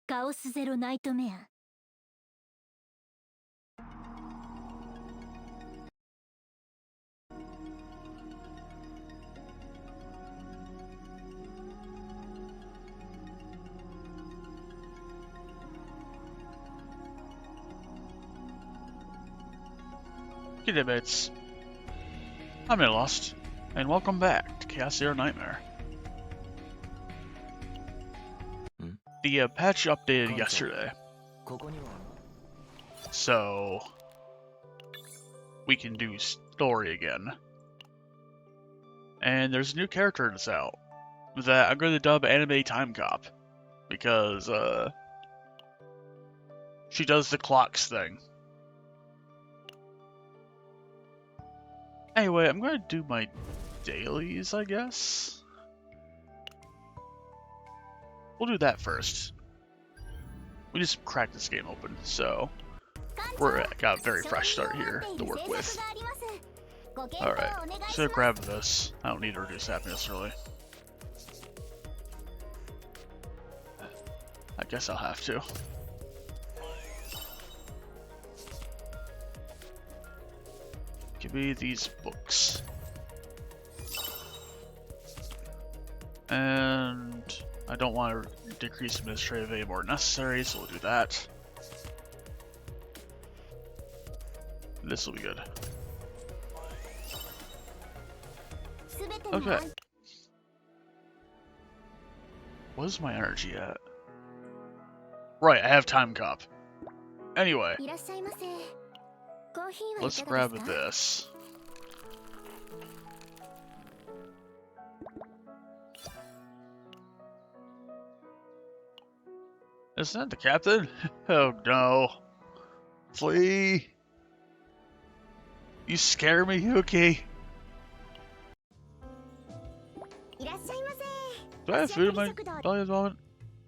ガオスゼロナイトメア。Good day, mates. I'm Lost, and welcome back to Chaos Zero Nightmare. The patch updated yesterday, so we can do story again. And there's a new character that's out that I'm going to dub Anime Timecop, because she does the clocks thing. Anyway, I'm going to do my dailies, I guess. We'll do that first. We just cracked this game open, so we're got a very fresh start here to work with. Alright, so grab this. I don't need to reduce happiness really. I guess I'll have to. Give me these books. And I don't want to decrease administrative any more necessary, so we'll do that. This will be good. Okay. Where's my energy at? Right, I have Timecop. Anyway, let's grab this. Isn't that the captain? Oh no. Flee! You scare me, okay? Do I have food in my belly at the moment?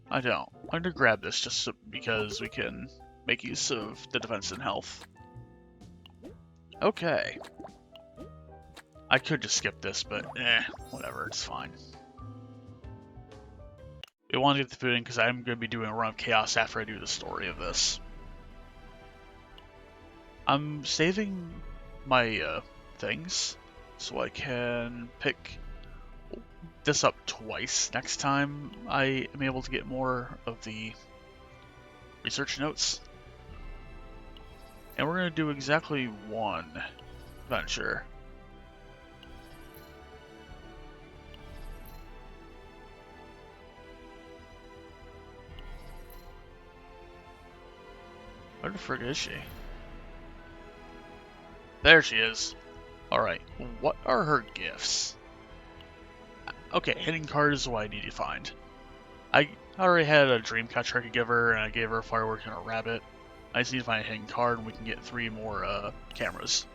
I don't. I'm gonna grab this just so, because we can make use of the defense and health. Okay. I could just skip this, but whatever, it's fine. We want to get the food in because I'm going to be doing a run of chaos after I do the story of this. I'm saving my things so I can pick this up twice next time I am able to get more of the research notes. And we're going to do exactly one venture. Where the frick is she? There she is. Alright, what are her gifts? Okay, hidden card is what I need to find. I already had a dream catcher I could give her, and I gave her a firework and a rabbit. I just need to find a hidden card, and we can get 3 more cameras.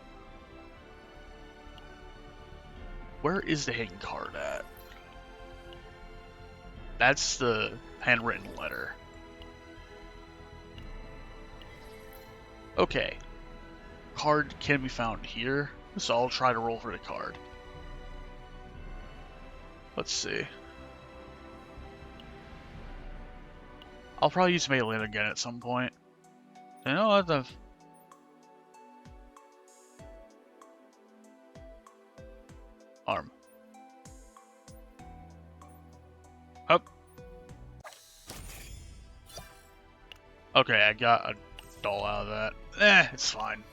Where is the hidden card at? That's the handwritten letter. Okay. Card can be found here, so I'll try to roll for the card. Let's see. I'll probably use Maylin again at some point. You know what? Arm. Up. Okay, I got a doll out of that. It's fine.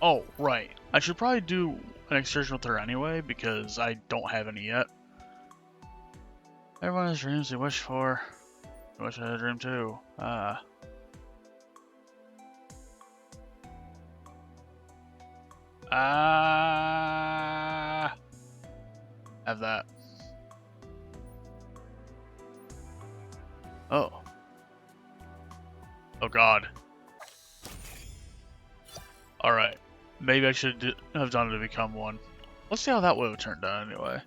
Oh, right. I should probably do an excursion with her anyway, because I don't have any yet. Everyone has dreams they wish for. I wish I had a dream too. Have that. Oh. Oh god. Alright. Maybe I should have done it to become one. Let's see how that would have turned out anyway.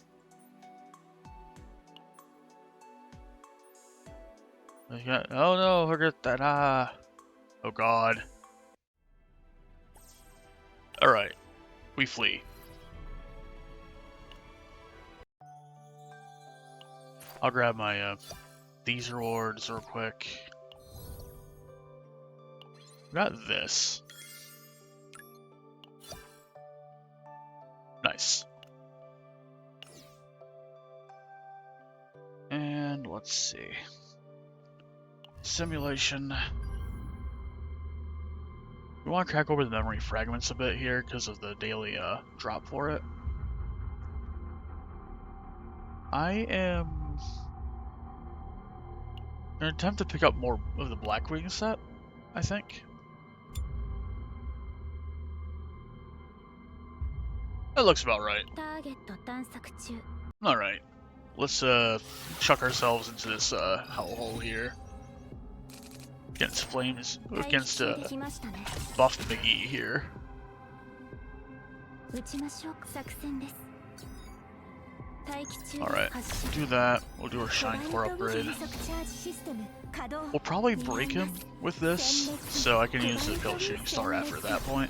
Oh no, forget that. Ah. Oh god. Alright, we flee. I'll grab my these rewards real quick. Got this. Nice. And let's see. Simulation. We want to crack over the memory fragments a bit here because of the daily drop for it. I am gonna attempt to pick up more of the Blackwing set, I think. That looks about right. Alright. Let's chuck ourselves into this hellhole here. Against flames, against Buff McGee here. Alright, do that. We'll do our Shine Core upgrade. We'll probably break him with this, so I can use the Pill Shooting Star after that point.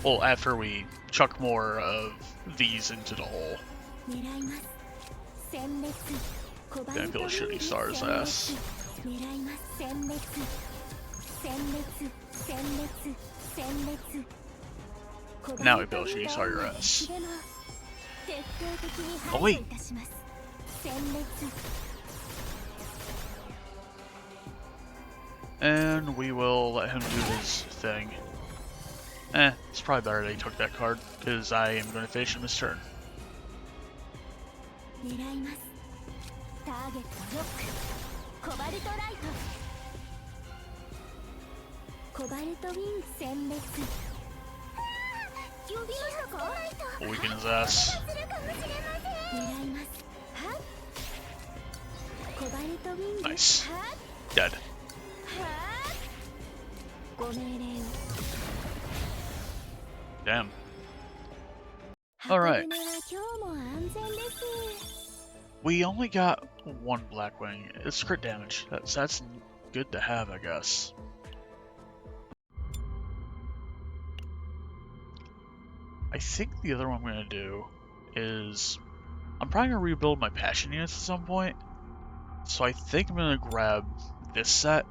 Well, after we chuck more of these into the hole. Gonna Pill Shooting Star's ass. Now we Pill Shooting Star your ass. Oh wait! And we will let him do his thing. It's probably better that he took that card, because I am going to finish him this turn. We'll weaken his ass. Nice. Dead. Damn. Alright. We only got one Blackwing. It's crit damage. That's good to have, I guess. I think the other one I'm going to do is... I'm probably going to rebuild my Passion units at some point. So I think I'm going to grab this set.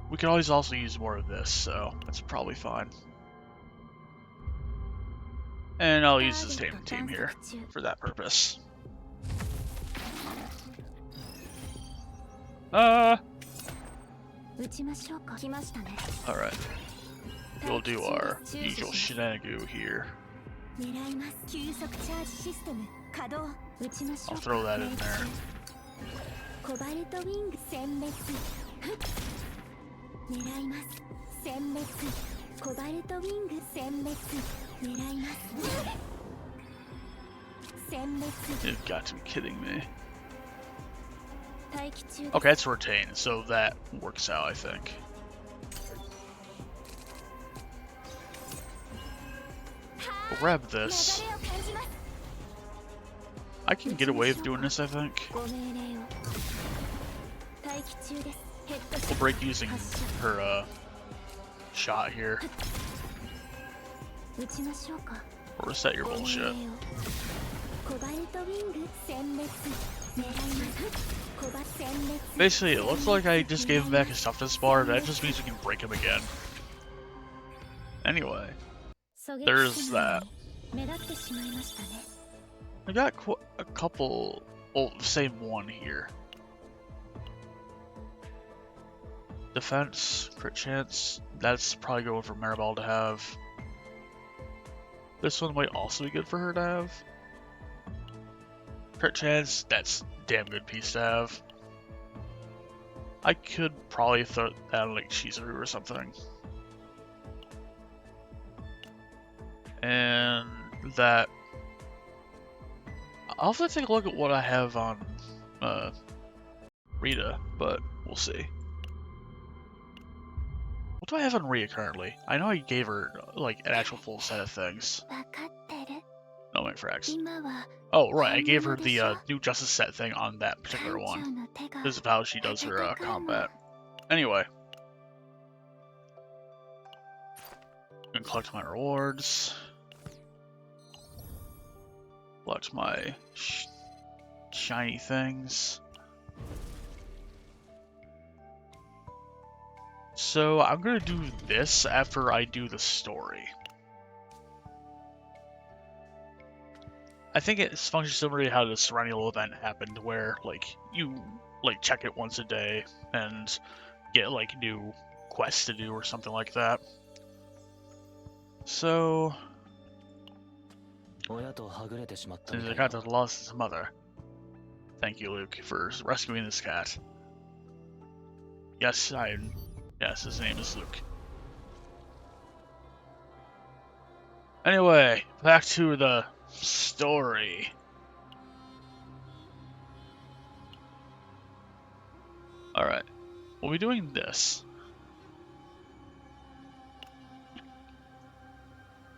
We could always also use more of this, so that's probably fine. And I'll use the standard team here for that purpose. Alright. We'll do our usual shenanigans here. I'll throw that in there. You've got to be kidding me. Okay, it's retain, so that works out, I think. We'll grab this. I can get away with doing this, I think. We'll break using her shot here. Or reset your bullshit. Basically, it looks like I just gave him back his toughness bar. That just means we can break him again. Anyway, there's that. I got a couple, well, the same one here. Defense, crit chance, that's probably going for Maribel to have. This one might also be good for her to have. Crit chance, that's a damn good piece to have. I could probably throw that on like Chizuru or something. And that... I'll have to take a look at what I have on Rita, but we'll see. What do I have on Rita currently? I know I gave her like an actual full set of things. Oh, wait, frags. 今は Oh, right, I gave her 本物でしょ the new Justice set thing on that particular 艦 one. 長の手が Because of how she does her 温かいもん combat. Anyway. I'm gonna collect my rewards. Collect my shiny things. So I'm gonna do this after I do the story. I think it's functions similar to how the Serennial event happened, where like you like check it once a day and get like new quests to do or something like that. So since the cat has lost his mother. Thank you, Luke, for rescuing this cat. Yes, yes, his name is Luke. Anyway, back to the story. Alright, we'll be doing this.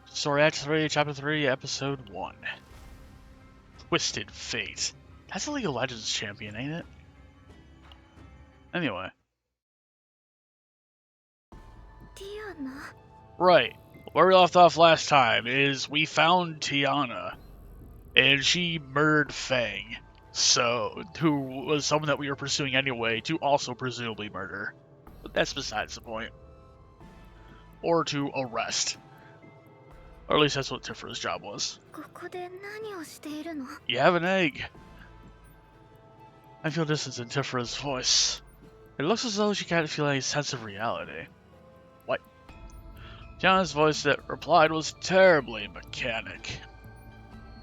Story Act 3, Chapter 3, Episode 1. Twisted Fate. That's a League of Legends champion, ain't it? Anyway. Tiana. Right. Where we left off last time is we found Tiana. And she murdered Fang. So, who was someone that we were pursuing anyway, to also presumably murder. But that's besides the point. Or to arrest. Or at least that's what Tiffra's job was. ここで何をしているの You have an egg. I feel distance in Tiffra's voice. It looks as though she can't feel any sense of reality. What? Tiana's voice that replied was terribly mechanic.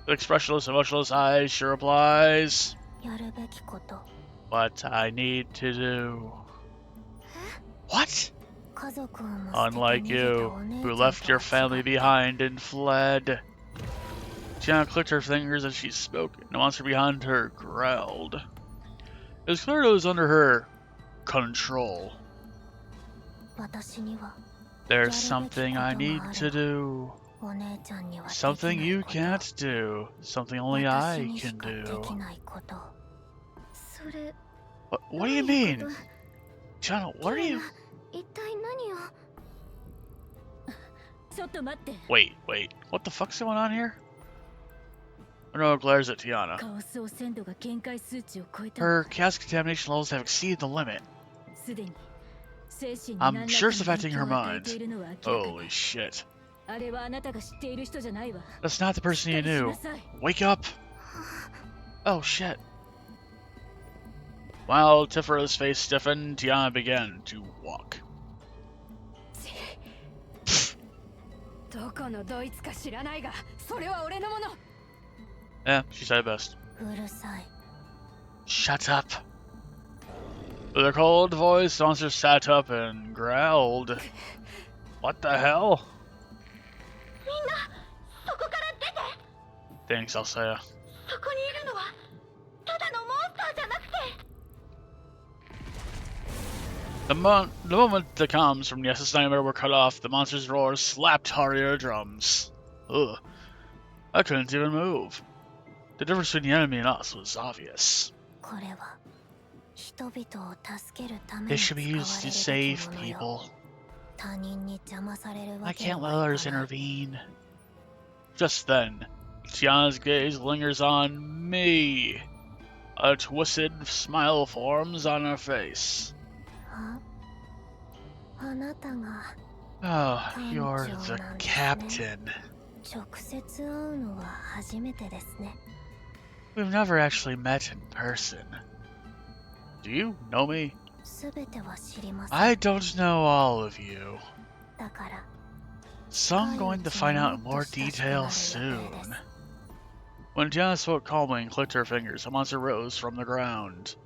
With expressionless, emotionless eyes, she replies, やるべきこと What I need to do. What? 家族をも捨てて Unlike 逃げた you, お姉 who ちゃん left と your は違 family って behind and fled. Tiana clicked her fingers as she spoke, and the monster behind her growled. It was clear it was under her control. 私には There's something I need to do. お姉ちゃんにはでき Something ない you こと can't do. Something only 私 I にし can かで do. きないことそれ What do you どういう mean? こと Tiana, what are you... 一体何をちょっと待って Wait. What the fuck's going on here? Renault glares at Tiana. カオス汚染度が限界数値を超えた Her chaos contamination levels have exceeded the limit. すでに精神に I'm 何ら sure か it's の affecting 影 her 響を与え mind. ているのは明らかだ Holy shit. あれはあなたが知っている人じゃないわ That's not the person you しっかりし knew. なさい Wake up! Oh shit. While Tiffera's face stiffened, Tiana began to walk. どこのドイツか知らないがそれは俺のもの Yeah, she said it best. うるさい Shut up. With a cold voice, the monster sat up and growled. What the hell? みんなそこから出て Thanks, Althea. そこにいるのはただのモンスターじゃなくて The moment the comms from the SS Nightmare were cut off, the monster's roar slapped our eardrums. Ugh. I couldn't even move. The difference between the enemy and us was obvious. これは人々を助けるため They に should 使 be わ used to れ save るべきものよ people. 他人に邪魔されるわ I けに can't は let い others かない intervene. Just then, Tiana's gaze lingers on me. A twisted smile forms on her face. あなたが Oh, you're the captain. 直接会うのは初めてですね We've never actually met in person. Do you know me? すべては知りません I don't know all of you. だから So I'm going to find out in more detail soon. When Tiana spoke calmly and clicked her fingers, a monster rose from the ground.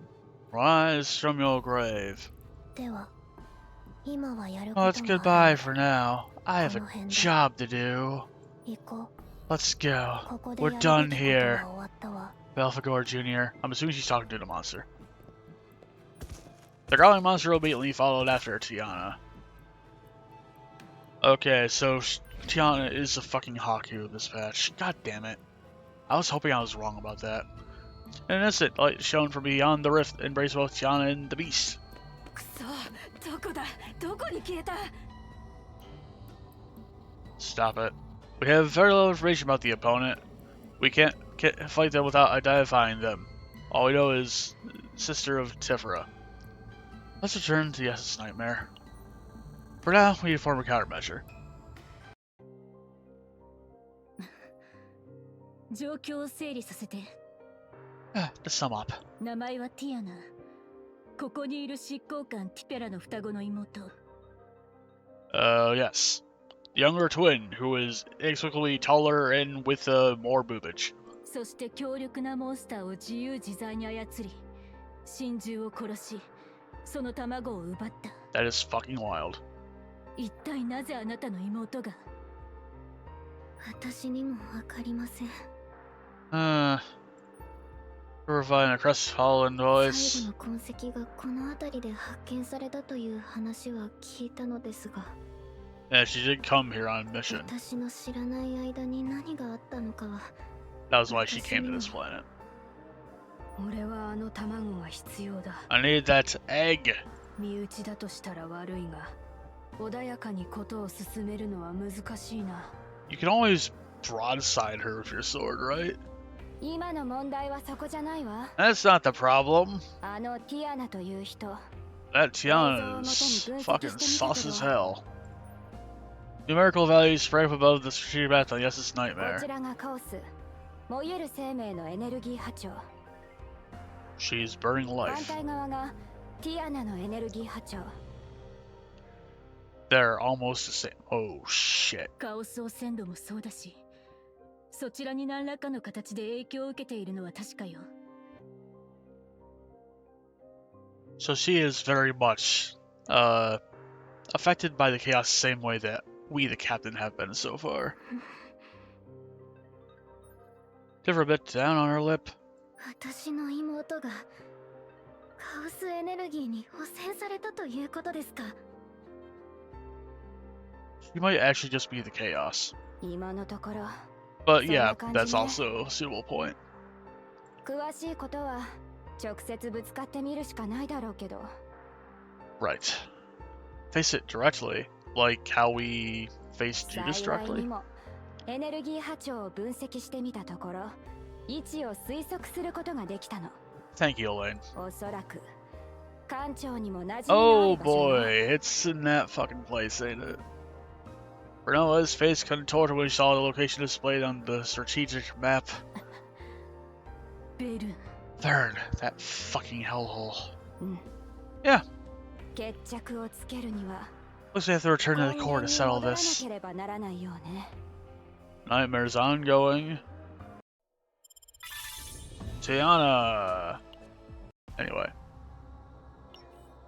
Rise from your grave. では今はやるこ Well, と it's があ goodbye る for now. I have a job to do. 行こ Let's う go. ここで We're や done るべきこと here. は終わったわ Belphegor Jr. I'm assuming she's talking to the monster. The growling monster immediately followed after Tiana. Okay, so Tiana is a fucking Haku in this patch. God damn it. I was hoping I was wrong about that. An innocent light shone from beyond the rift, embraced both Tiana and the beast. くそ、どこだ、どこに消えた。 Stop it. We have very little information about the opponent. We can't fight them without identifying them. All we know is Sister of Tifera. Let's return to Yes's nightmare. For now, we need to form a countermeasure. 状況を整理させて。To sum up. 名前はティアナ。ここにいる執行官ティペラの双子の妹。Yes. The younger twin, who is inexplicably taller and with more boobage. そして強力なモンスターを自由自在に操り、神獣を殺し、その卵を奪った。That is fucking wild. 一体なぜあなたの妹が？私にもわかりません。Provide a crestfallen voice. 最後の痕跡がこの辺りで発見されたという話は聞いたのですが。Yeah, she did come here on a mission. 私の知らない間に何があったのかは。That was why she came to this planet. 俺はあの卵が必要だ。I need that egg. 身内だとしたら悪いが、穏やかにことを進めるのは難しいな。You can always broadside her with your sword, right? 今の問題はそこじゃないわ。That's not the problem. あのティアナという人。That Tiana is fucking sauce as hell. Numerical values spread up above the strategic path on Yes's こ nightmare. ちらがカオス。燃ゆる生命のエネルギー波長。 She's burning 反 life. 対側がティアナのエネルギー波長。 They're almost the same. Oh shit. カオス汚染度もそうだし、そちらに何らかの形で影響を受けているのは確かよ。 So she is very much affected by the chaos the same way that we, the captain, have been so far. Give her a bit down on her lip. 私の妹がカオスエネルギーに汚染されたということですか？ She might actually just be the chaos. 今のところ。 But yeah, that's also a suitable point. 詳しいことは直接ぶつかってみるしかないだろうけど。 Right. Face it directly, like how we faced Judas 幸い directly. にもエネルギー波長を分析してみたところ、位置を推測することができたの。 Thank you, Elaine. おそらく艦長にも馴染みのあ Oh る場所ね。 boy, it's in that fucking place, ain't it? Brunella's face contorted when she saw the location displayed on the strategic map. ベル。 Third, that fucking hellhole. うん。 Yeah. 決着をつけるには Looks like they have to return to the 根 core 源 to に settle 戻らな this. ければならないよね。 Nightmare's ongoing. Tiana. Anyway.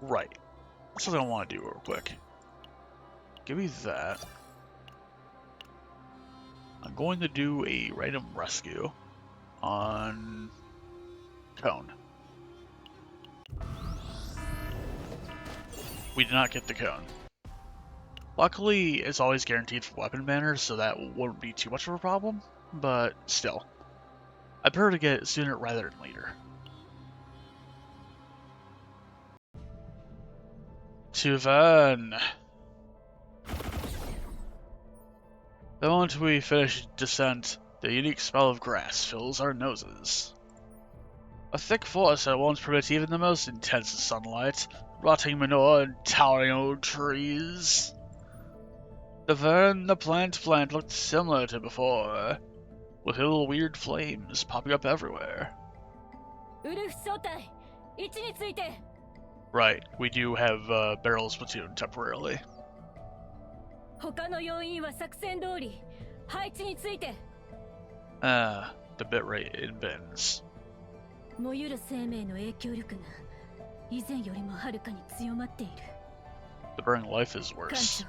Right. That's something I want to do real quick. Give me that. I'm going to do a random rescue on Cone. We did not get the cone. Luckily, it's always guaranteed for weapon banners, so that wouldn't be too much of a problem, but still. I prefer to get it sooner rather than later. Tuvan. The moment we finish descent, the unique smell of grass fills our noses. A thick forest that won't permit even the most intense sunlight, rotting manure and towering old trees. The plant looked similar to before, with little weird flames popping up everywhere. ウルフ総隊、位置について。 Right, we do have Barrel's platoon temporarily. 他の要員は作戦通り配置について。 The bitrate in bins. 燃ゆる生命の影響力が以前よりもはるかに強まっている。 The burning life is 艦 worse. 長、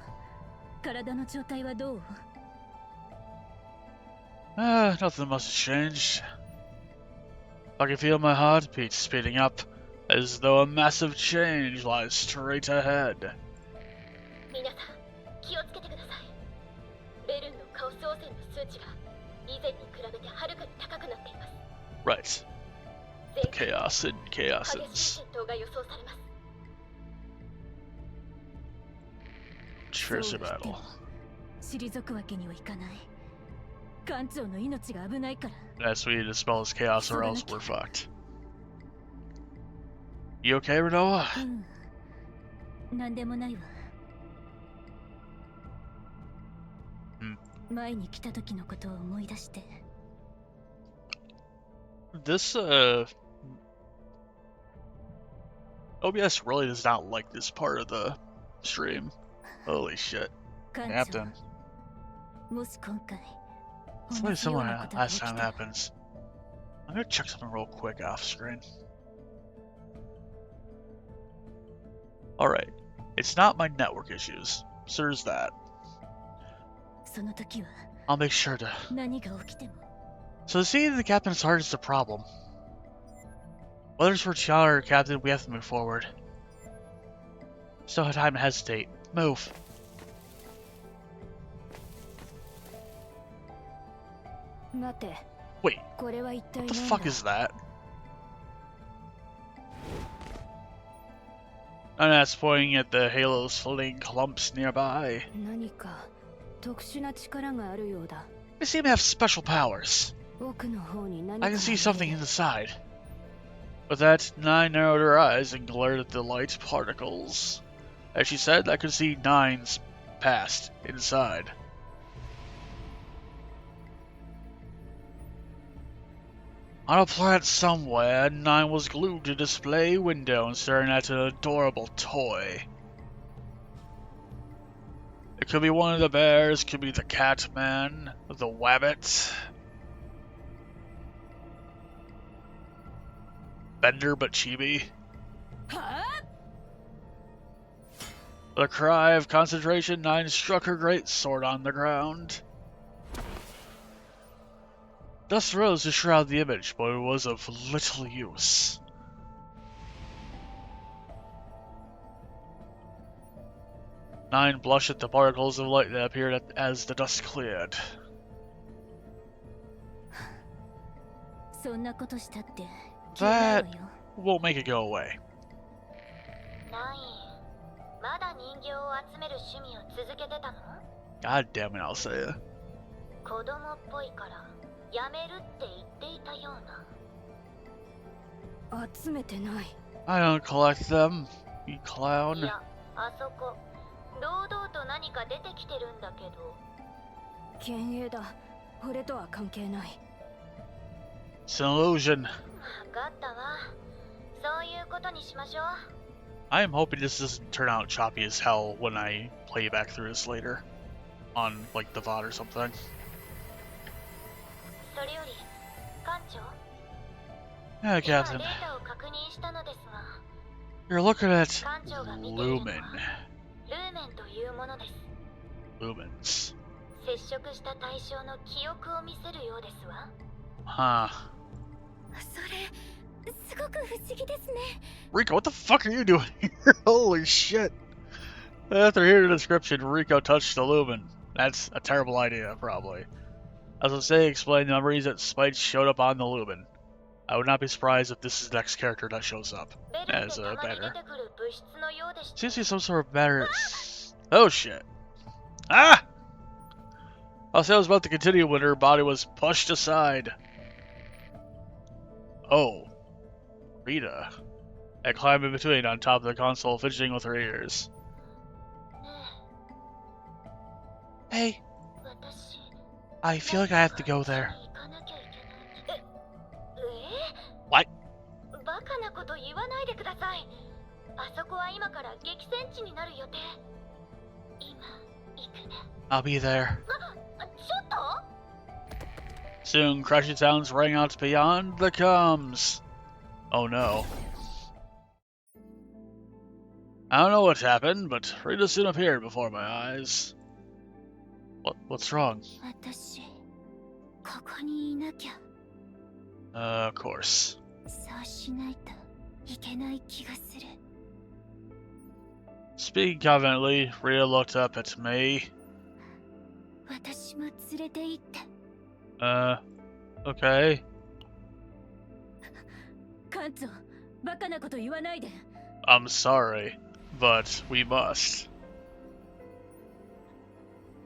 体の状態はどう？ Nothing much has changed. I can feel my heartbeat speeding up, as though a massive change lies straight ahead. 皆さん、気をつけてください。ベルンのカオス汚染の数値が Right. The chaos and chaosins. Treasure battle. 退くわけにはいかない。艦長の命が危ないから。Yes, we need to dispel this chaos or else we're fucked. You okay, Renoa? なんでもないわ。前に来た時のことを思い出して。This OBS really does not like this part of the stream. Holy shit. Captain. もし今回 Something similar last time happens. I'm gonna check something real quick off screen. Alright. It's not my network issues. So there's that. その時は I'll make sure to. 何が起きても So the seat of the captain's heart is the problem. Whether it's for Tiana or Captain, we have to move forward. Still have time to hesitate. Move. Wait, what the fuck is that? And that's pointing at the halos floating clumps nearby. They seem to have special powers. I can see something inside. With that, 9 narrowed her eyes and glared at the light particles. As she said, I could see 9's past inside. On a planet somewhere, 9 was glued to a display window and staring at an adorable toy. It could be one of the bears, could be the Catman, the Wabbit. Bender but chibi. With a cry of concentration, 9 struck her great sword on the ground. Dust rose to shroud the image, but it was of little use. Nine blushed at the particles of light that appeared as the dust cleared. That won't make it go away. God damn it, I'll say it. I don't collect them, you clown. It's an illusion. I am hoping this doesn't turn out choppy as hell when I play back through this later. On, like, the VOD or something. Yeah, Captain. You're looking at Lumen. Lumens. Huh. Rico, what the fuck are you doing here? Holy shit. After hearing the description, Rico touched the Lumen. That's a terrible idea, probably. As I say, explain the memories that Spite showed up on the Lumen. I would not be surprised if this is the next character that shows up as a banner. Seems to be some sort of banner. Oh shit. Ah! I was about to continue when her body was pushed aside. Oh. Rita. I climbed in between on top of the console, fidgeting with her ears. Hey. I feel like I have to go there. What? I'll be there. Soon, crashing sounds rang out beyond the comms. Oh no. I don't know what happened, but Rita soon appeared before my eyes. What's wrong? Of course. Speaking confidently, Rita looked up at me. Okay. 艦長、バカなこと言わないで。 I'm sorry, but we must.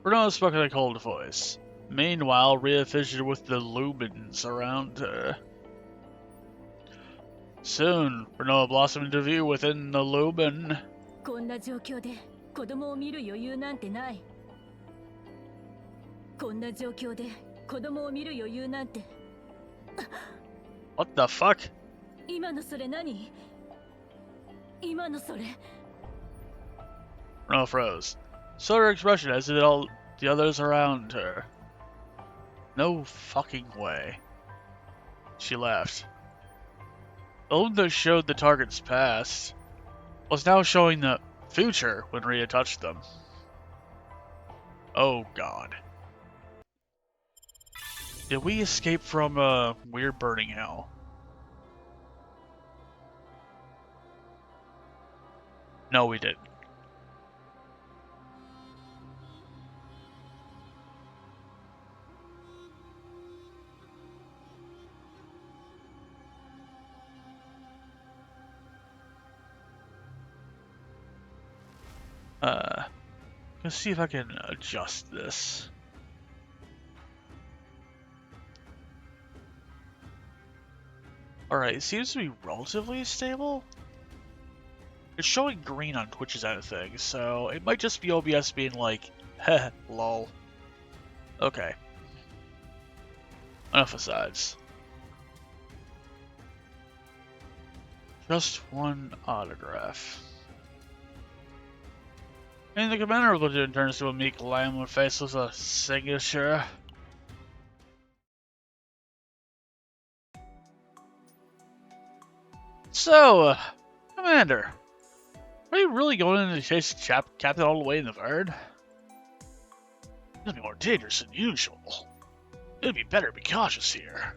Bruno spoke in a cold voice. Meanwhile, Rhea fidgeted with the lumens around her. Soon, Bruno blossomed into view within the lumen. こんな状況で子供を見る余裕なんてない。こんな状況で子供を見る余裕なんて。 What the fuck? 今のそれ何？今のそれ。 Bruno froze. So her expression as did all the others around her. No fucking way. She laughed. The loom that showed the target's past was now showing the future when Rhea touched them. Oh god. Did we escape from a weird burning hell? No, we didn't. Let's see if I can adjust this. Alright, it seems to be relatively stable. It's showing green on Twitch's end of things, so it might just be OBS being like, heh, lol. Okay. Enough asides. Just one autograph. And the commander of the platoon turns to a meek lamb with face with a signature. So, Commander, are you really going in to chase Captain all the way in the Verd? It's gonna be more dangerous than usual. It'd be better to be cautious here.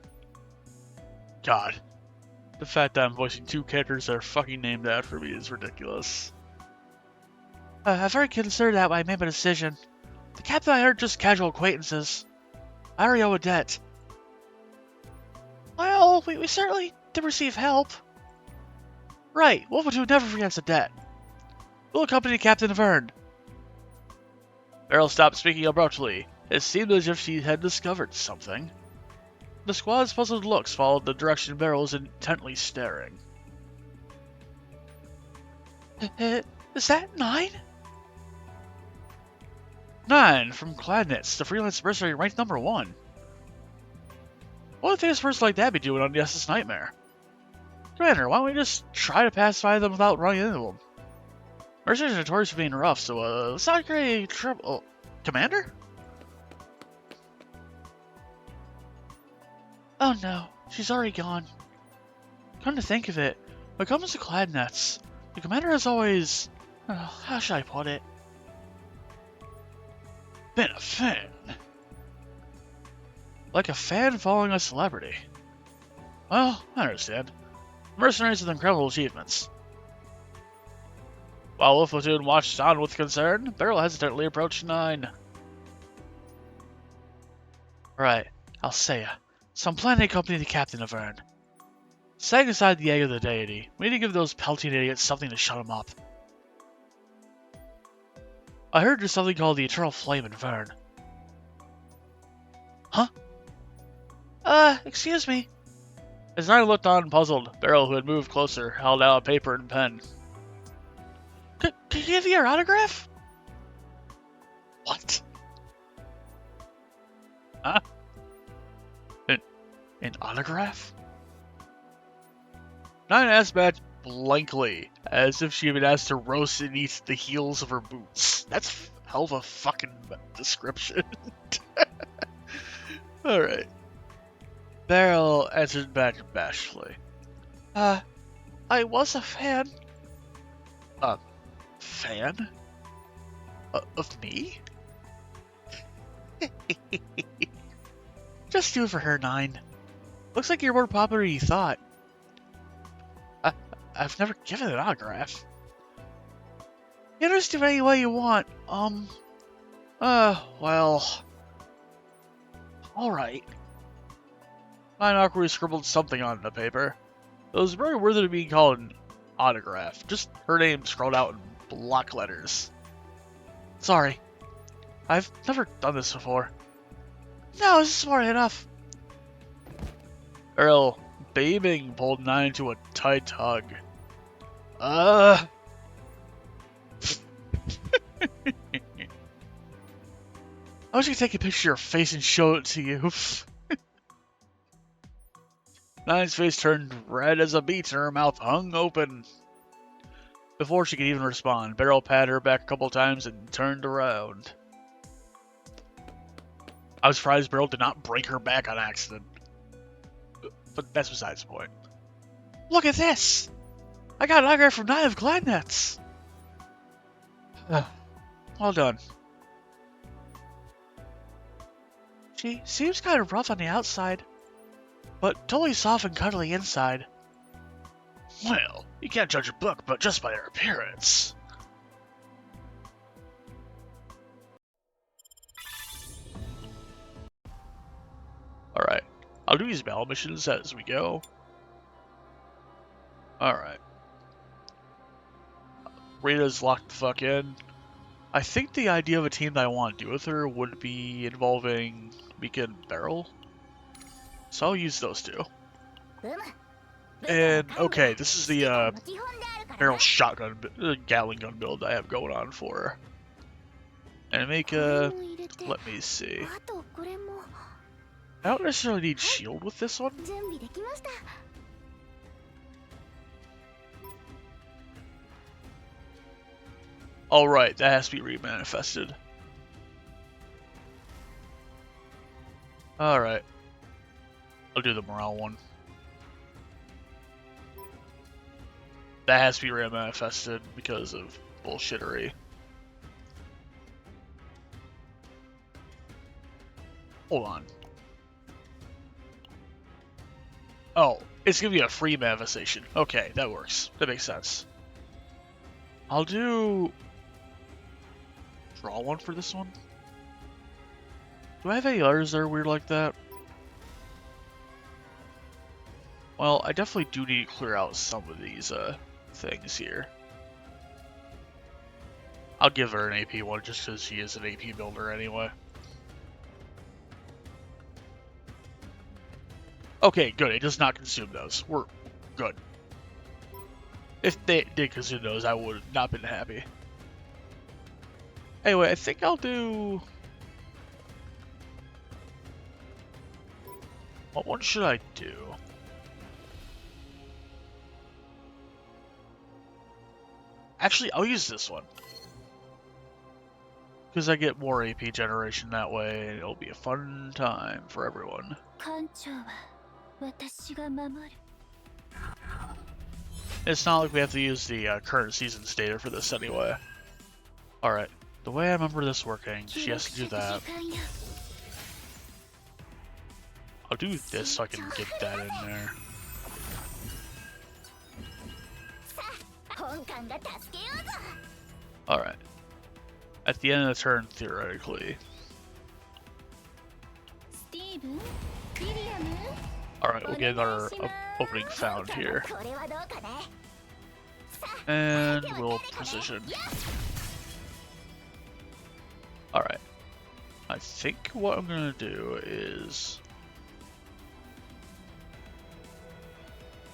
God, the fact that I'm voicing two characters that are fucking named after me is ridiculous. I've already considered that when I made my decision. The captain and I aren't just casual acquaintances. I already owe a debt. Well, we certainly did receive help. Right, Wolfitude never forgets a debt. We'll accompany Captain Vern. Beryl stopped speaking abruptly. It seemed as if she had discovered something. The squad's puzzled looks followed the direction Beryl was intently staring. Is that 9? 9 from Cladnitz, the freelance mercenary ranked number 1. What would a famous person like that be doing on the SS Nightmare? Commander, why don't we just try to pacify them without running into them? Mercenaries are notorious for being rough, so let's not create trouble. Oh, Commander? Oh no, she's already gone. Come to think of it, when it comes to Cladnitz, the commander has always... how should I put it? Been a fan. Like a fan following a celebrity. Well, I understand. Mercenaries with incredible achievements. While Wolfitude watched on with concern, Beryl hesitantly approached 9. Right, I'll say ya. So I'm planning to accompany the captain of Vern. Setting aside the egg of the deity, we need to give those pelting idiots something to shut them up. I heard there's something called the Eternal Flame in Vern. Huh? Excuse me. As Nine looked on puzzled, Beryl, who had moved closer, held out a paper and pen. Could you give me your autograph? What? Huh? An autograph? Nine asked back blankly, as if she had been asked to roast and eat the heels of her boots. That's hell of a fucking description. Alright. Beryl answered back bashfully. I was a fan. A fan? Of me? Just do it for her, 9. Looks like you're more popular than you thought. I've never given an autograph. You can just do it any way you want. Well... Alright. I awkwardly scribbled something on the paper. It was very worthy of being called an autograph. Just her name scrawled out in block letters. Sorry. I've never done this before. No, this is smart enough. Earl, beaming, pulled Nine into a tight hug. I wish I could take a picture of your face and show it to you. Nine's face turned red as a beet and her mouth hung open. Before she could even respond, Beryl patted her back a couple times and turned around. I was surprised Beryl did not break her back on accident. But that's besides the point. Look at this! I got an autograph from Nine of Gladnets! Well done. She seems kind of rough on the outside, but totally soft and cuddly inside. Well, you can't judge a book but just by their appearance. Alright, I'll do these battle missions as we go. Alright. Rita's locked the fuck in. I think the idea of a team that I want to do with her would be involving Mika and Beryl. So I'll use those two. And, okay, this is the Beryl shotgun, Gatling gun build I have going on for her. And Mika, let me see. I don't necessarily need shield with this one. Alright, that has to be remanifested. Alright. I'll do the morale one. That has to be remanifested because of bullshittery. Hold on. Oh, it's gonna be a free manifestation. Okay, that works. That makes sense. I'll do... draw one for this one? Do I have any others that are weird like that? Well, I definitely do need to clear out some of these things here. I'll give her an AP one just because she is an AP builder anyway. Okay, good. It does not consume those. We're good. If they did consume those, I would have not been happy. Anyway, I think I'll do... What one should I do? Actually, I'll use this one. Because I get more AP generation that way, and it'll be a fun time for everyone. It's not like we have to use the current season's data for this anyway. Alright, the way I remember this working, she has to do that. I'll do this so I can get that in there. Alright. At the end of the turn, theoretically. Alright, we'll get our opening found here. And we'll precision. Alright. I think what I'm gonna do is...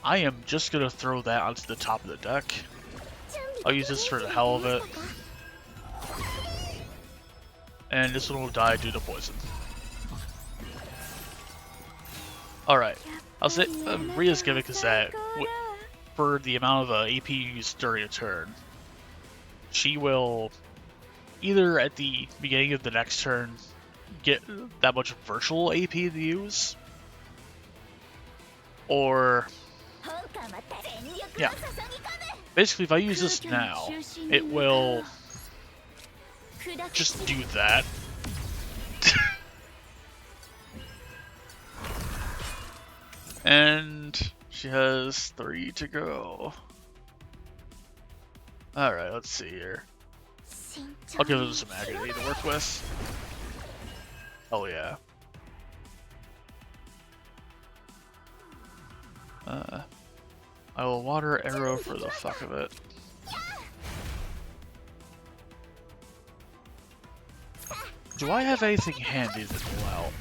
I am just gonna throw that onto the top of the deck. I'll use this for the hell of it. And this one will die due to poison. Alright. I'll say Ria's gimmick is that for the amount of AP used during a turn, she will either at the beginning of the next turn get that much virtual AP to use, or yeah. Basically, if I use this now, it will just do that. And she has 3 to go. Alright, let's see here. I'll give them some agony to work with. Oh yeah. I will water arrow for the fuck of it. Do I have anything handy to pull out?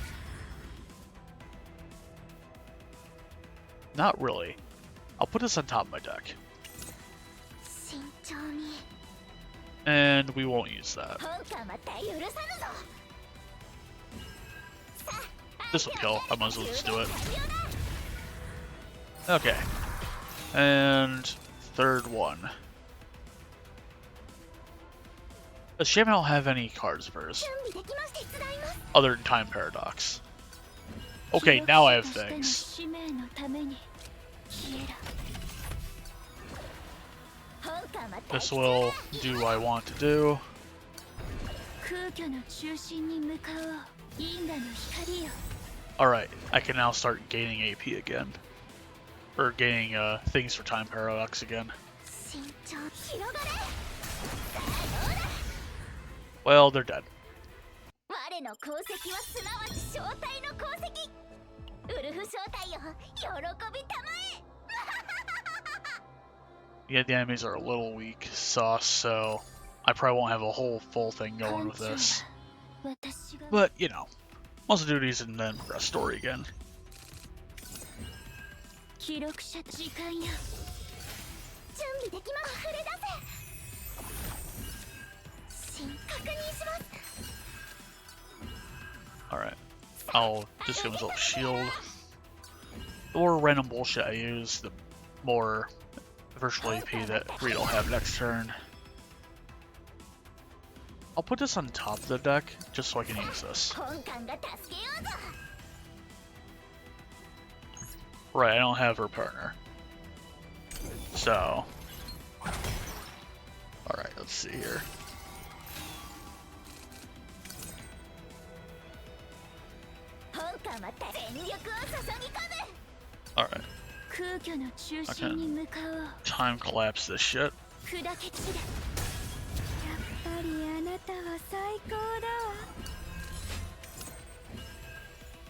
Not really. I'll put this on top of my deck. And we won't use that. This will kill. I might as well just do it. Okay. And third one. A shame I don't have any cards first. Other than Time Paradox. Okay, now I have things. This will do what I want to do. Alright, I can now start gaining AP again. Or gaining things for Time Paradox again. Well, they're dead. Yeah, the enemies are a little weak sauce, so I probably won't have a whole full thing going with this. But, you know, muscle duties and then progress story again. Alright, I'll just give myself a shield. The more random bullshit I use, the more virtual AP that Reed will have next turn. I'll put this on top of the deck, just so I can use this. Right, I don't have her partner. So... Alright, let's see here. Alright. Okay. Time collapse this shit.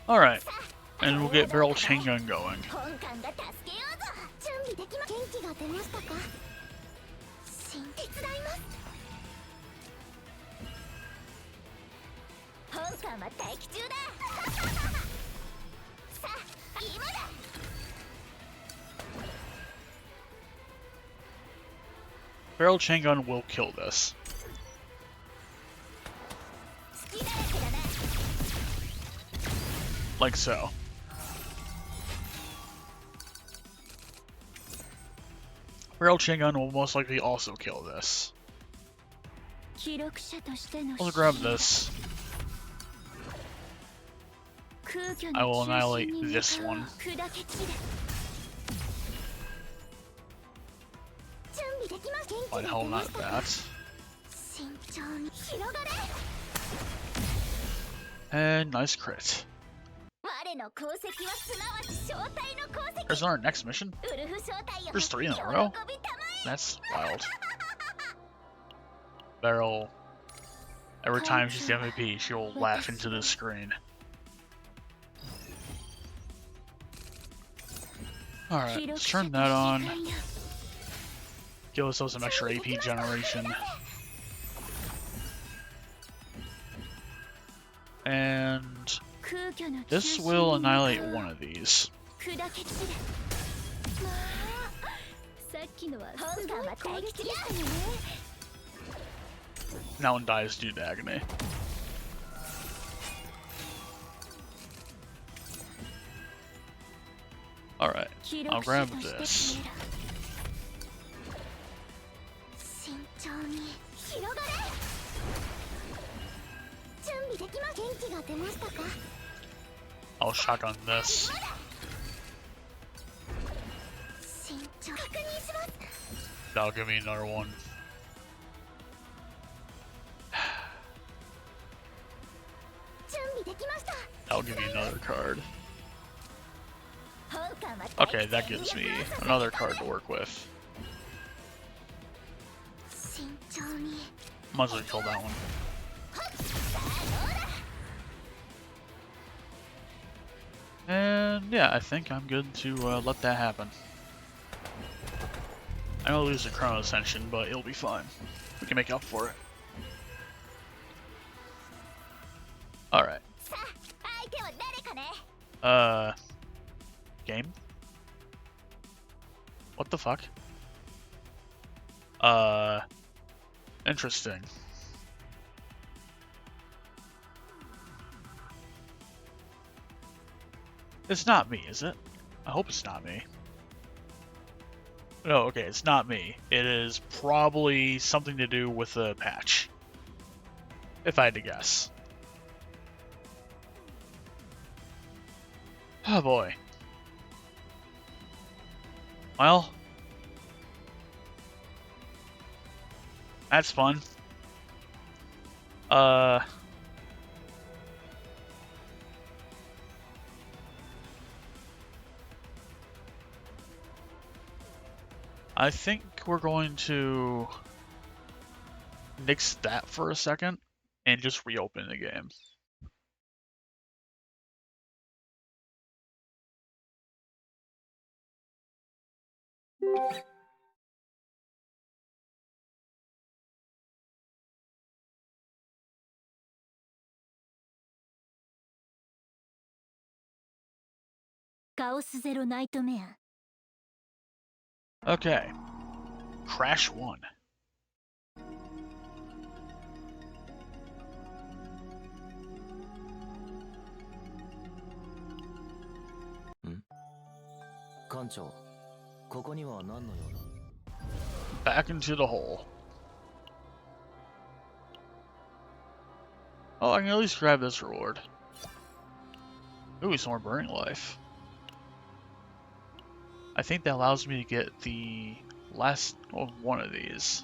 Alright. And we'll get barrel chain gun going. Barrel chain gun will kill this. Like so. Barrel chain gun will most likely also kill this. I'll grab this. I will annihilate this one. Why the hell not that? And nice crit. There's our next mission. There's 3 in a row. That's wild. Barrel. Every time she's the MVP, she will laugh into the screen. Alright, let's turn that on. Give ourselves some extra AP generation. And this will annihilate one of these. Now one dies due to agony. Alright, I'll grab this. I'll shotgun this. That'll give me another one. That'll give me another card. Okay, that gives me another card to work with. Might as well kill that one. And yeah, I think I'm good to let that happen. I know I lose the chrono ascension, but it'll be fine. We can make up for it. Alright. Game? What the fuck? Interesting. It's not me, is it? I hope it's not me. No, okay, it's not me. It is probably something to do with the patch. If I had to guess. Oh boy. Well. That's fun. I think we're going to nix that for a second and just reopen the game. Okay. Crash 1. Back into the hole. Oh, I can at least grab this reward. Ooh, some more burning life. I think that allows me to get the last one of these.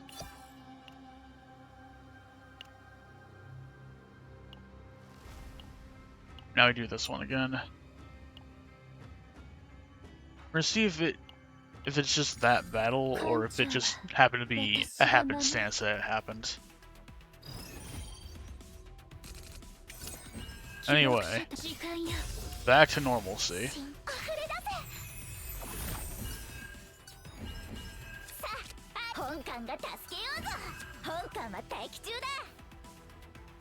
Now we do this one again. We're gonna see if it's just that battle or if it just happened to be a happenstance that it happened. Anyway, back to normalcy.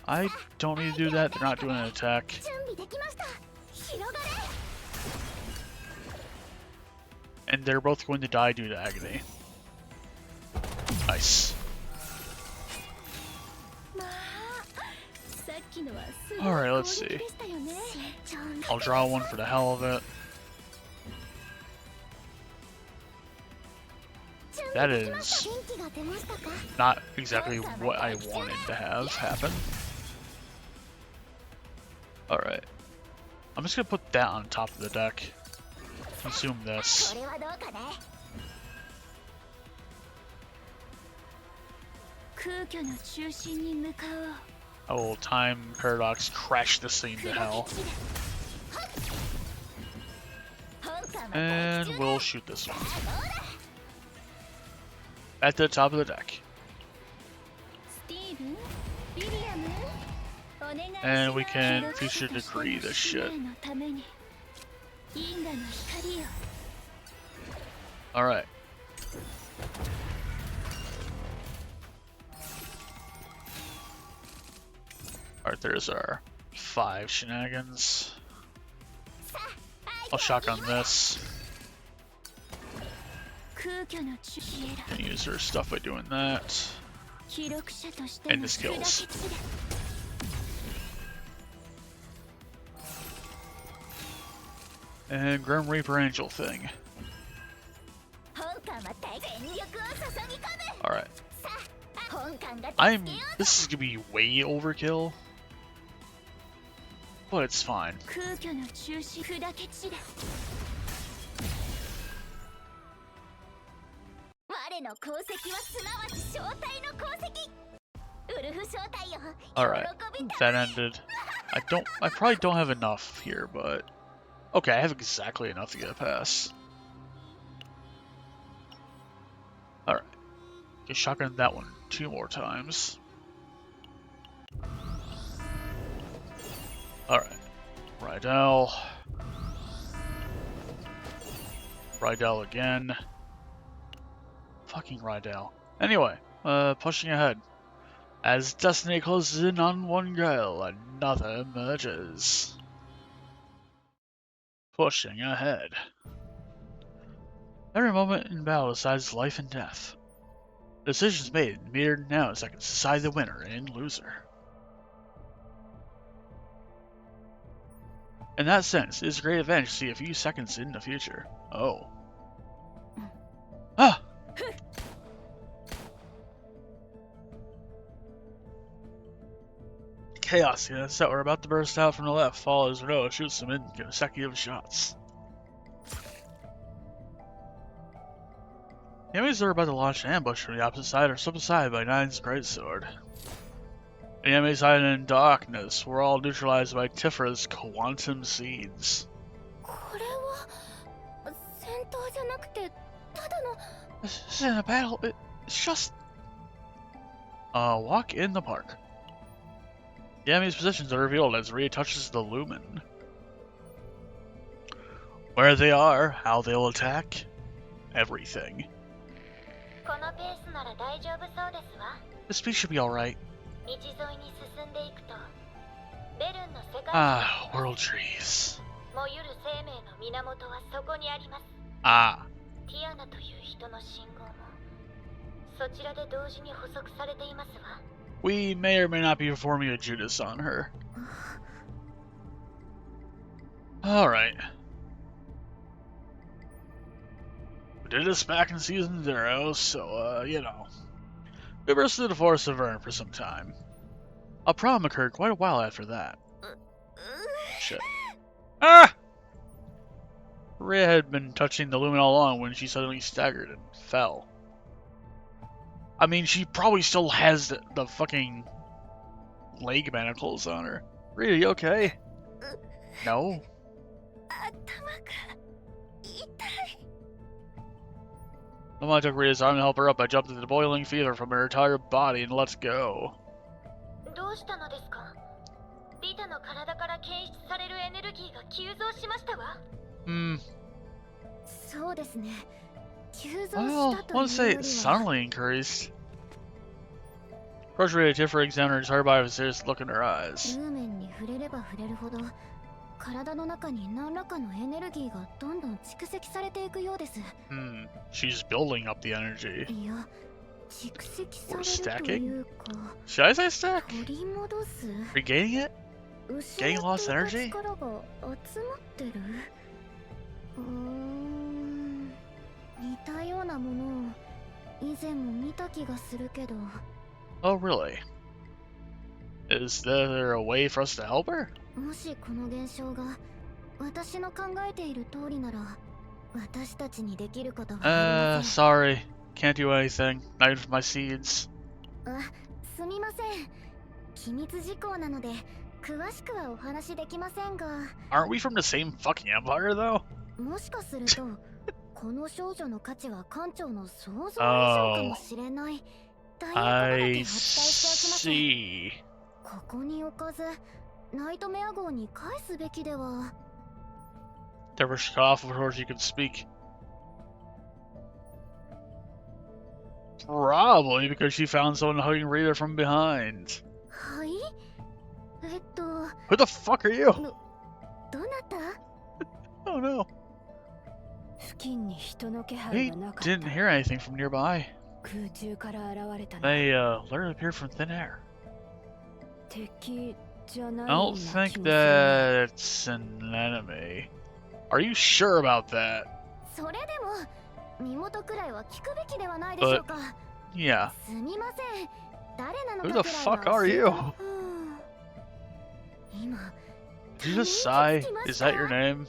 I don't need to do that, they're not doing an attack. And they're both going to die due to agony. Nice. Alright, let's see. I'll draw one for the hell of it. That is not exactly what I wanted to have happen. Alright. I'm just gonna put that on top of the deck. Consume this. I will time paradox crash this thing to hell. And we'll shoot this one. At the top of the deck. And we can future decree this shit. Alright. Alright, there's our 5 shenanigans. I'll shotgun this. Can use her stuff by doing that. And the skills. And Grim Reaper Angel thing. Alright. This is gonna be way overkill. But it's fine. Alright, that ended. I probably don't have enough here, but okay, I have exactly enough to get a pass. Alright. Get shotgun that one 2 more times. Alright. Rydell. Rydell again. Fucking Rydell. Anyway, pushing ahead. As destiny closes in on one girl, another emerges. Pushing ahead. Every moment in battle decides life and death. Decisions made in mere nanoseconds decide the winner and loser. In that sense, it is a great advantage to see a few seconds in the future. Oh. Ah! Chaos units that were about to burst out from the left follow as Renault shoots them in consecutive shots. The enemies are about to launch an ambush from the opposite side are swept aside by Nine's greatsword. The enemies hiding in darkness were all neutralized by Tifra's quantum seeds. This isn't a battle, it's just a walk in the park. The enemy's positions are revealed as Rhea touches the lumen. Where they are, how they'll attack, everything. This speed should be alright. Ah, world trees. Ah. We may or may not be performing a Judas on her. Alright. We did this back in Season 0, so, you know. We burst through the Forest of Vern for some time. A problem occurred quite a while after that. Shit. Ah! Rhea had been touching the lumen all along when she suddenly staggered and fell. I mean, she probably still has the fucking leg manacles on her. Rhea, you okay? No? Someone took Rhea's arm to help her up. I jumped into the boiling fever from her entire body and let go. Well, I want to say it suddenly increased. Frustrated, Tifra examined her entire body with a serious look in her eyes. She's building up the energy. Or stacking? Should I say stack? Regaining it? Getting lost energy? Oh, really? Is there a way for us to help her? Sorry. Can't do anything. Not even for my seeds. Aren't we from the same fucking empire, though? Oh. I see. Never shut off before she could speak. Probably because she found someone hugging Rita from behind. Who the fuck are you? Oh no. We didn't hear anything from nearby. They literally appeared from thin air. I don't think that's an enemy. Are you sure about that? But, yeah. Who the fuck are you? Did you just sigh? Is that your name?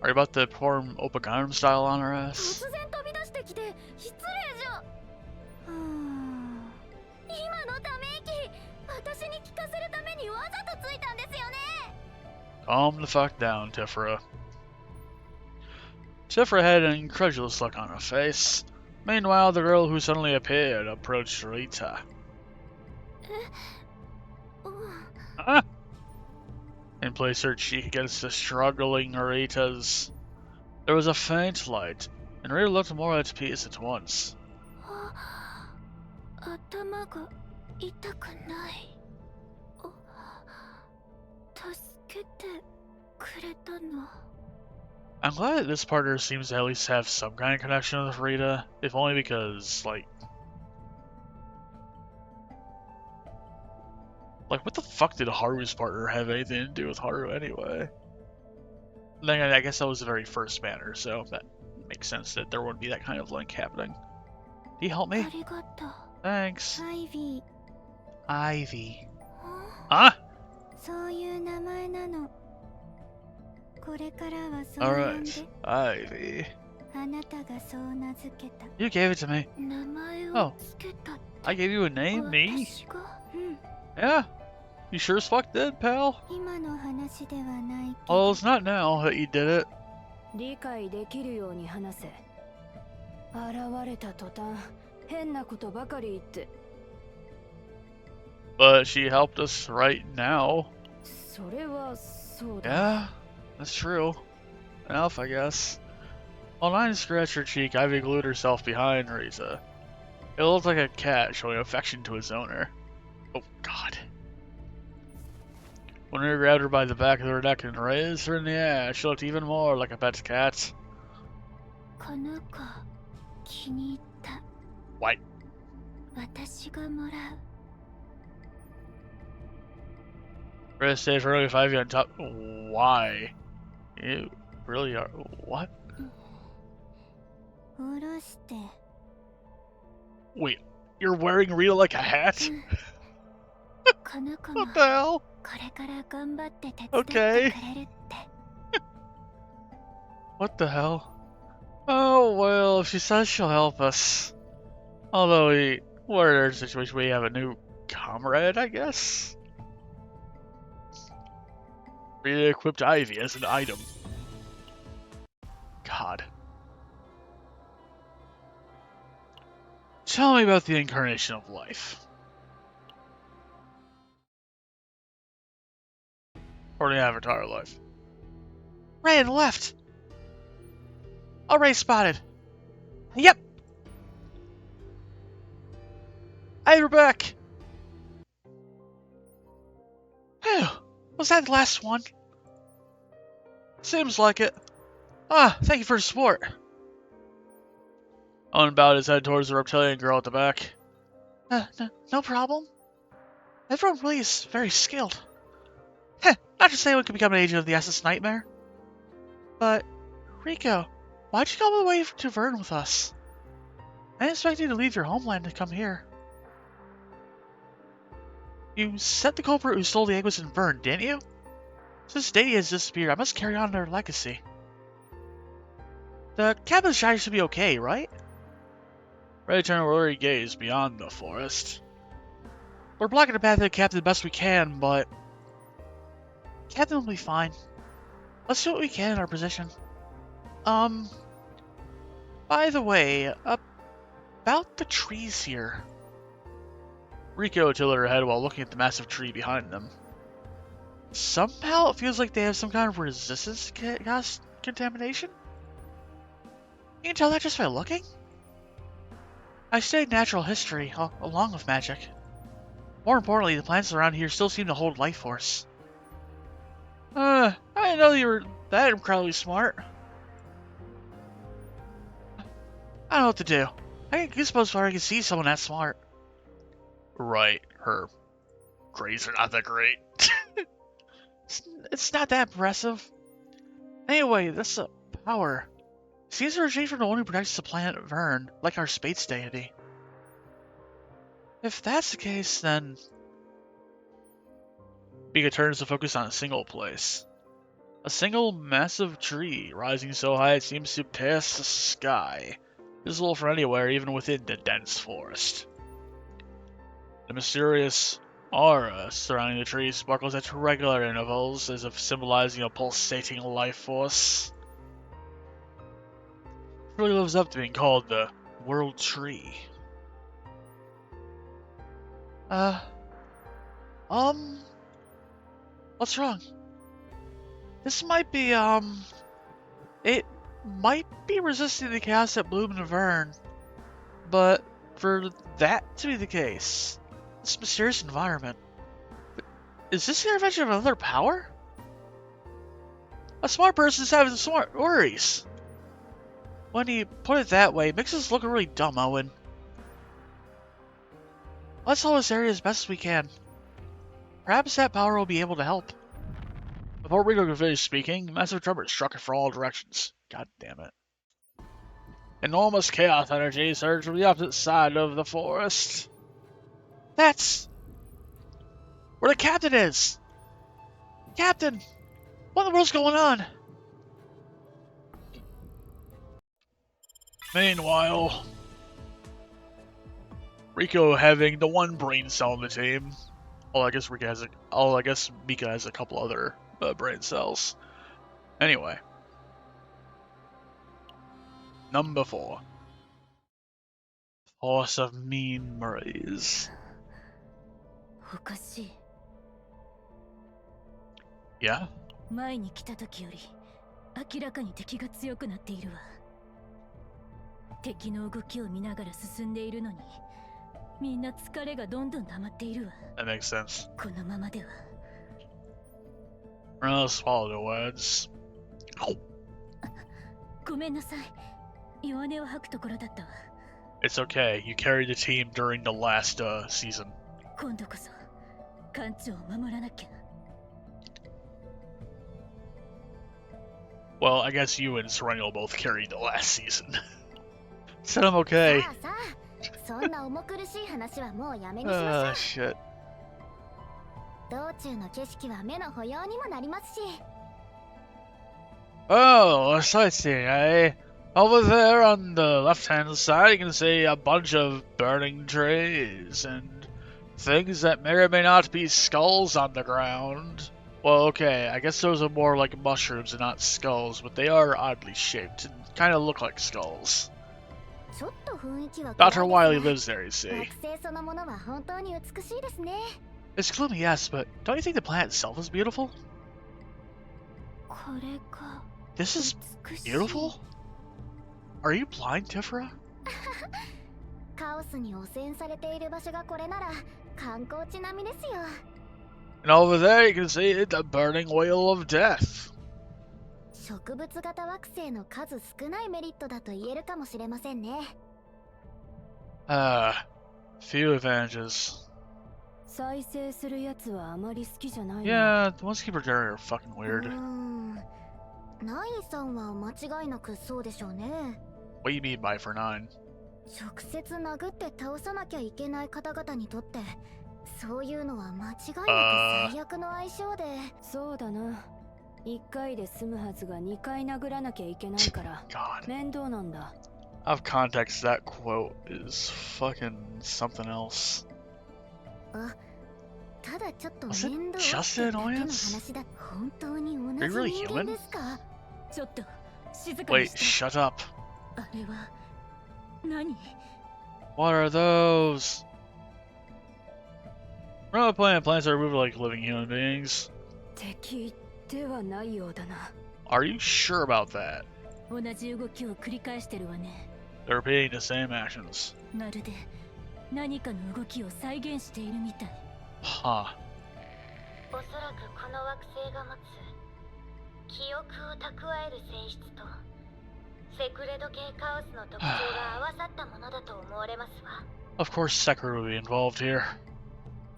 Are you about to perform Oppa Gangnam Style on her ass? Calm the fuck down, Tifra. Tifra had an incredulous look on her face. Meanwhile, the girl who suddenly appeared approached Rita. Huh? And placed her cheek against the struggling Rita's. There was a faint light, and Rita looked more at peace at once. 頭が痛くない。助けてくれたの。I'm glad that this partner seems to at least have some kind of connection with Rita, if only because, like, what the fuck did Haru's partner have anything to do with Haru anyway? Then I guess that was the very first banner, so that makes sense that there wouldn't be that kind of link happening. Can you help me? Thanks. Ivy. Ivy. Huh? Alright, Ivy. You gave it to me. Oh, I gave you a name? Me? Yeah, you sure as fuck did, pal. Well, it's not now that you did it. 理解できるように話せ。現れた途端、変なことばかり言って。But she helped us right now. それはそうだ。 Yeah, that's true. Enough, I guess. While Nine scratched her cheek, Ivy glued herself behind Risa. It looked like a cat showing affection to its owner. Oh, God. When Rita grabbed her by the back of her neck and raised her in the air, she looked even more like a pet cat. What? Rita stayed for only 5 years on top. Why? You really are. What? Wait, you're wearing Rita like a hat? What the hell? Okay. What the hell? Oh, well, she says she'll help us. Although we're in a situation where we have a new comrade, I guess? Rita equipped Ivy as an item. God. Tell me about the incarnation of life. Or the avatar life. Right and left! Already spotted. Yep! Hey, we're back! Phew, was that the last one? Seems like it. Ah, thank you for the support. Owen bowed his head towards the reptilian girl at the back. No problem. Everyone really is very skilled. Heh, not just anyone could become an agent of the Essen's Nightmare. But, Rico, why'd you come all the way to Vern with us? I didn't expect you to leave your homeland to come here. You set the culprit who stole the egg was in Vern, didn't you? Since Dady has disappeared, I must carry on their legacy. The cabin's shiny should be okay, right? Ray turned a worried gaze beyond the forest. We're blocking the path of the captain the best we can, but Captain will be fine. Let's do what we can in our position. By the way, about the trees here. Rico tilted her head while looking at the massive tree behind them. Somehow it feels like they have some kind of resistance to gas contamination? You can tell that just by looking? I studied natural history, along with magic. More importantly, the plants around here still seem to hold life force. I didn't know you were that incredibly smart. I don't know what to do. I get goosebumps whenever I can see someone that smart. Right, her grades are not that great. It's not that impressive. Anyway, this power seems to originate from the one who protects the planet Vern, like our space deity. If that's the case, then Mika turns to focus on a single place. A single massive tree, rising so high it seems to pass the sky, visible from anywhere, even within the dense forest. The mysterious aura surrounding the tree sparkles at regular intervals, as if symbolizing a pulsating life force. It really lives up to being called the World Tree. What's wrong? This might be, it might be resisting the chaos that Bloom and Vern, but for that to be the case, this mysterious environment, is this the intervention of another power? A smart person's having smart worries. When you put it that way, it makes us look really dumb, Owen. Let's hold this area as best as we can. Perhaps that power will be able to help. Before Rico could finish speaking, massive tremors struck it from all directions. God damn it. Enormous chaos energy surged from the opposite side of the forest. That's where the captain is! Captain! What in the world's going on? Meanwhile, Rico having the one brain cell in the team. Oh, I guess Mika has a couple other brain cells. Anyway. Number 4. Force of Memories. おかしい。 Yeah? 前に来た時より明らかに敵が強くなっているわ。敵の動きを見ながら進んでいるのに、みんな疲れがどんどん溜まっているわ。 That makes sense. このままでは。Swallow the words. ごめんなさい。弱音を吐くところだったわ。 It's okay. You carried the team during the last season. 今度こそ艦長を守らなきゃ。 Well, I guess you and Serennial both carried the last season. Said I'm okay. さあさあ、そんな重苦しい話はもうやめにしましょう。 Shit. 道中の景色は目の保養にもなりますし。 Oh, sightseeing, eh? Over there on the left-hand side, you can see a bunch of burning trees and things that may or may not be skulls on the ground. Well, okay, I guess those are more like mushrooms and not skulls, but they are oddly shaped and kind of look like skulls. ちょっと雰囲気は Dr. 暗い Wily です lives there, you が、 see. 惑星そのものは本当に美しいですね。 It's gloomy, yes, but don't you think the planet itself is beautiful? これが This is 美しい。 beautiful? Are you blind, Tifra? カオスに汚染されている場所がこれなら観光地並みですよ。 And over there you can see the burning wheel of death. 植物型惑星の数少ないメリットだと言えるかもしれませんね。 Few advantages. 再生するやつはあまり好きじゃない。 Yeah, the ones keeper generator are fucking weird. ナインさんは間違いなくそうでしょうね。 What do you mean by for 9? 直接殴って倒さなきゃいけない方々にとってそういうのは間違いなく最悪の相性で。そうだな。1回で済むはずが2回殴らなきゃいけないから God. 面倒なんだ。 Out of context, that quote is fucking something else. あ、ただちょっと Was it 面倒 just an ってだけの annoyance? 話だ。本当に同 Are you じ really 人間 human? ですか？ちょっと静かに Wait, して。 shut up. あれは何？ What are those? Another planet. Plants are moving like living human beings. 敵ではないようだな。 Are you sure about that? 同じ動きを繰り返してるわね。 They're repeating the same actions. まるで何かの動きを再現しているみたい。 Huh. おそらくこの惑星が持つ記憶を蓄える性質とセクレド系カオスの特徴が合わさったものだと思われますわ。 Of course, Sekiro will be involved here.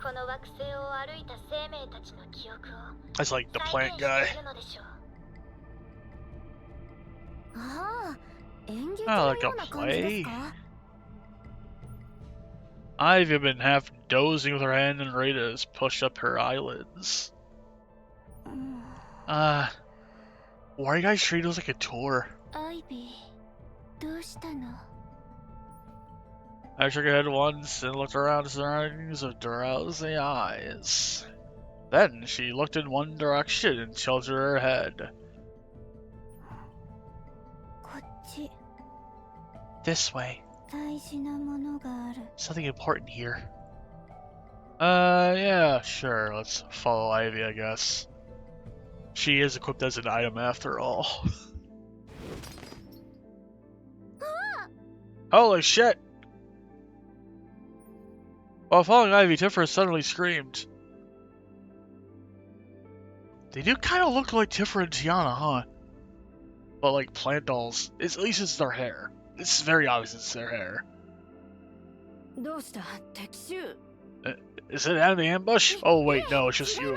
この惑星を歩いた生命たちの記憶を That's like the 再 plant 現 guy. しているのでしょう。ああ、演劇 Oh, の like よ a うな感じですか？ I've been half dozing with her hand and Rita has pushed up her eyelids. Why are you guys treating us like a tour? アイビー、どうしたの？ I shook her head once and looked around the surroundings with drowsy eyes. Then she looked in one direction and tilted her head. こっち、 This way. 大事なものがある。 Something important here. Yeah, sure. Let's follow Ivy, I guess. She is equipped as an item after all. Holy shit! While falling Ivy, Tifa suddenly screamed. They do kind of look like Tifa and Tiana, huh? But like plant dolls. At least it's their hair. It's very obvious it's their hair. どうした敵襲 Is it enemy ambush? Oh wait, no, it's just you.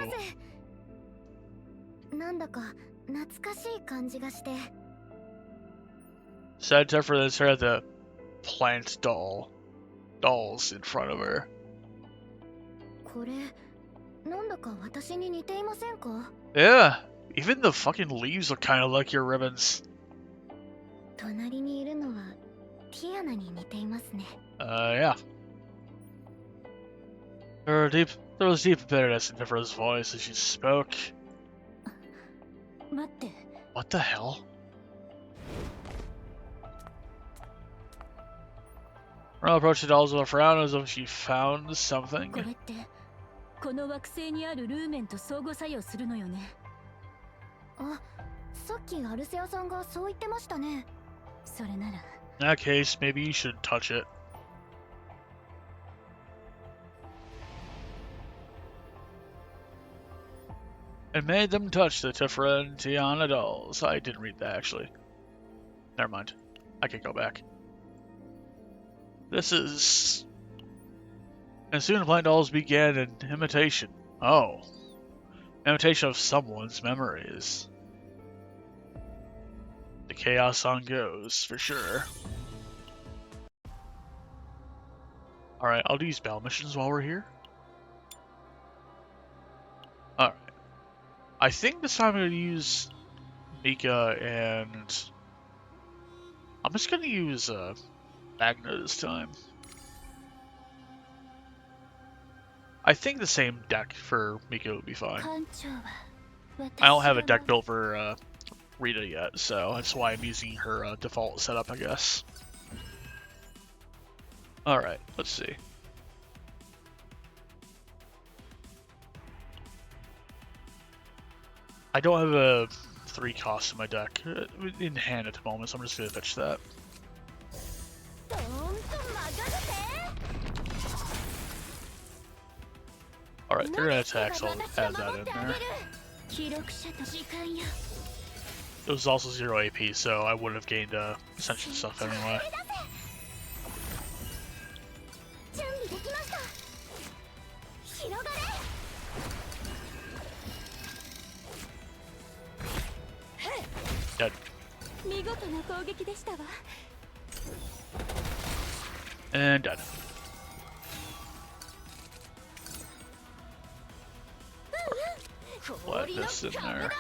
なんだか懐かしい感じがして。 Said Tifa then stared at the plant dolls in front of her. これなんだか私に似ていませんか？ Yeah, even the fucking leaves look kind of like your ribbons. 隣にいるのはティアナに似ていますね。 Yeah. There was deep bitterness in Tifa's voice as she spoke. 待って What the hell? Ronald approached the dolls with a frown as if she found something. これってこの惑星にあるルーメンと相互作用するのよね。あ、さっきアルセアさんがそう言ってましたね。それなら In that case, maybe you should touch it. It made them touch the Tifa and Tiana dolls. I didn't read that, actually. Never mind. I can go back. This is... And soon the plant dolls began an imitation. Oh. Imitation of someone's memories. The chaos song goes, for sure. Alright, I'll do these battle missions while we're here. Alright. I think this time I'm going to use Mika and... I'm just going to use Magna this time. I think the same deck for Mika would be fine. I don't have a deck built for Rita yet, so that's why I'm using her default setup, I guess. Alright, let's see. I don't have a 3 cost in my deck in hand at the moment, so I'm just going to fetch that. Alright, they're going to attack, so I'll add that in there. It was also 0 AP, so I would have gained Ascension stuff anyway. Dead. And dead. Let this in there.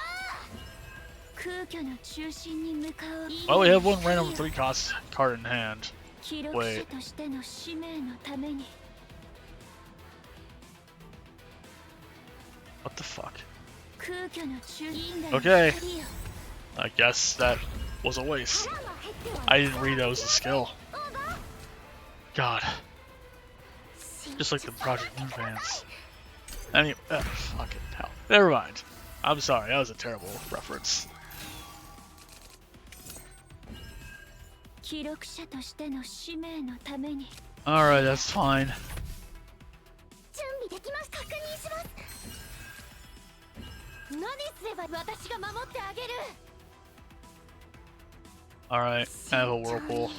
Well, we have one random 3 cost card in hand. Wait. What the fuck? Okay. I guess that was a waste. I didn't read that was a skill. God. Just like the Project Moon fans. Anyway, fucking hell. Never mind. I'm sorry, that was a terrible reference. Alright, that's fine. Alright, I have a whirlpool.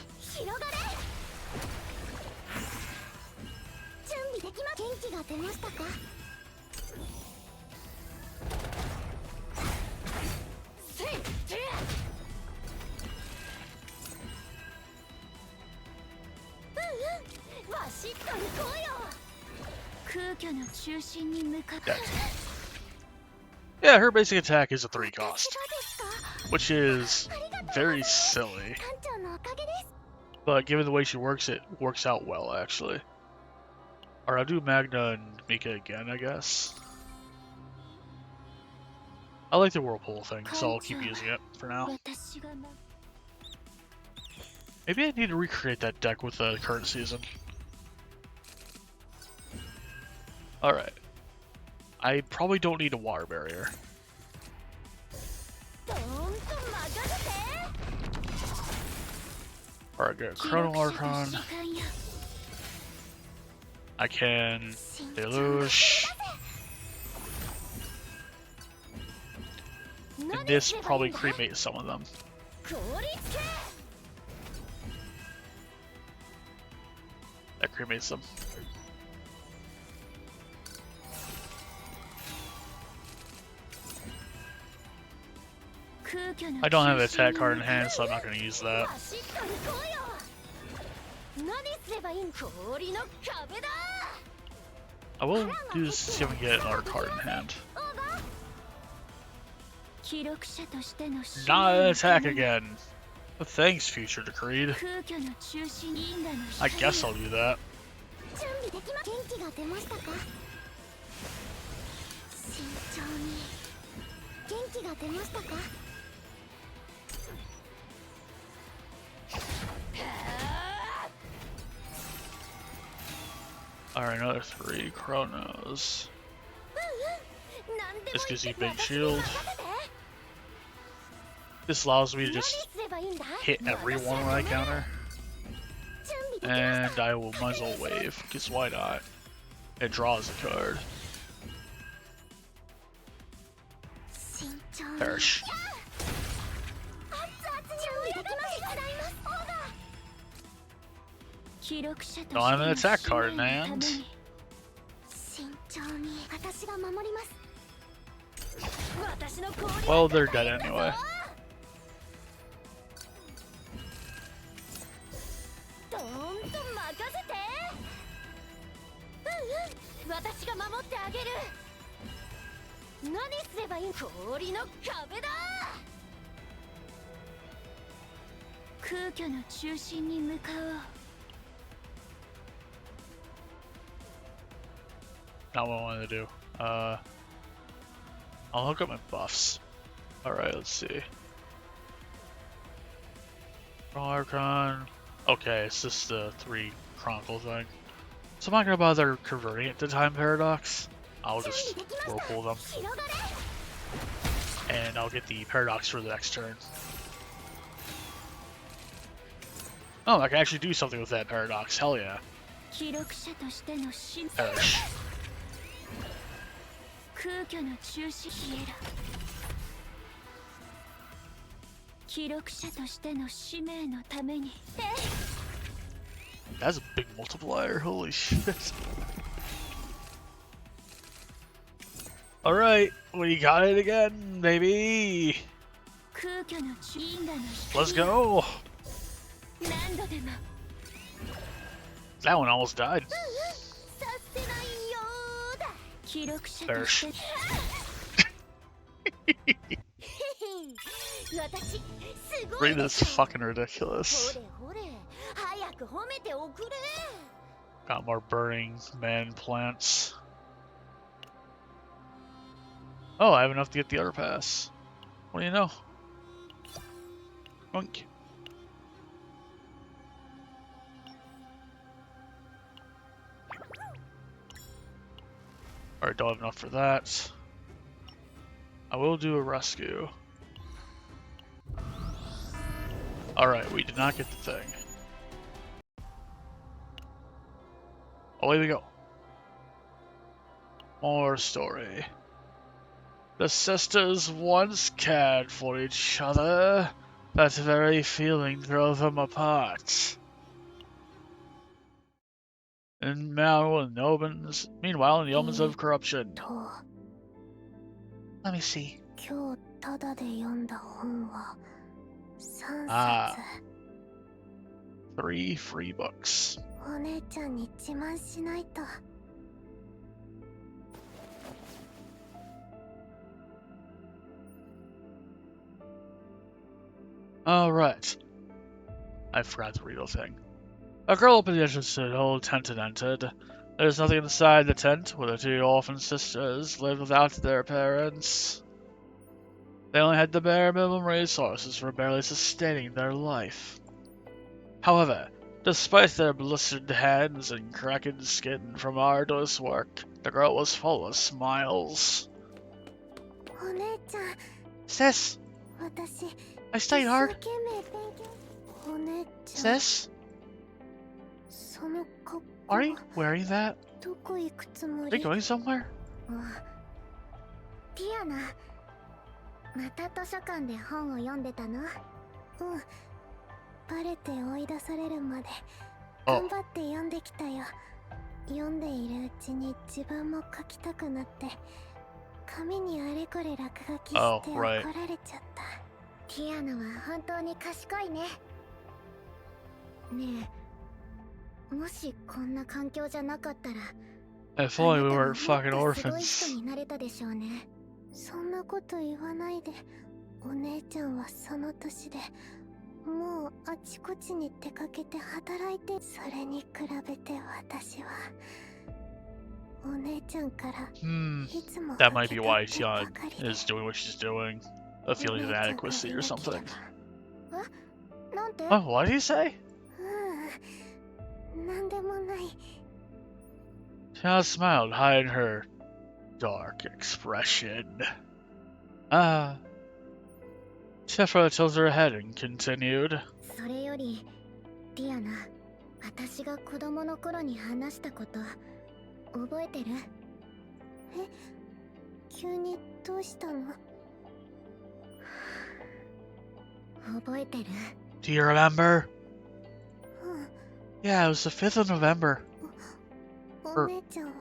Dead. Yeah, her basic attack is a 3 cost, which is very silly. But given the way she works, it works out well, actually. Alright, I'll do Magna and Mika again, I guess. I like the whirlpool thing, so I'll keep using it for now. Maybe I need to recreate that deck with the current season. Alright. I probably don't need a water barrier. Alright, get Chrono Archon. I can Deluge. And this probably cremate some of them. That cremates them. I don't have an attack card in hand, so I'm not going to use that. I will do this to see if I can get another card in hand. Not an attack again. But thanks, Future Decreed. I guess I'll do that. Alright, another 3 Chronos. This gives you big shield. This allows me to just hit everyone when I counter. And I will might as well wave, because why not? It draws a card. Perish. Don't have an attack card in hand. Well, they're dead anyway. Not what I wanted to do. I'll hook up my buffs. Alright, let's see. Archon. Okay, it's just the 3 Chronicle thing. So I'm not gonna bother converting it to Time Paradox. I'll just whirlpool them. And I'll get the Paradox for the next turn. Oh, I can actually do something with that Paradox. Hell yeah. Perish. That's a big multiplier, holy shit. Alright, we got it again, baby! Let's go! That one almost died. Perish. Raid is fucking ridiculous. Got more burning man plants. Oh, I have enough to get the other pass. What do you know? Boink. Alright, don't have enough for that. I will do a rescue. Alright, we did not get the thing. Away we go. More story. The sisters once cared for each other. That very feeling drove them apart. And meanwhile, in the omens of corruption. Let me see. Ah. 3 free books. Alright. I forgot to read the thing. A girl opened the entrance to an old tent and entered. There's nothing inside the tent, where the 2 orphan sisters lived without their parents. They only had the bare minimum resources for barely sustaining their life. However, despite their blistered hands and cracked skin from arduous work, the girl was full of smiles. Sis! I studied hard. お姉 Is ちゃん、 this? その格好 Are you wearing that? どこ行くつも Are you り？ going somewhere? ティアナ、また図書館で本を読んでたの？バレて追い出されるまで Oh. 頑張って読んできたよ。読んでいるうちに自分も書きたくなって紙にあれこれ落書きして Oh, 怒 right. られちゃった。ティアナは本当に賢いね。ねえ、もしこんな環境じゃなかったら If only we あな weren't たは fucking もっとすごい人 orphans. になれたでしょうね。そんなこと言わないで。お姉ちゃんはその年でもうあちこちに出かけて働いて、それに比べて私はお姉ちゃんから Hmm. いつも That might be 受け why 取ってば Tiana かりで。 is doing what she's doing. A お feeling 姉 of ちゃんが inadequacy い or なけれ something. ば。なんて？ Oh, what did he say? なんでもない。 Tiana smiled, hiding her dark expression. Tifa tilted her head and continued. それよりティアナ、私が子供の頃に話したこと覚えてる？え、急にどうしたの？覚えてる？ Do you remember? うん。 Yeah, it was the 5th of November お姉ちゃんは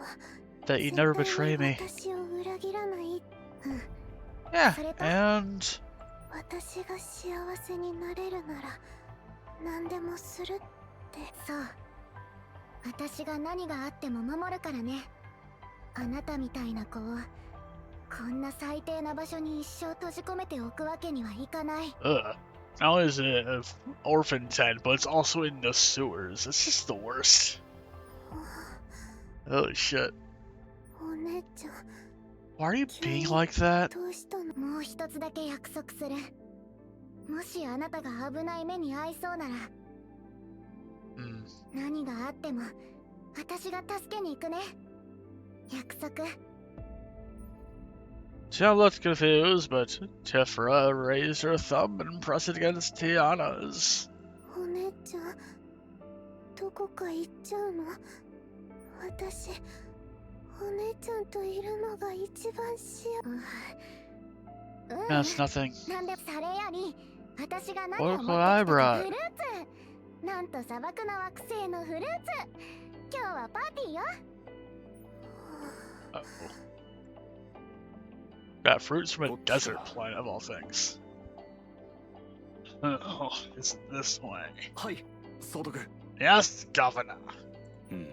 that you'd 絶 never 対 betray に me. 私を裏切らない。Yeah, それと and 私が幸せになれるなら何でもするって。そう、私が何があっても守るからね。あなたみたいな子をこんな最低な場所に一生閉じ込めておくわけにはいかない。 not only is it an orphan tent, but it's also in the sewers. It's just the worst. Holy shit. お姉ちゃん、 Why are you being like that? どうしたの？もう一つだけ約束する。もしあなたが危ない目に遭いそうなら、 Hmm. 何があっても私が助けに行くね。約束。 Tiana looked confused, but Tifa raised her thumb and pressed it against Tiana's. お姉ちゃん、どこか行っちゃうの？私、お姉ちゃんといるのが一番That's nothing. なんでそれより、私が何 Look を持 what I ってきたか。 brought. フルーツ。なんと砂漠の惑星のフルーツ。今日はパーティーよ。 Uh-oh. Got fruits from a desert planet of all things. Oh, it's this way. はい、総督。 Yes, Governor. うん。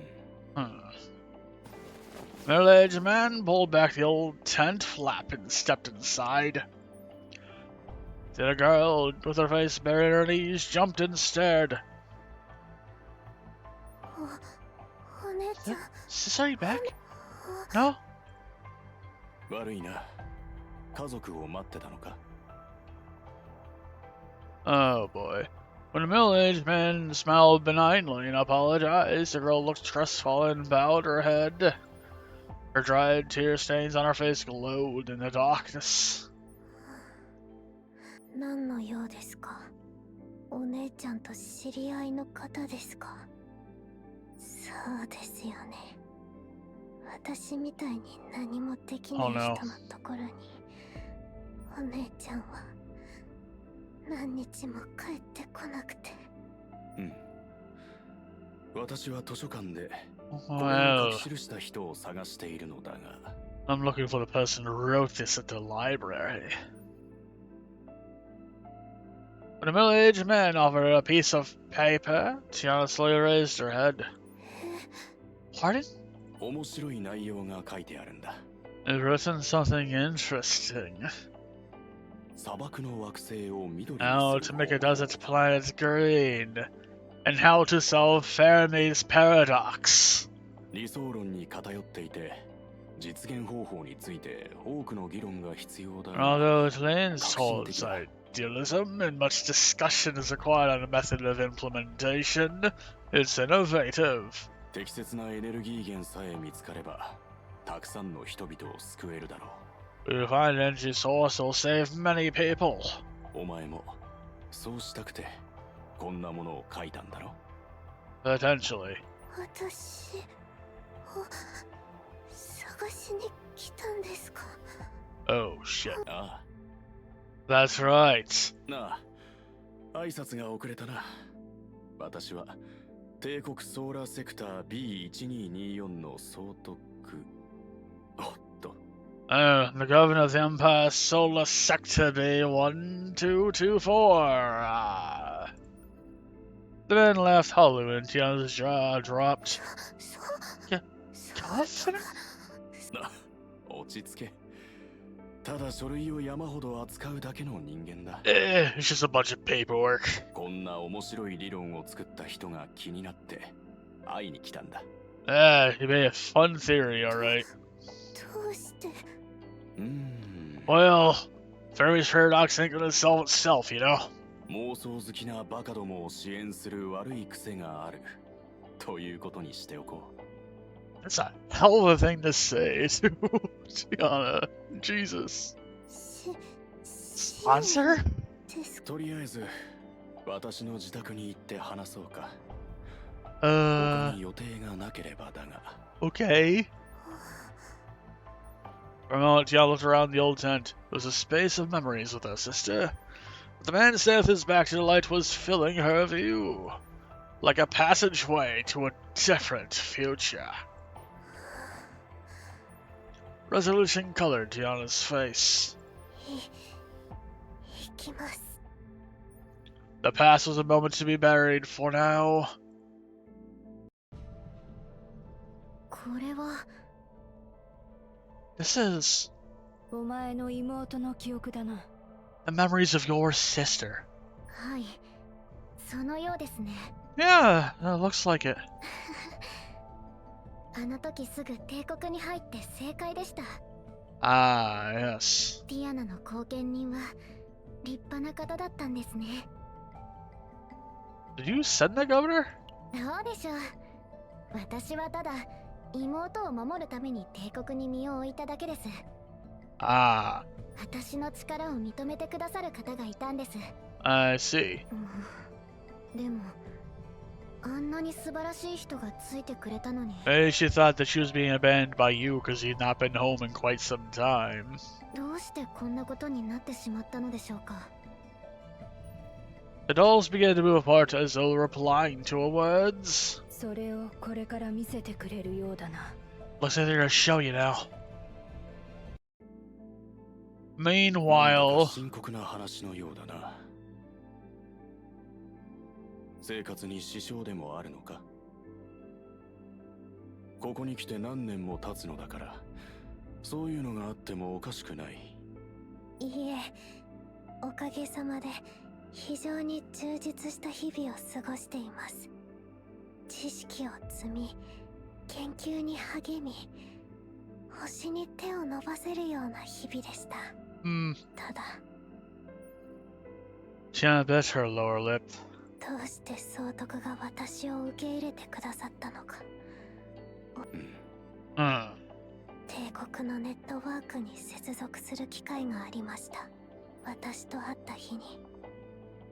Middle-aged man pulled back the old tent flap and stepped inside. Then a girl with her face buried in her knees jumped and stared. お姉ちゃん、 Sis, are you back? No? 悪いな。家族を待ってたのか。 Oh boy. When the middle-aged man smiled benignly and apologized, the girl looked crestfallen and bowed her head. Her dried tear stains on her face glowed in the darkness. 何の用ですか？お姉ちゃんと知り合いの方ですか？そうですよね。私みたいに何もできない Oh 人 no. のところに、お姉ちゃんは何日も帰ってこなくて。うん。私は図書館でこれを Well, 書き記した人を探しているのだが。 I'm looking for the person who wrote this at the library. When the middle-aged man offered a piece of paper, Tiana slowly raised her head. Pardon? 面白い内容が書いてあるんだ。 It's written something interesting. 砂漠の惑星を緑に How す to る make a 方法。 desert planet green, and how to solve Fermi's paradox. 理想論に偏っていて、実現方法について多くの議論が必要だが。 Although it leans towards idealism and much discussion is required on the method of implementation, it's innovative. 適切なエネルギー源さえ見つかれば、たくさんの人々を救えるだろ If we find an energy source, it'll save many people. う。お前もそうしたくてこんなものを書いたんだろ。 Potentially. 私を探しに来たんですか？ Oh shit. あ That's right. あ、なあ、挨拶が遅れたな。私は帝国ソーラーセクター B1224 の総督。おっと、 Oh, the governor of the Empire Solar Sector B1224. The man laughed hollowly and Tiana's jaw dropped. そうな落ち着け。ただ書類を山ほど扱うだけの人間だ。It's just a bunch of paperwork. こんな面白い理論を作った人が気になって会いに来たんだ。You made a fun theory, alright. どうして？ Well, Fermi's paradox ain't gonna solve itself, you know? 妄想好きなバカどもを支援する悪い癖があるということにしておこう。 That's a hell of a thing to say to Tiana. Jesus. Sponsor? ですとりあえず私の自宅に行って話そうか。他 Uh, に予定がなければだが。 okay. For a moment, Tiana looked around the old tent. It was a space of memories with her sister. But the man standing with his back to the light was filling her view. Like a passageway to a different future. Resolution colored Tiana's face. 行きます。 The past was a moment to be buried for now. これは This is お前の妹の記憶だな。 the memories of your sister. はい、そのようですね。 Yeah, it looks like it. あの時すぐ帝国に入って正解でした。 Ah, yes. ティアナの後見人は立派な方だったんですね。 Did you send the governor? そうでしょう。私はただ妹を守るために帝国に身を置いただけです。 Ah, 私の力を認めてくださる方がいたんです。 I see. でもあんなに素晴らしい人がついてくれたのに。 Maybe she thought that she was being abandoned by you because you'd not been home in quite some time. どうしてこんなことになってしまったのでしょうか。 The dolls began to move apart as though replying to her words. それをこれから見せてくれるようだな。 Looks like they're gonna show you now. なんだか Meanwhile, 深刻な話のようだな。生活に支障でもあるのか。ここに来て何年も経つのだから、そういうのがあってもおかしくない。いいえ、おかげさまで非常に充実した日々を過ごしています。知識を積み、研究に励み、星に手を伸ばせるような日々でした。ただ、 Tiana bit her lower lip. どうして総督が私を受け入れてくださったのか。帝国のネットワークに接続する機会がありました。私と会った日に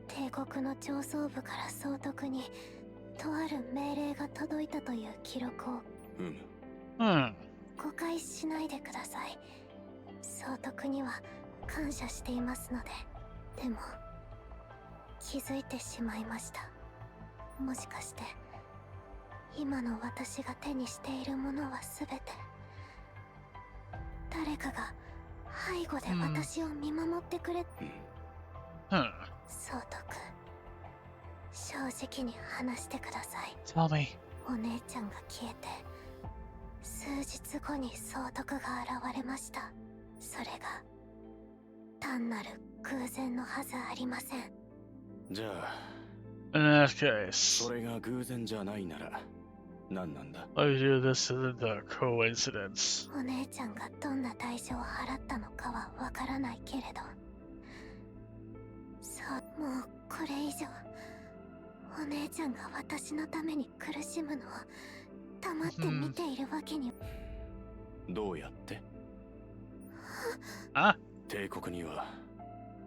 帝国の上層部から総督にとある命令が届いたという記録を。誤解しないでください。総督には感謝していますので。でも気づいてしまいました。もしかして今の私が手にしているものは全て誰かが背後で私を見守ってくれ、総督、正直に話してください。 Tell me. お姉ちゃんが消えて数日後に総督が現れました。それが単なる偶然のはずありません。じゃあ、 In that case, それが偶然じゃないなら何なんだ。 I do this isn't a coincidence. お姉ちゃんがどんな代償を払ったのかはわからないけれど、そう、もうこれ以上お姉ちゃんが私のために苦しむのを黙って見ているわけに。どうやって？ Ah, 帝国には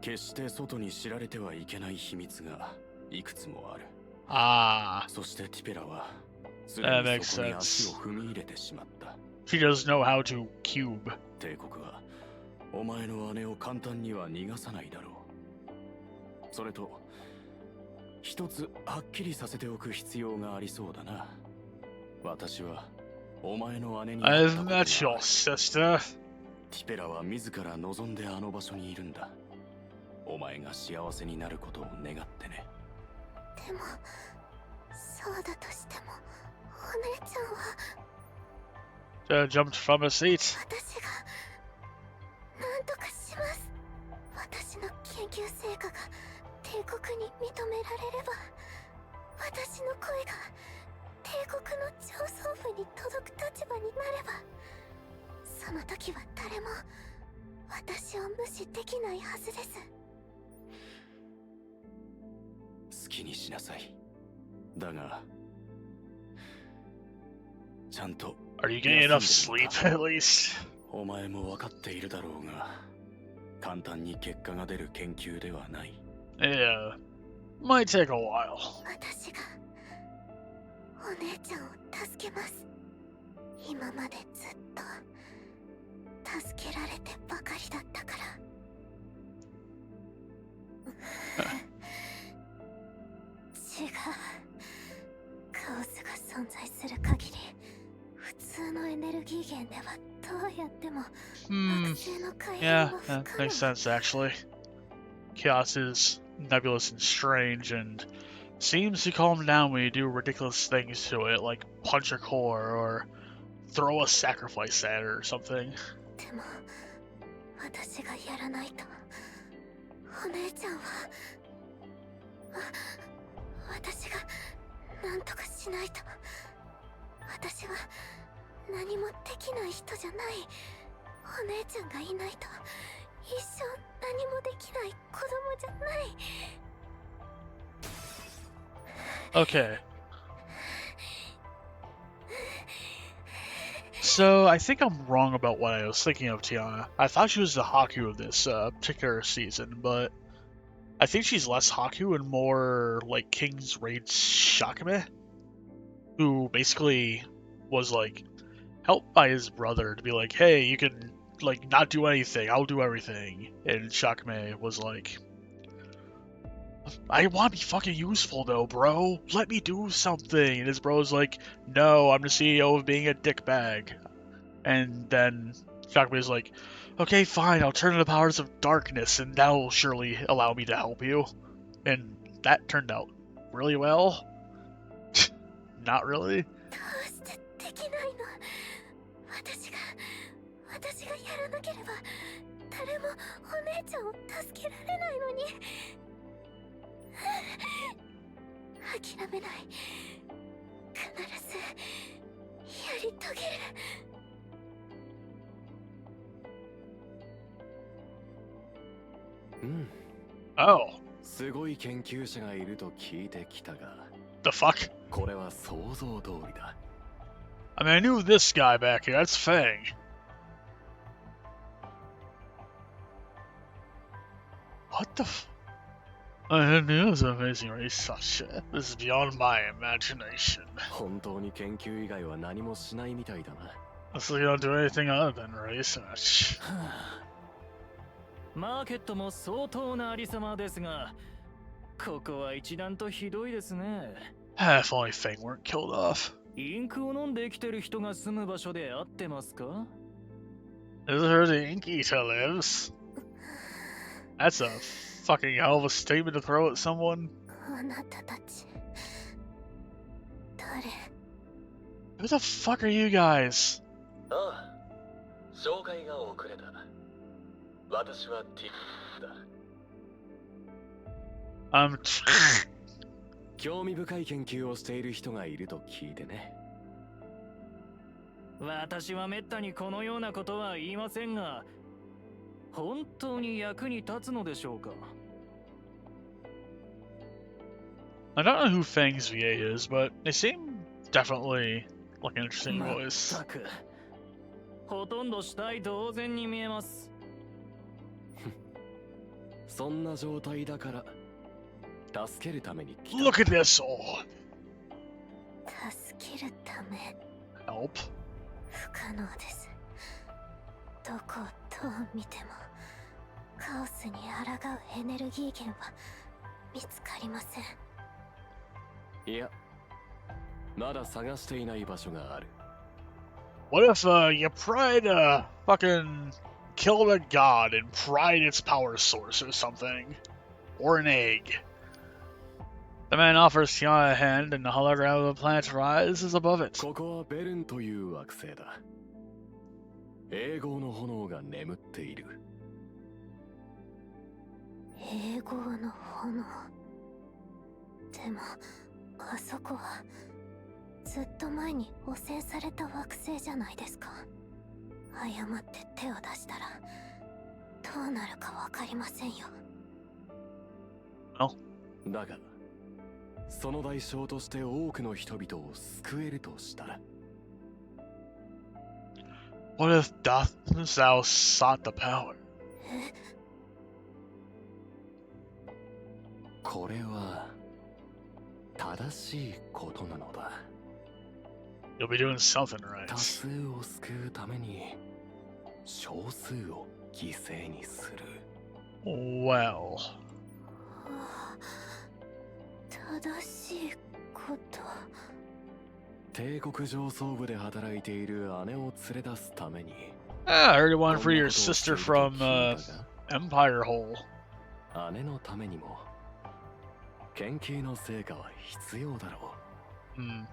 決して外に知られてはいけない秘密がいくつもある。Ah, そしてティペラはすぐ that に makes そこに足を sense. 踏み入れてしまった。 She does know how to cube. 帝国はお前の姉を簡単には逃がさないだろう。それと一つはっきりさせておく必要がありそうだな。私はお前の姉に会ったこ I've とがあ met る。 your sister. ティペラは自ら望んであの場所にいるんだ。お前が幸せになることを願ってね。でもそうだとしてもお姉ちゃんは Jumped from a seat. 私が何とかします。私の研究成果が帝国に認められれば、私の声が帝国の上層部に届く立場になれば、その時は誰も私を無視できないはずです。好きにしなさい。だがちゃんと Are you getting enough sleep at least? お前も分かっているだろうが、簡単に結果が出る研究ではない。 Yeah, might take a while. 私がお姉ちゃんを助けます。今までずっと助けられてばかりだったから。違う。カオスが存在する限り、普通のエネルギー源ではどうやっても惑星の開発 Yeah, は不 that 可 makes 能。 sense actually. Chaos is nebulous and strange and seems to calm down when you do ridiculous things to it, like punch a core or throw a sacrifice at it or something. でも私がやらないとお姉ちゃんは、私が何とかしないと。私は何もできない人じゃない。お姉ちゃんがいないと一生何もできない子供じゃない。 Okay. So, I think I'm wrong about what I was thinking of Tiana. I thought she was the Haku of this particular season, but I think she's less Haku and more like King's Raid Shakame, who basically was like helped by his brother to be like, hey, you can like not do anything, I'll do everything. And Shakame was like, I want to be fucking useful though, bro. Let me do something. And his bro's like, no, I'm the CEO of being a dickbag. And then Shakame's like, okay, fine, I'll turn to the powers of darkness, and that'll surely allow me to help you. And that turned out really well. Not really. どうしてできないの。私がやらなければ誰もお姉ちゃんを助けられないのに。諦めない。必ずやり遂げる。Oh, すごい研究者がいると聞いてきたが、 the fuck? これは想像通りだ。 I mean, I knew this guy back here. That's Fang. What the f- I knew it was an amazing race. Oh, shit. This is beyond my imagination. 本当に研究以外は何もしないみたいだな。 So you don't do anything other than research. マーケットも相当なありさまですが、ここは一段とひどいですね。If only Fang weren't killed off. インクを飲んで生きてる人が住む場所で合ってますか？ Is where the ink eater lives? That's a fucking hell of a statement to throw at someone. あなたたち誰？ Who the fuck are you guys? ああ、紹介が遅れた。私はティだ。興味深い研究をしている人がいると聞いてね。私はめったにこのようなことは言いませんが、本当に役に立つのでしょうか？ I don't know who Fang's VA is, but they seem definitely like an interesting ま voice. ったく、ほとんど死体同然に見えます。そんな状態だから助けるために来た。 Look at this sword. 助けるため Help. 不可能です。どこをどう見てもカオスに抗うエネルギー源は見つかりません。いや、まだ探していない場所がある。 What if you tried to fucking kill a god and pried its power source or something? Or an egg? The man offers Tiana a hand and the hologram of the planet rises above it. ここはベルンという惑星だ。永劫の炎が眠っている。永劫の炎。でもあそこはずっと前に汚染された惑星じゃないですか。誤って手を出したらどうなるかわかりませんよ。だがその代償として多くの人々を救えるとしたら。 What if doth thou sought the power? これは正しいことなのだ。 You'll be doing something 多 right. 数を救うために少数を犠牲にする。 Well, 正しいこと。帝国上層部で働いている姉を連れ出すために。 I heard one for こんな your ことをしてい sister ると from 聞いたが Empire Hole. 姉のためにも研究の成果は必要だろ Hmm.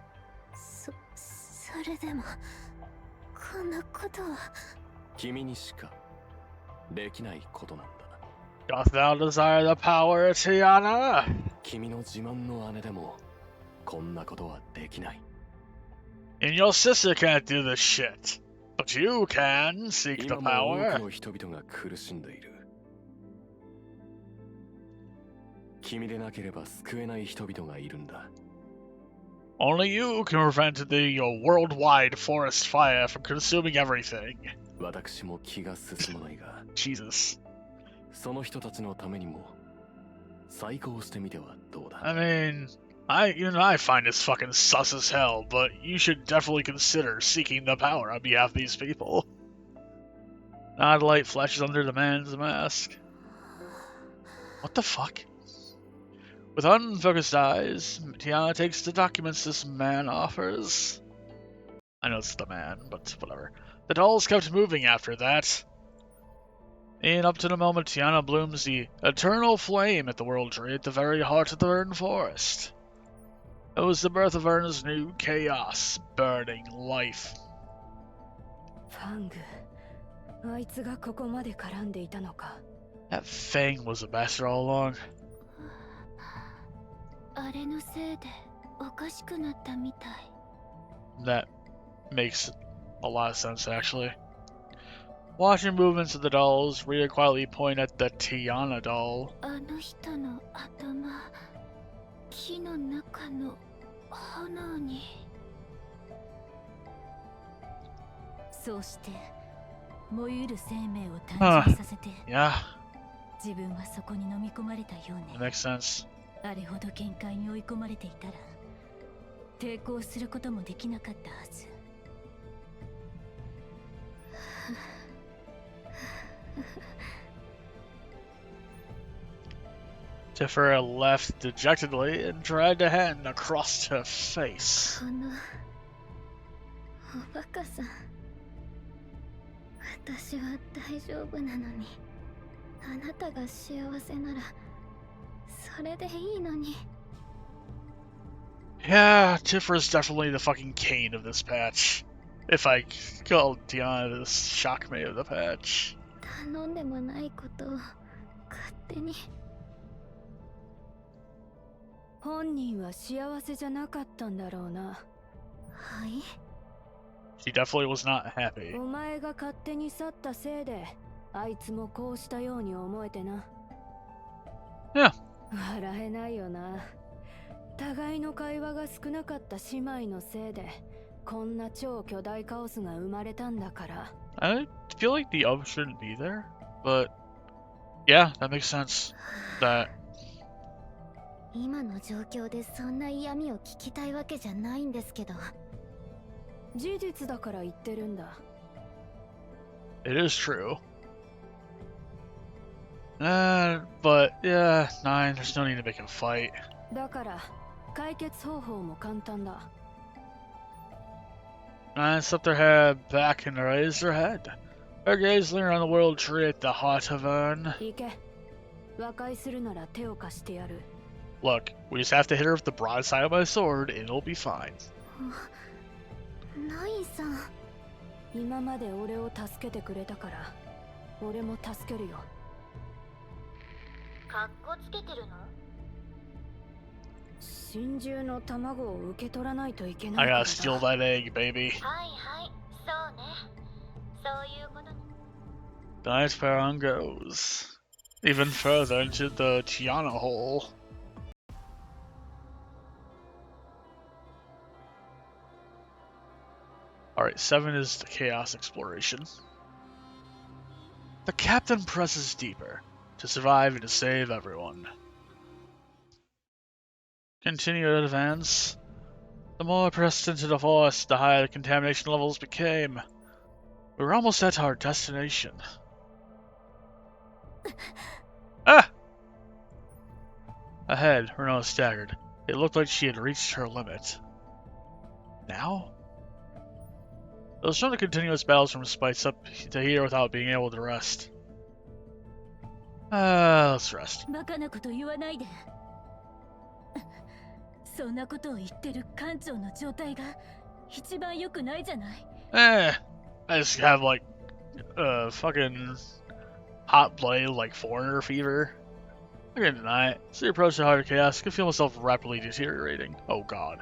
それでもこんなことは。う。君にしかできないことなんだ。 Doth thou desire the power, Tiana? 君の自慢の姉でもこんなことはできない。 And your sister can't do this shit. But you can seek the 今も多く power. の人々が苦しんでいる。君でなければ救えない人々がいるんだ。 Only you can prevent the worldwide forest fire from consuming everything. 私も気が進まないが、 Jesus. その人たちのためにも再考してみてはどうだ。 I mean, I find this fucking sus as hell, but you should definitely consider seeking the power on behalf of these people. Odd light flashes under the man's mask. What the fuck? With unfocused eyes, Tiana takes the documents this man offers. I know it's the man, but whatever. The dolls kept moving after that. And up to the moment, Tiana blooms the eternal flame at the world tree at the very heart of the Vern Forest. It was the birth of Vern's new chaos, burning life. ファング、あいつがここまで絡んでいたのか。 That Fang was a bastard all along. あれのせいでおかしくなったみたい。 That makes a lot of sense, actually. Watching movements of the dolls, Rhea quietly point at the Tiana doll. あの人の頭、木の中の炎に。そうして燃ゆる生命を誕生させて、 Yeah, 自分はそこに飲み込まれたよう that ね。 makes sense. あれほど限界に追い込まれていたら抵抗することもできなかったはず。 Tiffera left dejectedly and dragged a hand across her face. おバカさん。私は大丈夫なのに、あなたが幸せならそれでいいのに。 Yeah, Tiffera's definitely the fucking Kane of this patch. If I called Tiana the Shockmate of the patch. 頼んでもないことを勝手に。本人は幸せじゃなかったんだろうな。はい。 She definitely was not happy. お前が勝手に去ったせいであいつもこうしたように思えてな。 Yeah. 笑えないよな。互いの会話が少なかった姉妹のせいでこんな超巨大カオスが生まれたんだから。 I feel like the Ub shouldn't be there, but yeah, that makes sense. That 今の状況でそんな嫌味を聞きたいわけじゃないんですけど。事実だから言ってるんだ。 It is true. But yeah, 9, there's no need to make a fight. だから解決方法も簡単だ。 9 slipped their head back and raised their head. Her gaze lingered on the world tree at the hot tavern. 行け。和解するなら手を貸してやる。 Look, we just have to hit her with the broadside of my sword and it'll be fine. ナインさん。今まで俺を助けてくれたから俺も助けるよ。かっこつけてるの？真珠の卵を受け取らないといけない I から gotta steal that egg, baby. はいはい、そうね。そういうことに。 The nice pair on goes even further into the Tiana hole. Alright, 7 is the chaos exploration. The captain presses deeper to survive and to save everyone. Continue to advance. The more I pressed into the forest, the higher the contamination levels became. We were almost at our destination. Ah! Ahead, Renault staggered. It looked like she had reached her limit. Now? It was from the continuous battles from spites up to here without being able to rest. Let's rest. バカなこと言わないで。そんなことを言ってる艦長の状態が一番良くないじゃない。I just have like fucking hot-blooded like foreigner fever. I can't deny it. So you approach the heart of chaos, I can feel myself rapidly deteriorating. Oh god.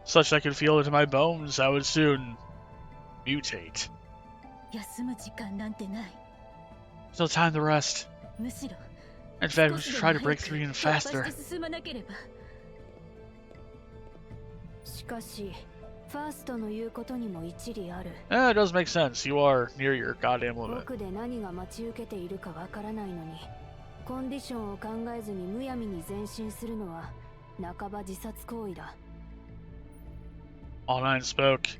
Such I could feel it in my bones, I would soon mutate. 休む時間なんてない。 There's no time to rest. むしろ In fact, we should try to break through even 突破 faster. して進まなければ。しかしファーストの言うことにも一理ある。 It does make sense. You are near your goddamn limit. 奥で何が待ち受けているかわからないのにコンディションを考えずにむやみに前進するのは半ば自殺行為だ。 All 9 spoke.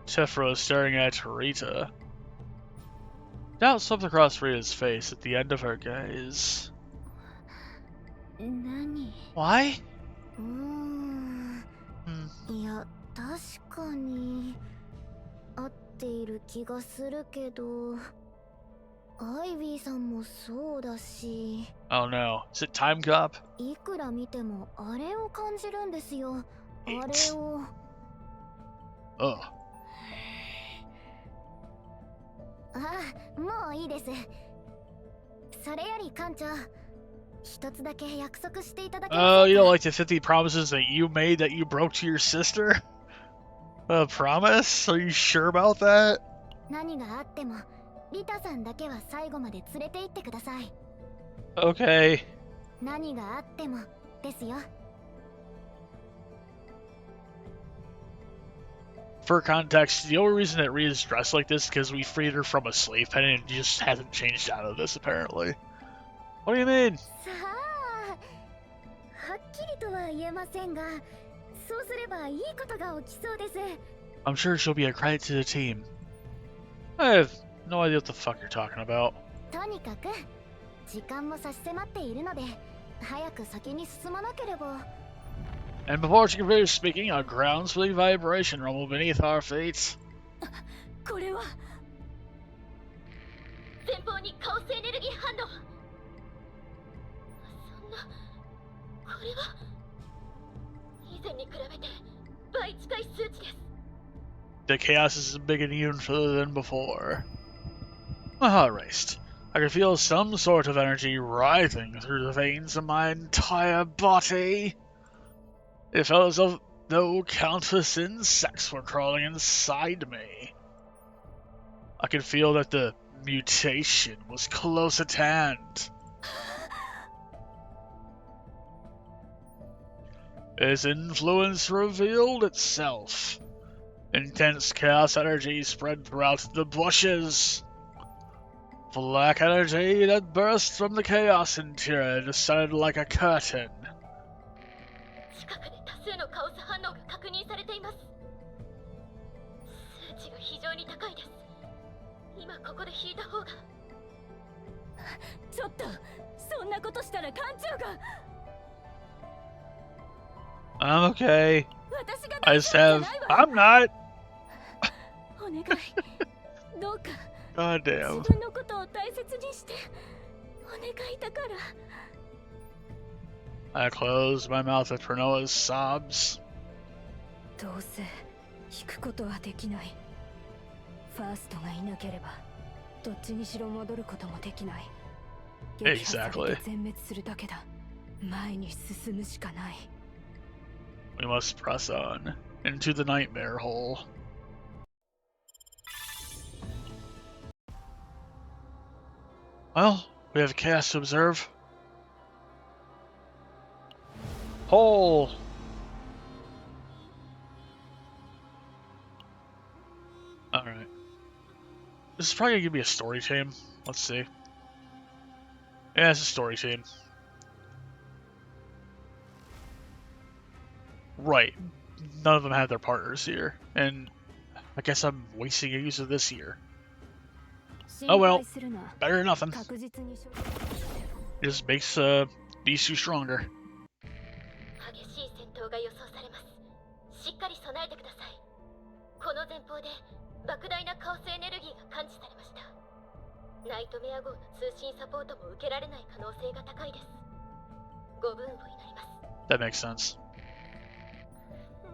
Tifra was staring at Rita. Doubt swept across Rita's face at the end of her gaze. 何？ Why? いや、確かに合っている気がするけど、アイビーさんもそうだし、 Oh no. Is it Timecop? いくら見てもあれを感じるんですよ。あれを。 Ugh. あ、もういいです。それより艦長、一つだけ約束していただけませんか？ Oh, you don't like the 50 promises that you made that you broke to your sister? A promise? Are you sure about that? 何があってもリタさんだけは最後まで連れて行ってください。 Okay. 何があってもですよ。 For context, the only reason that Rita's dressed like this is because we freed her from a slave pen and just hasn't changed out of this, apparently. What do you mean? さあ、はっきりとは言えませんが、そうすればいいことが起きそうです。 I'm sure she'll be a credit to the team. I have no idea what the fuck you're talking about. とにかく時間も差し迫っているので、早く先に進まなければ。 And before she could finish speaking, a ground-splitting vibration rumbled beneath our feet. これは前方にカオスエネルギー反応。そんな、これは以前に比べて倍近い数値です。 The chaos is big and even further than before. My heart raced. I could feel some sort of energy writhing through the veins of my entire body. It felt as though countless insects were crawling inside me. I could feel that the mutation was close at hand. Its influence revealed itself. Intense chaos energy spread throughout the bushes. black energy that burst from the chaos interior descended like a curtain. 近くで多数のカオス反応が確認されています。数値が非常に高いです。今ここで引いた方が。ちょっと、そんなことしたら艦長が。 I'm okay. 私が I 大 just 丈夫 have. じゃないわ。 I'm not. お願い、どうか God 自 damn. 分のことを大切にしてお願いだから。 I closed my mouth at Pranoa's sobs. どうせ引くことはできない。ファーストがいなければどっちにしろ戻ることもできない。撃破され Exactly. て全滅するだけだ。前に進むしかない。 We must press on into the nightmare hole. Well, we have chaos to observe. Hole! Alright. This is probably gonna give me a story team. Let's see. Yeah, it's a story team. Right. None of them have their partners here. And I guess I'm wasting a use of this year. Oh well. Better than nothing. 確実に勝 It just makes these two stronger. 激しい戦闘が予想されます。しっかり備えてください。この前方で莫大なカオスエネルギーが感知されました。ナイトメア号の通信サポートも受けられない可能性が高いです。ご分を祈ります。 That makes sense.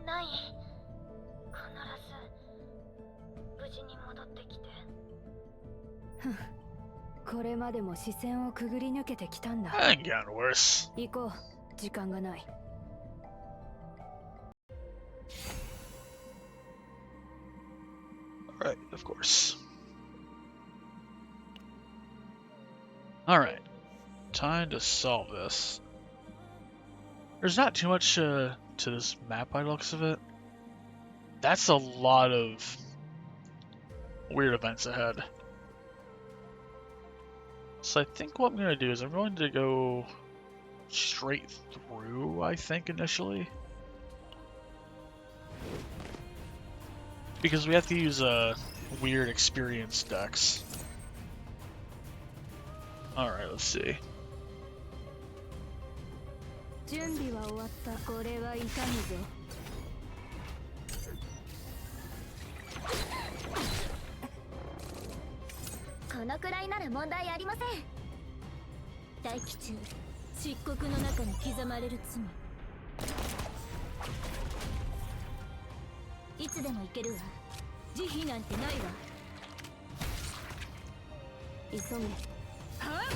ない。必ず無事に戻ってきて。これまでも視線をくぐり抜けてきたんだ。 And gotten worse. 行こう。時間がない。 Alright, of course. Alright. Time to solve this. There's not too much to this map by the looks of it. That's a lot of weird events ahead. So I think what I'm going to do is I'm going to go straight through, I think, initially. Because we have to use weird experience decks. Alright, let's see. 準備は終わった。これは痛むぞ。このくらいなら問題ありません。待機中、漆黒の中に刻まれる罪。いつでも行けるわ。慈悲なんてないわ。急げ。はあ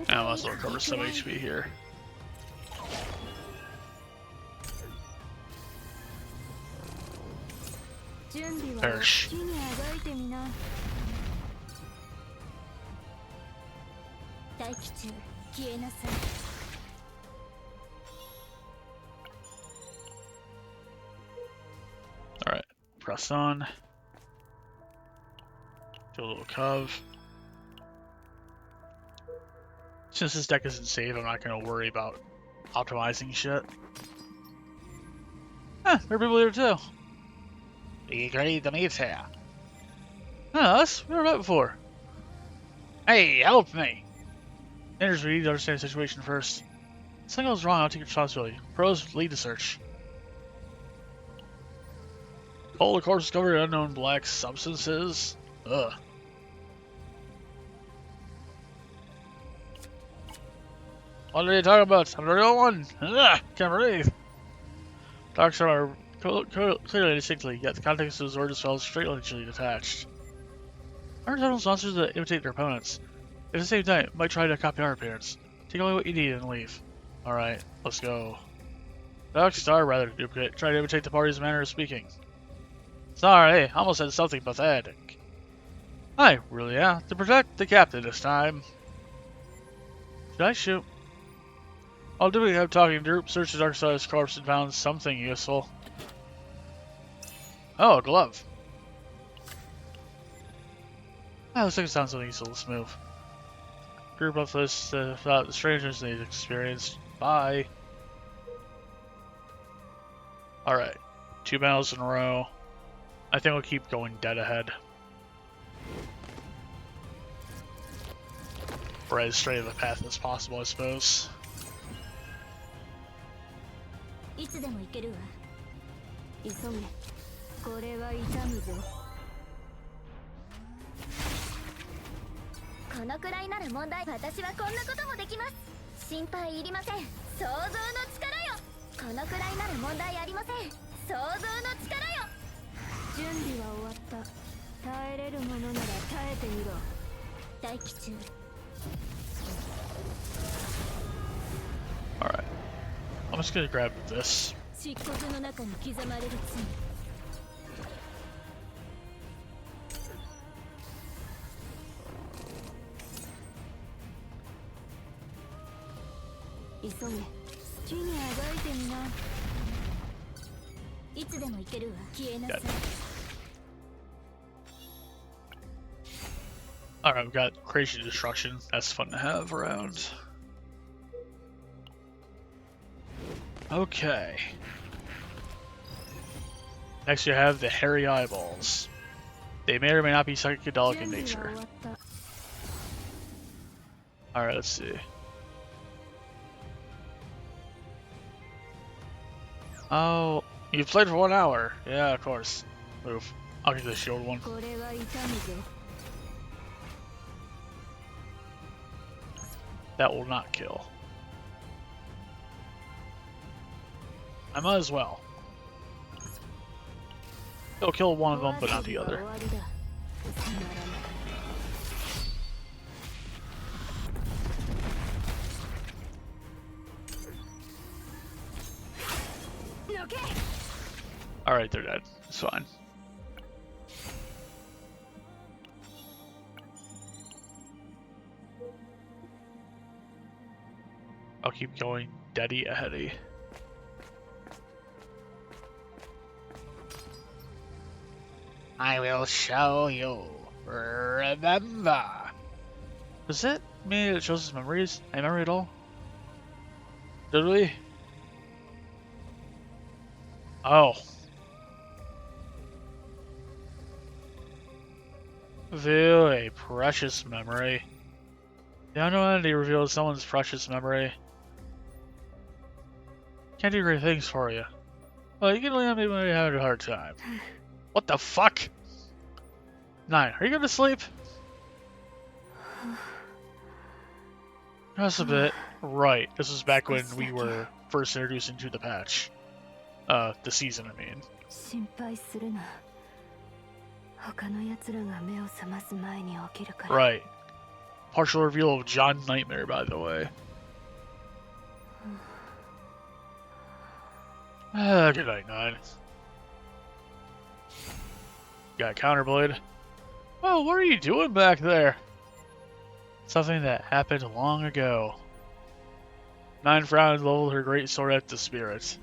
I must recover some HP here. 準備は Perish. 木にあがいてみな。待機中、消えなさい。 Alright, press on. Do a little cove. Since this deck isn't saved, I'm not going to worry about optimizing shit. There are people here too. Be great to meet you. Us? We never met before. Hey, help me! Enters, we need to understand the situation first. If something goes wrong, I'll take responsibility. Pros, lead the search. Polar corpse discovered unknown black substances. Ugh. What are you talking about? I'm the real one. Ugh, can't breathe. Dark side are clearly distinctly, yet the context of his words felt strangely detached. Our tunnels monsters that imitate their opponents. At the same time, might try to copy our appearance. Take away what you need and leave. Alright, let's go. Dark Star, rather than duplicate, try to imitate the party's manner of speaking. Sorry, I almost said something pathetic. I really have to protect the captain this time. Should I shoot? While doing have talking, Droop searched the Dark Star's corpse and found something useful. Oh, a glove. Oh, looks like it sounds something so let's move. Group up this without the strangers they've experienced. Bye. Alright. 2 battles in a row. I think we'll keep going dead ahead. Or as straight of a path as possible, I suppose. いつでも行けるわ。急げ。これは痛むぞ。このくらいなら問題。私はこんなこともできます。心配いりません。想像の力よ。このくらいなら問題ありません。想像の力よ。準備は終わった。耐えれるものなら耐えてみろ。待機中。Alright. I'm just gonna grab this. 漆黒の中に刻まれる罪。急げ。好きにあがいてみな。いつでも行けるわ。消えなさい。Alright, we've got crazy destruction. That's fun to have around. Okay. Next you have the hairy eyeballs. They may or may not be psychedelic in nature. Alright, let's see. Oh, you played for 1 hour. Yeah, of course. Move. I'll get the shield one. That will not kill. I might as well. It'll kill one of them, but not the other. Alright, they're dead. It's fine. I'll keep going deady aheady. I will show you. Remember. Does it mean it shows his memories? I remember it all? Did we? Oh. View a precious memory. The unknown entity reveals someone's precious memory. Can't do great things for you. Well, you can only maybe having a hard time. What the fuck? 9, are you going to sleep? Just a bit. Right, this was back when we were first introduced into the patch. The season, I mean. 心配するな。他の奴らが目を覚ます前に起きるから。 Right. Partial reveal of John Nightmare, by the way. Good night, 9. Got Counterblade. Oh, what are you doing back there? Something that happened long ago. 9 frowned and leveled her great sword at the spirit.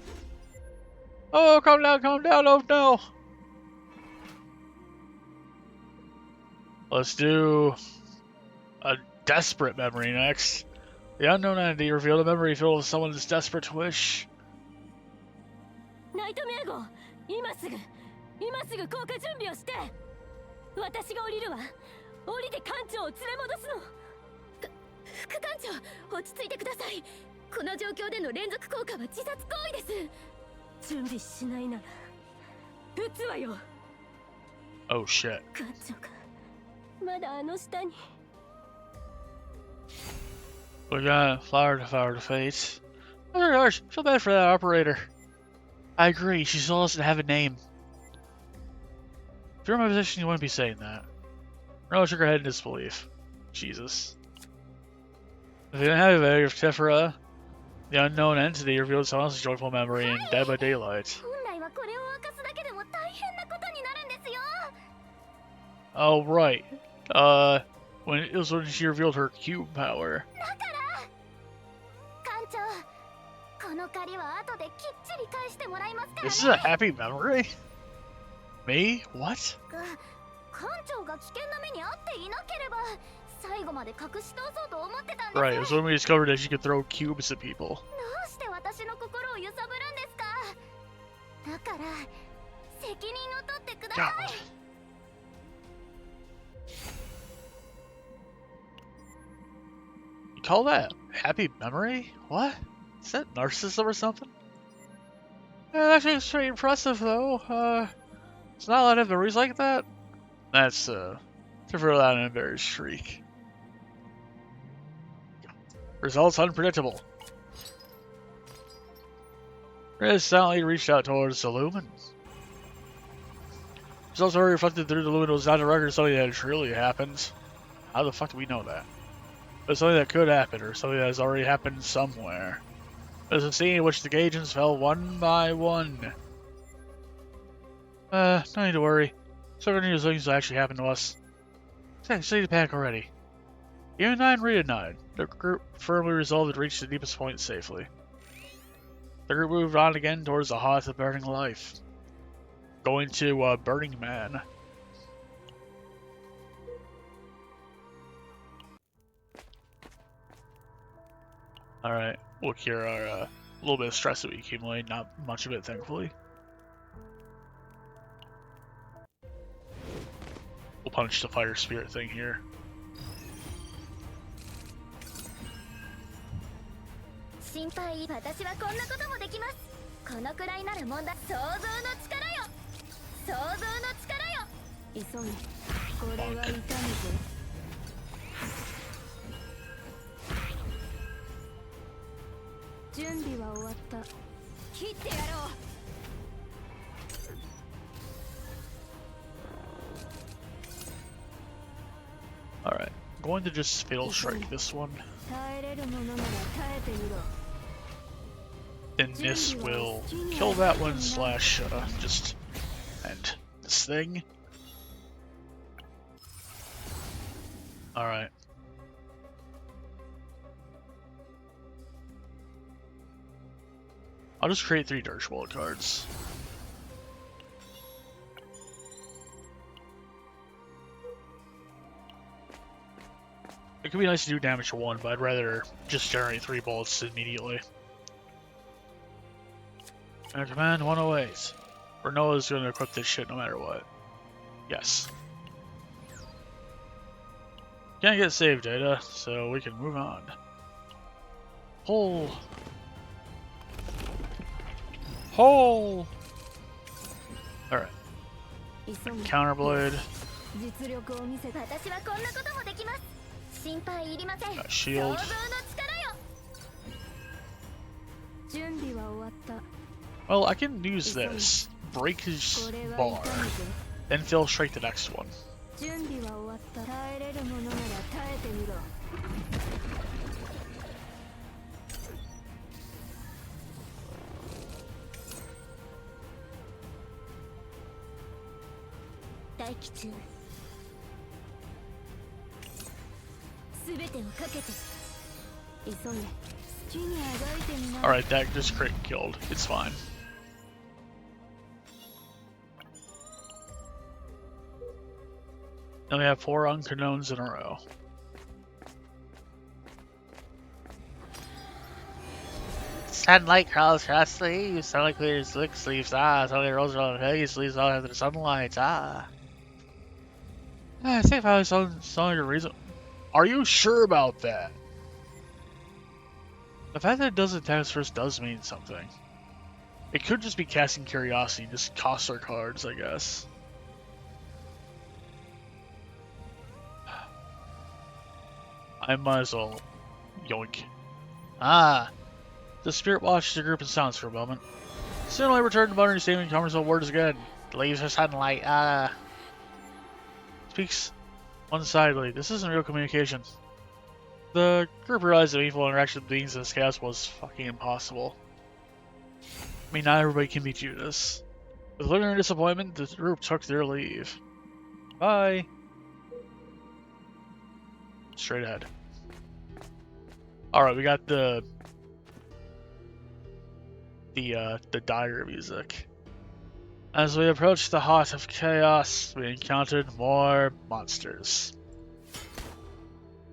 Oh, calm down, oh no! Let's do a desperate memory next. The unknown entity revealed a memory filled with someone's desperate wish. ナイトメア号、今すぐ降下準備をして。私が降りるわ。降りて艦長を連れ戻すの。副艦長、落ち着いてください。この状況での連続降下は自殺行為です。準備しないなら撃つわよ。Oh shit. 艦長がまだあの下に。We got flower to fate. Oh my gosh, feel bad for that operator. I agree, she still doesn't have a name. If you're in my position, you wouldn't be saying that. Ronald shook her head in disbelief. Jesus. If you didn't have a value of Tifera, the unknown entity revealed someone else's joyful memory in Dead by Daylight. Oh, right. When she revealed her cube power. This is a happy memory? Me? What? 館長が危険な目に遭っていなければ最後まで隠し通そうと思ってたんです。 Right, it was when we discovered that you could throw cubes at people. どうして私の心を揺さぶるんですか。だから責任を取ってください。 God. You call that happy memory? What? Is that narcissism or something? Yeah, actually it's pretty impressive though. It's not a lot of memories like that. That's to throw out an embarrassed shriek. Results unpredictable. Riz silently reached out towards the lumen. Results already reflected through the lumen was not a record of something that had truly happened. How the fuck do we know that? But something that could happen, or something that has already happened somewhere. There's a scene in which the agents fell one by one. No need to worry. Certain news things will actually happen to us. Thanks, need to panic already. Even 9 Rita 9. The group firmly resolved to reach the deepest point safely. The group moved on again towards the heart of burning life. Going to Burning Man. Alright, we'll cure our little bit of stress that we accumulated, not much of it thankfully. We'll punch the fire spirit thing here. 心配、私はこんなこともできます。このくらいなら問題。想像の力よ。想像の力よ。急げ。これは痛むぞ。準備は終わった。切ってやろう。 Alright, going to just Fatal Strike this one. Then this will kill that one slash just end this thing. Alright. I'll just create 3 Dark Wallet cards. It could be nice to do damage to 1, but I'd rather just generate 3 bullets immediately. And command 108. Renoa's gonna equip this shit no matter what. Yes. Can't get save data, so we can move on. Hole! Hole! Alright. Counterblade. Got shield. Well, I can use this. Break his bar. Then Fatal Strike the next one. Alright, that just crit killed. It's fine. Now we have 4 unknowns in a row. Sunlight crawls across sleeves, sunlight clears slick sleeves, sunlight rolls around the sleeves all after the sunlight, I think I sound like a reason. Are you sure about that? The fact that it does attacks first does mean something. It could just be casting Curiosity and just cost our cards, I guess. I might as well yoink. The spirit watches the group in silence for a moment. Soon I return to muttering statement covers the words again. The leaves are sunlight, Speaks one-sidedly. This isn't real communication. The group realized that meaningful interaction with beings in this chaos was fucking impossible. I mean, not everybody can be Judas. With lingering disappointment, the group took their leave. Bye! Straight ahead. Alright, we got the dire music. As we approached the heart of chaos, we encountered more monsters.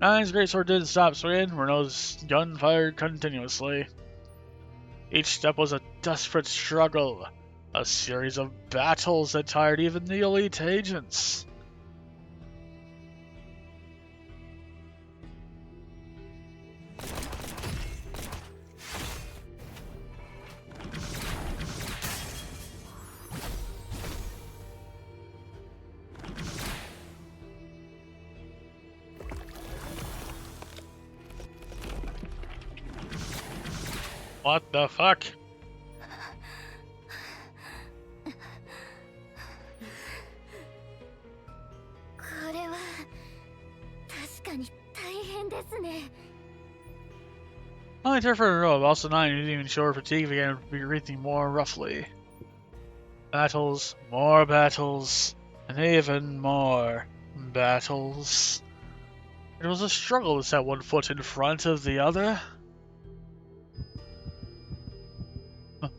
Nine's greatsword didn't stop swinging, Renault's gun fired continuously. Each step was a desperate struggle, a series of battles that tired even the elite agents. What the fuck? これは確かに大変ですね。 Only terrified in a row, but also Nine didn't even show her fatigue began breathing more roughly. Battles, more battles, and even more battles. It was a struggle to set one foot in front of the other.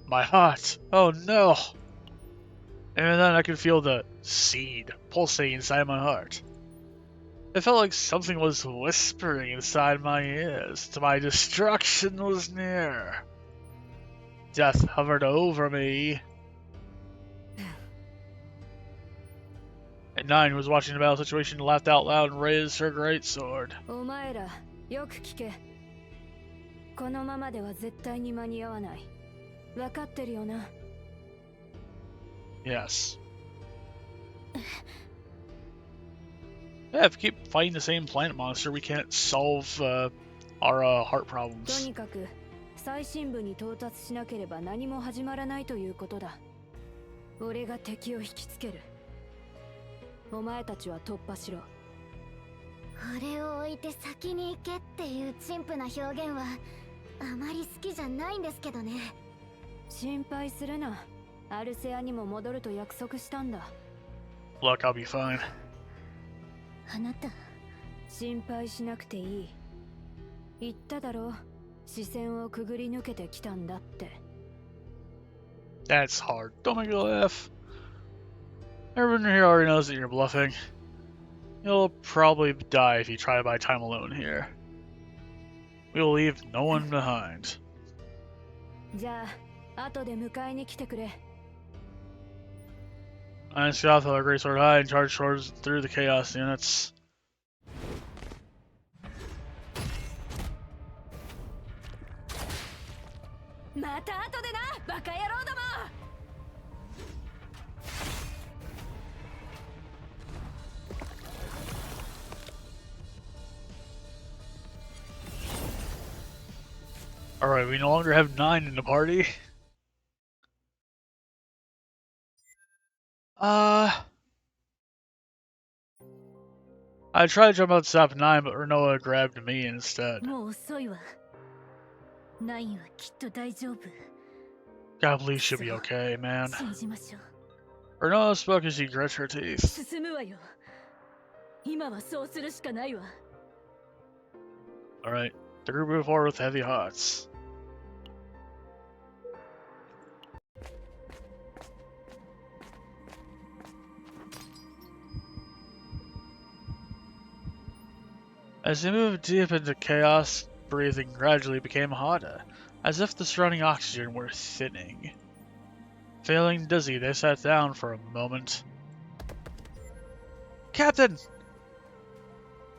My heart! Oh no! And then I could feel the seed pulsating inside my heart. It felt like something was whispering inside my ears that my destruction was near. Death hovered over me. And Nine, who was watching the battle situation, laughed out loud and raised her greatsword. お前らよく聞け。このままでは絶対に間に合わない。分かってるよな。Yes. Yeah, if we keep fighting the same planet monster, we can't solve our heart と problems. にかく最深部に到達しなければ何も始まらないということだ。俺が敵を引きつける。お前たちは突破しろ。俺を置いて先に行けっていう陳腐な表現はあまり好きじゃないんですけどね。心配するな。アルセアにも戻ると約束したんだ。 Look, I'll be fine. あなた、心配しなくていい。言っただろう。視線をくぐり抜けてきたんだって。That's hard. Don't make me laugh. Everyone here already knows that you're bluffing. You'll probably die if you try to buy time alone here. We will leave no one behind. じゃあ、後で迎えに来てくれ。I got off our greatsword high and charged towards through the chaos units. また後でな、バカ野郎ども。 Alright, we no longer have 9 in the party. I tried to jump out to stop 9, but Renoa grabbed me instead. もう遅いわ。ナインはきっと大丈夫。 God, please she'll be okay, man. 信じましょう。 Renoa spoke as she grit her teeth. 進むわよ。今はそうするしかないわ。 Alright, the group moved forward with heavy hearts. As they moved deep into chaos, breathing gradually became harder, as if the surrounding oxygen were thinning. Feeling dizzy, they sat down for a moment. Captain!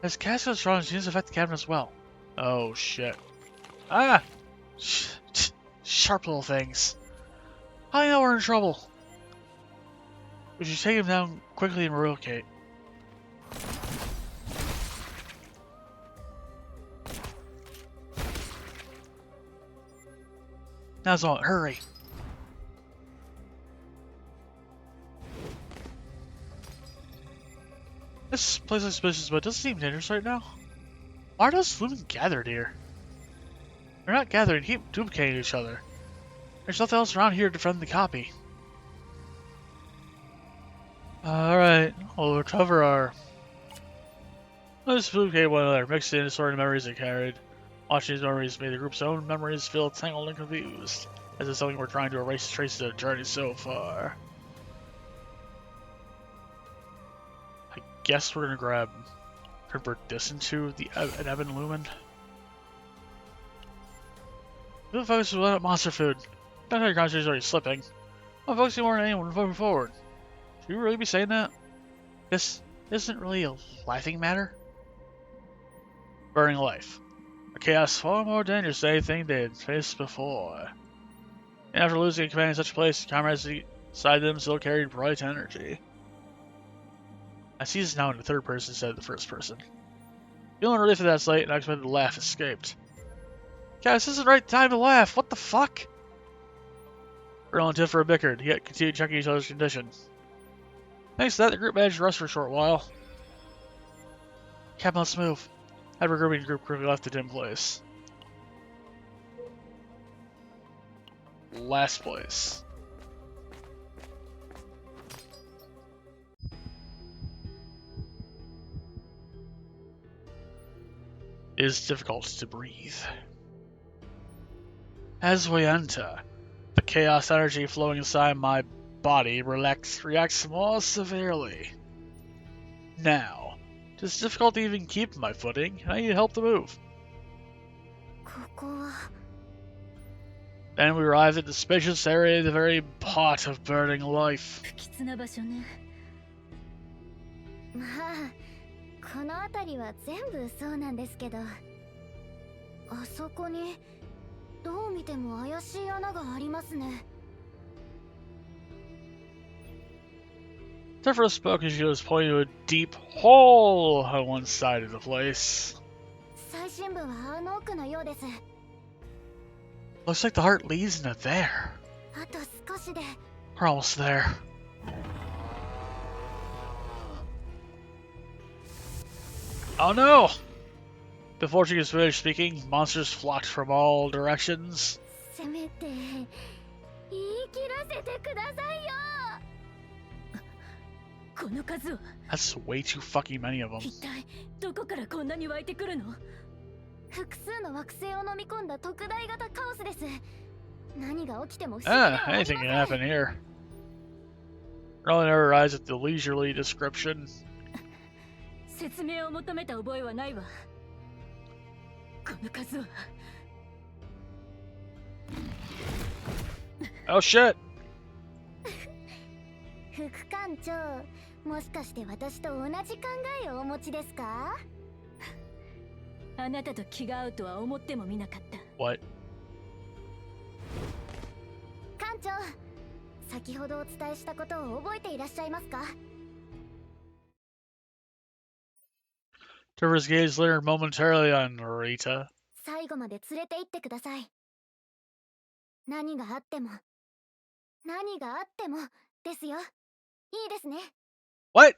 As Casco's strong genes affect the captain as well. Oh shit. Ah! Sharp little things. I know we're in trouble. We should take him down quickly and relocate. Now's on, hurry! This place looks suspicious, but it doesn't seem dangerous right now. Why are those women gathered here? They're not gathered, they keep duplicating each other. There's nothing else around here to defend the copy. Alright, we'll recover our... Let's duplicate one another, mixed in assorted memories they carried. Watching these memories made the group's own memories feel tangled and confused, as if something were trying to erase traces of the journey so far. guess we're gonna convert this into an Evan Lumen. Who focuses on monster food? That your concentration is already slipping. I'm focusing more than anyone moving forward. Should you really be saying that? This isn't really a laughing matter. Burning life. A chaos far more dangerous than anything they had faced before. And after losing a command in such a place, comrades beside them still carried bright energy. I see this now in the third person instead of the first person. Feeling relief at that sight, and I expected to laugh escaped. Guys, this isn't the right time to laugh. What the fuck? Earl and Tiffra bickered, yet continued checking each other's condition. Thanks to that, the group managed to rest for a short while. Captain, let's move. Had regrouping group quickly left the dim place. Last place. It is difficult to breathe. As we enter, the chaos energy flowing inside my body reacts more severely. Now, it is difficult to even keep my footing, and I need help to move. ここは Then we arrived at the spacious area, the very pot of burning life. 不吉な場所ね。まあこの辺りは全部そうなんですけど、あそこにどう見ても怪しい穴がありますね。 Tiffra spoke as she was pointing to a deep hole on one side of the place. 最深部はあの奥のようです。 Looks like the heart leads into there. あと少しで。 We're almost there. Oh no! Before she could finish speaking, monsters flocked from all directions. せめて言い切らせてくださいよ。この数は That's way too fucking many of them. 一体どこからこんなに湧いてくるの？複数の惑星を飲み込んだ特大型カオスです。何が起きても不思議ではありませ Anything ん。 can happen here. Rolling her eyes at the leisurely description. 説明を求めた覚えはないわ。この数は Oh shit! 副艦長、もしかして私と同じ考えをお持ちですか？あなたと気が合うとは思ってもみなかった。 What? 艦長、先ほどお伝えしたことを覚えていらっしゃいますか？ Tiffra's gaze lingered momentarily on Rita. 最後まで連れて行ってください。何があってもですよ。いいですね。 What?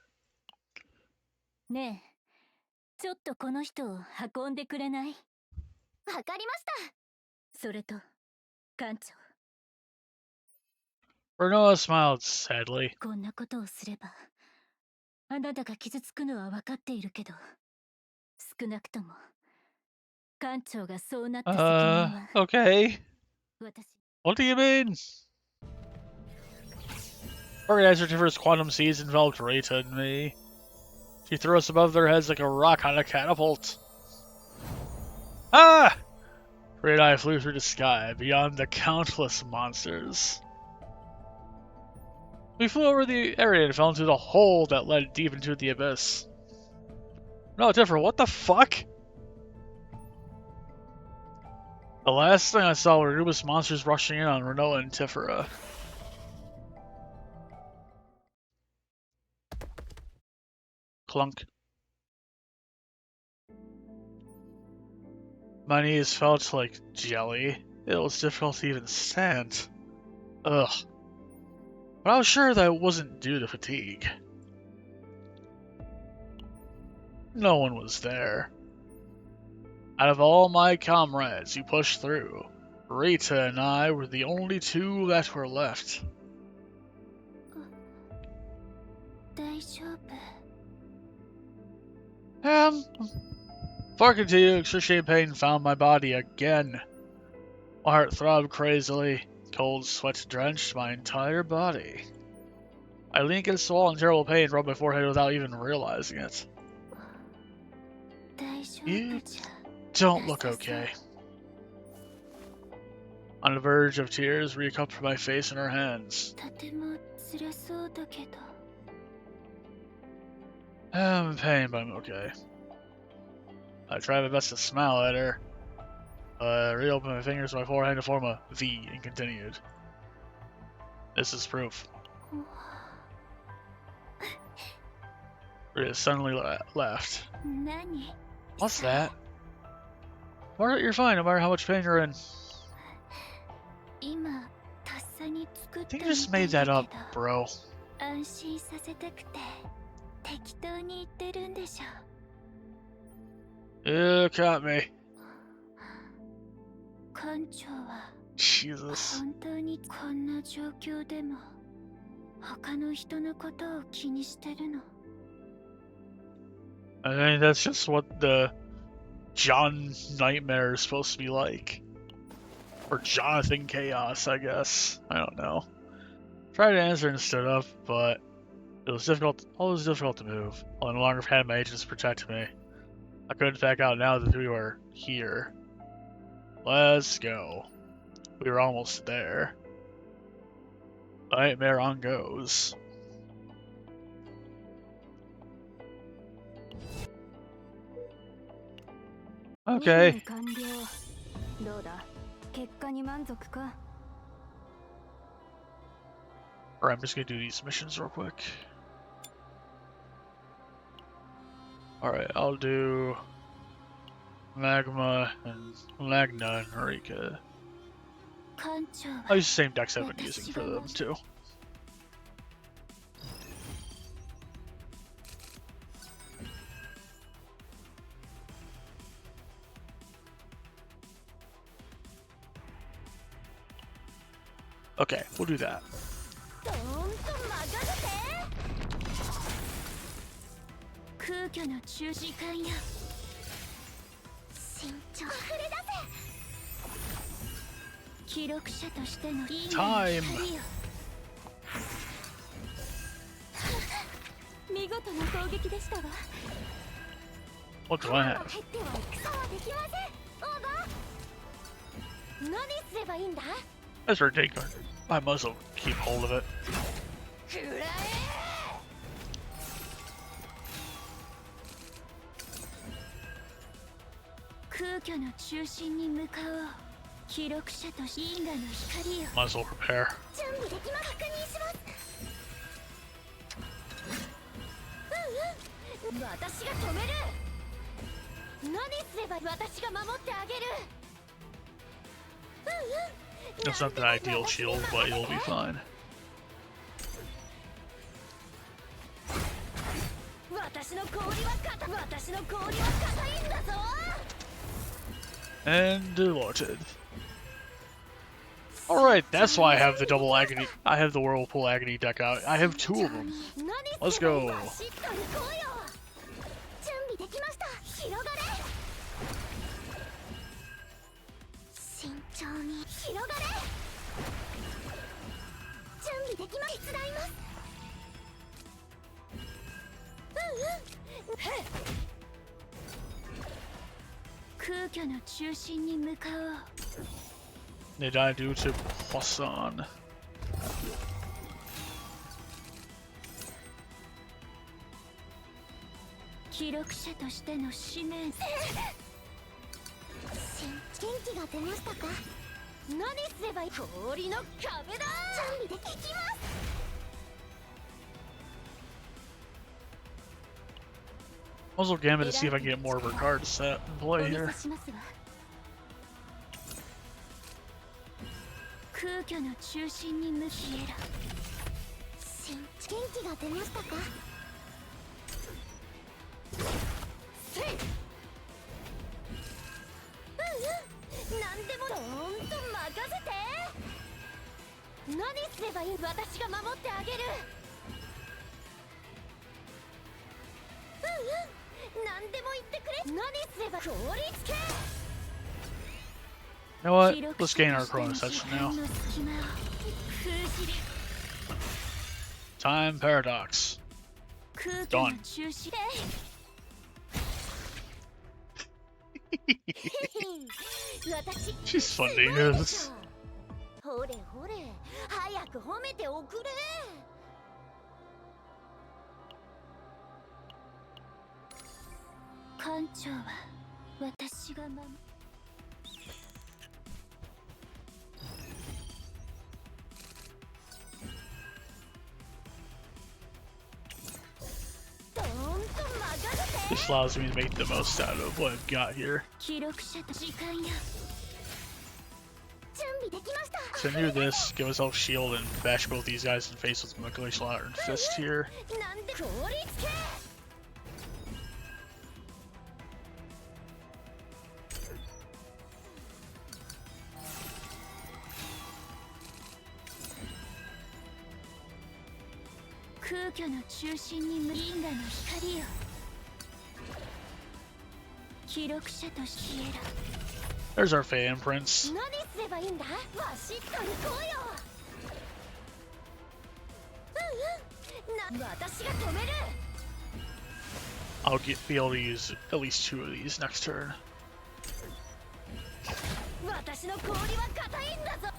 ねえ、ちょっとこの人を運んでくれない？わかりました。それと、艦長。 Renoa smiled sadly. こんなことをすれば、あなたが傷つくのは分かっているけど、少なくとも、艦長がそうなった責任は、 Okay. 私。 What do you mean? Organizer Tiffra's quantum seeds enveloped Rita and me. She threw us above their heads like a rock on a catapult. Ah! Ray and I flew through the sky, beyond the countless monsters. We flew over the area and fell into the hole that led deep into the abyss. No, Tiffra, what the fuck? The last thing I saw were numerous monsters rushing in on Renoa and Tiffra. Clunk. My knees felt like jelly. It was difficult to even stand. Ugh. But I was sure that it wasn't due to fatigue. No one was there. Out of all my comrades who pushed through, Rita and I were the only two that were left. 大丈夫。 Far continued, excruciating pain found my body again. My heart throbbed crazily. Cold sweat drenched my entire body. I lean against the wall in terrible pain and rub my forehead without even realizing it. You don't look okay. On the verge of tears, Rhea cupped my face in her hands. I'm in pain, but I'm okay. I tried my best to smile at her. I reopened my fingers to my forehead to form a V and continued. This is proof. Rhea suddenly laughed. What's that? Margaret, you're fine, no matter how much pain you're in. I think you just made that up, bro. You caught me. Jesus. I mean, that's just what the John Nightmare is supposed to be like. Or Jonathan Chaos, I guess. I don't know. Tried to answer and stood up, but it was difficult. Always difficult to move. I no longer had my agents protect me. I couldn't back out now that we were here. Let's go. We were almost there. Nightmare on goes. Okay. Alright, I'm just gonna do these missions real quick. Alright, I'll do Magma and Magna and Rika. I'll use the same decks I've been using for them too. Okay, we'll do that. Time! What do I have? That's ridiculous. I might as well keep hold of it. Might as well prepare. It's not the ideal shield, but you'll be fine. And delighted. Alright, that's why I have the double agony. I have the Whirlpool Agony deck out. I have two of them. Let's go. Did I do to Poisson? Also Gambit to see if I can get more of her cards set in play here. You know what? Let's gain our Chrono Session now. Time paradox. 空虚の中心で私 She's fun to use. ほれほれ早く褒めておくれ。艦長は私が守る。どんと任せて。 This allows me to make the most out of what I've got here. 記録者と時間や準備できました。 So I knew this, give myself shield and bash both these guys in the face with my glacial iron fist here. なんで効率系。空虚の中心に無因果の光よ。記録者として消えろ。 There's our Fey imprints. 何すればいいんだ。わしっと行こうよ。私が止める。 I'll be able to use at least 2 of these next turn. 私の氷は硬いんだぞ。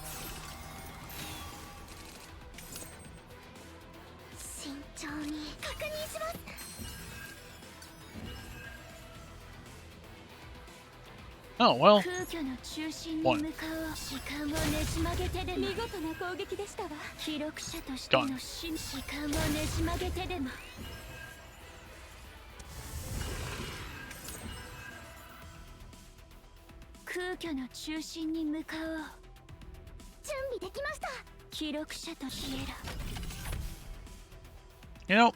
慎重に確認します。 Oh, well. 空虚の中心に向かおう。時間をねじ曲げてでも見事な攻撃でしたわ。記録者としての時間をねじ曲げてでも空虚の中心に向かおう。準備できました。記録者と消えろ。 You know,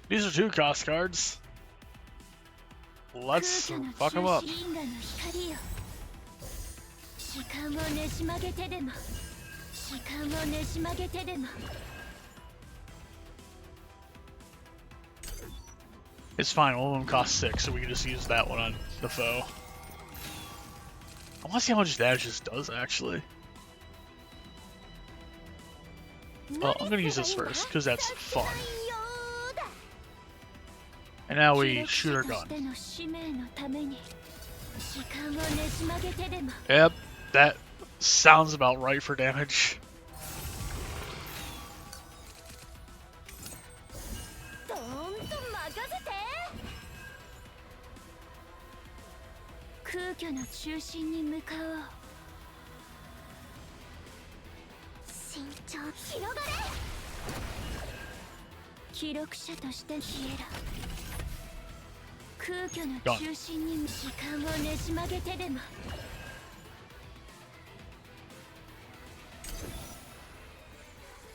these are 2 cost cards. Let's fuck them up. 因果の光よ。時間をねじ曲げてでも時間をねじ曲げてでも It's fine, all of them cost 6, so we can just use that one on the foe. I want to see how much damage this does, actually. Well, I'm gonna use this first, because that's fun. And now we shoot our gun. Yep, that sounds about right for damage. どーんと任せて。空虚の中心に向かおう。慎重。広がれ。記録者として消えろ。空虚の中心に時間をねじ曲げてでも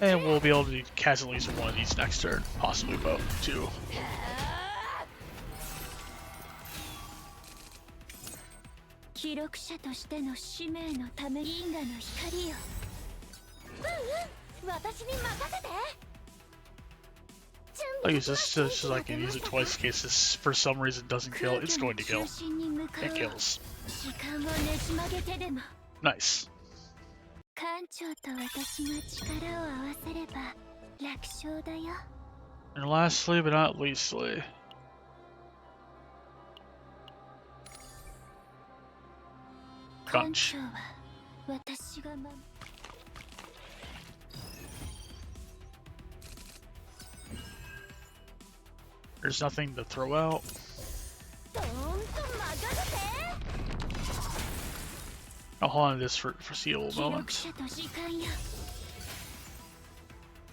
And we'll be able to catch at least one of these next turn, possibly both, too. 記録者としての使命のため因果の光よ。私に任せて。 I'll use this just so I can use it twice in case this, for some reason, doesn't kill. It's going to kill. It kills. 時間をねじ曲げてでも Nice. 艦長と私が力を合わせれば楽勝だよ。 And lastly, but not leastly, 艦長は私が守る。 there's nothing to throw out. どーんと任せて。 I'll hold on to this for foreseeable 記録 moment. 者と時間よ。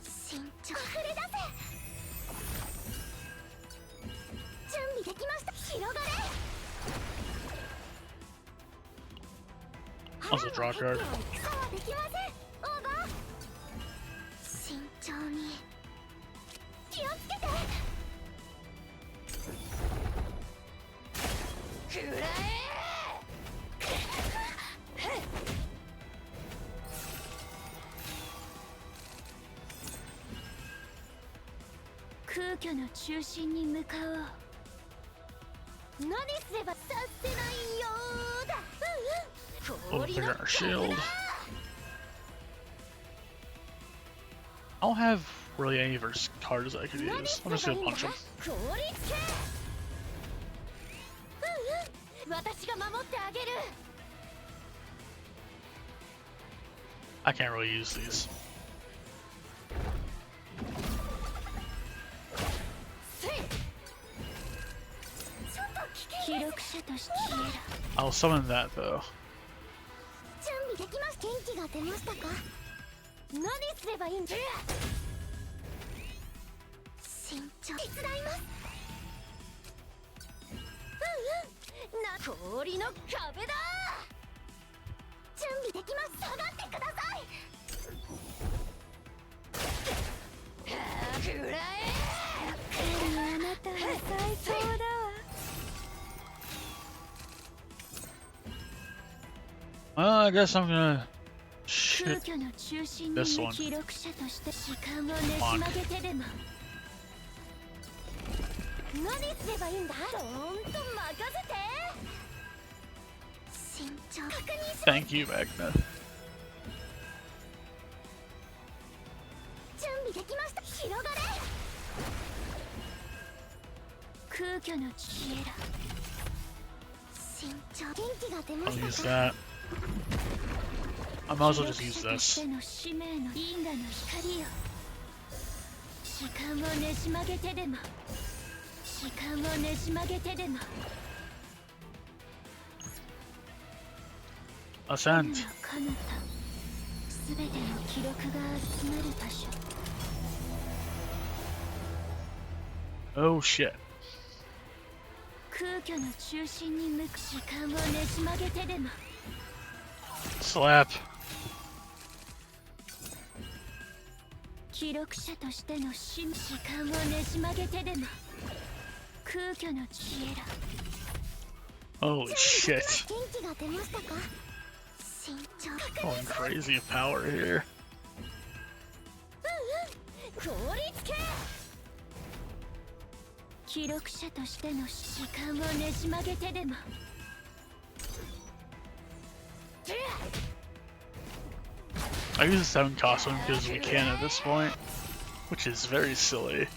慎重。溢れ出せ。準備できました。広がれ。 Also draw a card. そうはできません。オーバー。慎重に。気をつけて。くらえ。空虚の中心に向かおう。何すればさせないようだ。We'll figure out our shield. I don't have really any of her cards I could use. I'm just gonna punch him. 凍りつけ。うんうん、私が守ってあげる。I can't really use these. 記録者として消える。 I'll summon that though. 準備できます。元気が出ましたか？何すればいいんだ。慎重。手伝います。うんうん、氷の壁だ。準備できます。下がってください。くらえ。あなたは最高だわ。Well, I guess I'm gonna 空 shit 虚の中心にい this る one. 記録者として時間をねじ曲げてでも。何すればいいんだ。どーんと任せて。慎重。確認し。 Thank you, Magna. 準備できました。広がれ。空虚の消える。慎重。元気が出ま I'll した use か？ that. I might as well just 記 use 録者とし this. ての使命の因果の光よ。時間をねじ曲げてでも。時間をねじ曲げてでも。 Ascend. の彼方。すべての記録が集まる場所。 Oh shit. 空虚の中心に向く時間をねじ曲げてでも。 Slap. 記録者としての時間をねじ曲げてでも。空虚の消える。 Holy shit. 元気が出ましたか？慎重。 Going crazy of power here. 凍りつけ。記録者としての時間をねじ曲げてでも。 I use the 7 costume because we can at this point, which is very silly.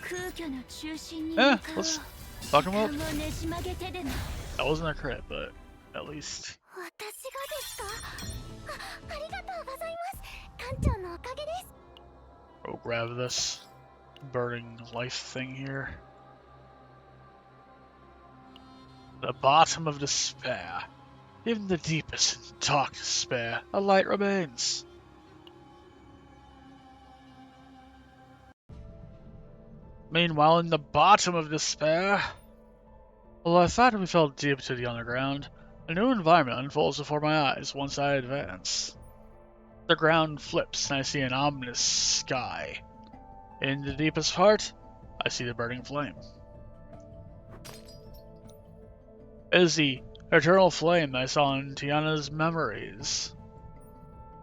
空虚の中心に Eh, 向かおう。 let's fuck 時 him 間を up. ねじ曲げてでも。 That wasn't a crit, but at least. 私がですか？ありがとうございます。館長のおかげです。 We'll grab this burning life thing here. The bottom of despair. In the deepest and dark despair, a light remains. Meanwhile, in the bottom of despair, although I thought we fell deep to the underground, a new environment unfolds before my eyes once I advance. The ground flips and I see an ominous sky. In the deepest part, I see the burning flame. It is the eternal flame I saw in Tiana's memories.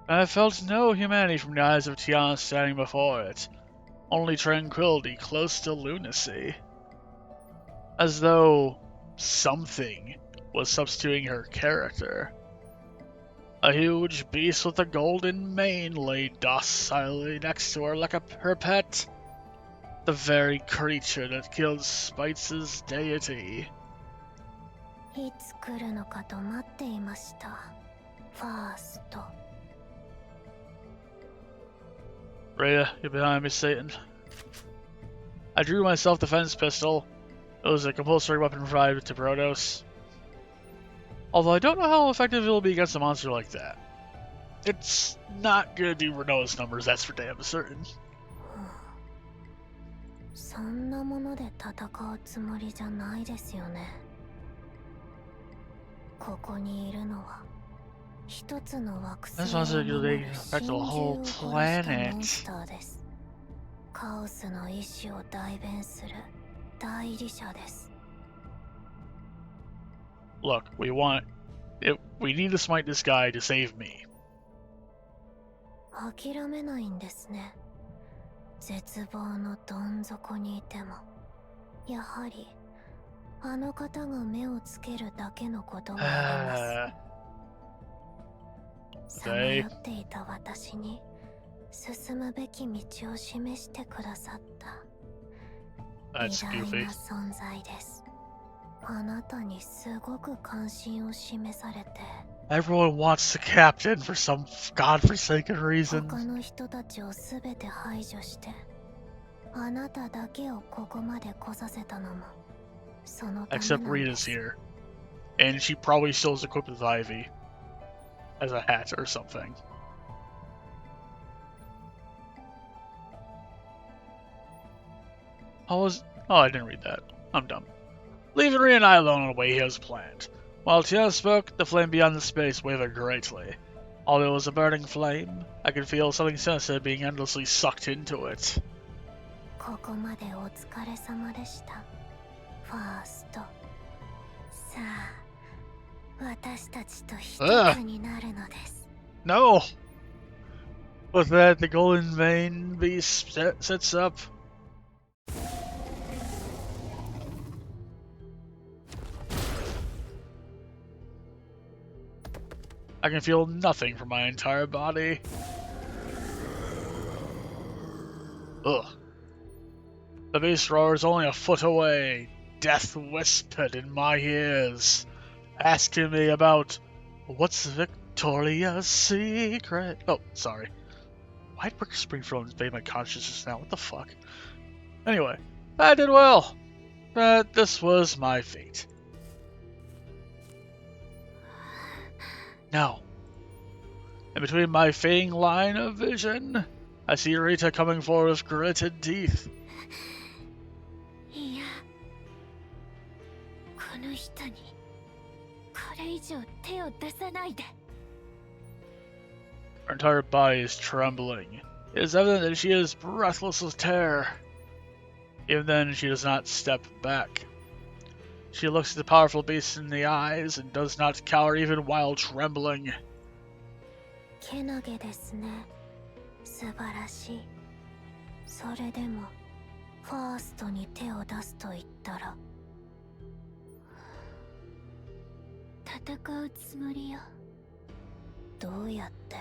I felt no humanity from the eyes of Tiana standing before it, only tranquility close to lunacy. As though something was substituting her character. A huge beast with a golden mane lay docilely next to her like her pet. The very creature that killed Spites' deity. いつ来るのかと待っていました。ファースト。Rhea, you're behind me, Satan. I drew my self-defense pistol. It was a compulsory weapon provided to Protos. Although I don't know how effective it will be against a monster like that. It's not gonna do Renault's numbers, that's for damn certain. そんなもので戦うつもりじゃないですよね。ここにいるのは一つの惑星 This one's を a 守 good る affect 真 the 珠を whole 殺したモン planet. スターです。カオスの意志を代弁する代理者です。 Look, we need to smite this guy to save me. 諦めないんですね。絶望のどん底にいてもやはりあの方が目をつけるだけのことがあります。さまよっていた私に進むべき道を示してくださった That's 偉大 goofy. な存在です。あなたにすごく関心を示されて Everyone wants the captain for some godforsaken 他 reason. の人たちをすべて排除してあなただけをここまで来させたのもそのため Except なんで Rita's す。 here. And she probably still is equipped with Ivy. As a hat or something. Oh, I didn't read that. I'm dumb. Leaving Rhea and I alone on the way he was planned. While Tia spoke, the flame beyond the space wavered greatly. Although it was a burning flame, I could feel something sinister being endlessly sucked into it. ここまでお疲れ様でした。ファースト。さあ、私たちと一つになるのです。No! With that, the golden vein beast sets up. I can feel nothing from my entire body. Ugh. The beast roars only a foot away. Death whispered in my ears, asking me about what's Victoria's secret. Oh, sorry. Why'd Rick Springfield invade my consciousness now? What the fuck? Anyway, I did well. But this was my fate. Now, in between my fading line of vision, I see Rita coming forward with gritted teeth. いや、この人にこれ以上手を出さないで。 Her entire body is trembling. It is evident that she is breathless with terror. Even then, she does not step back. She looks at the powerful beast in the eyes and does not cower even while trembling. けなげですね。素晴らしい。それでも、ファーストに手を出すと言ったら。戦うつもりよ。どうやって。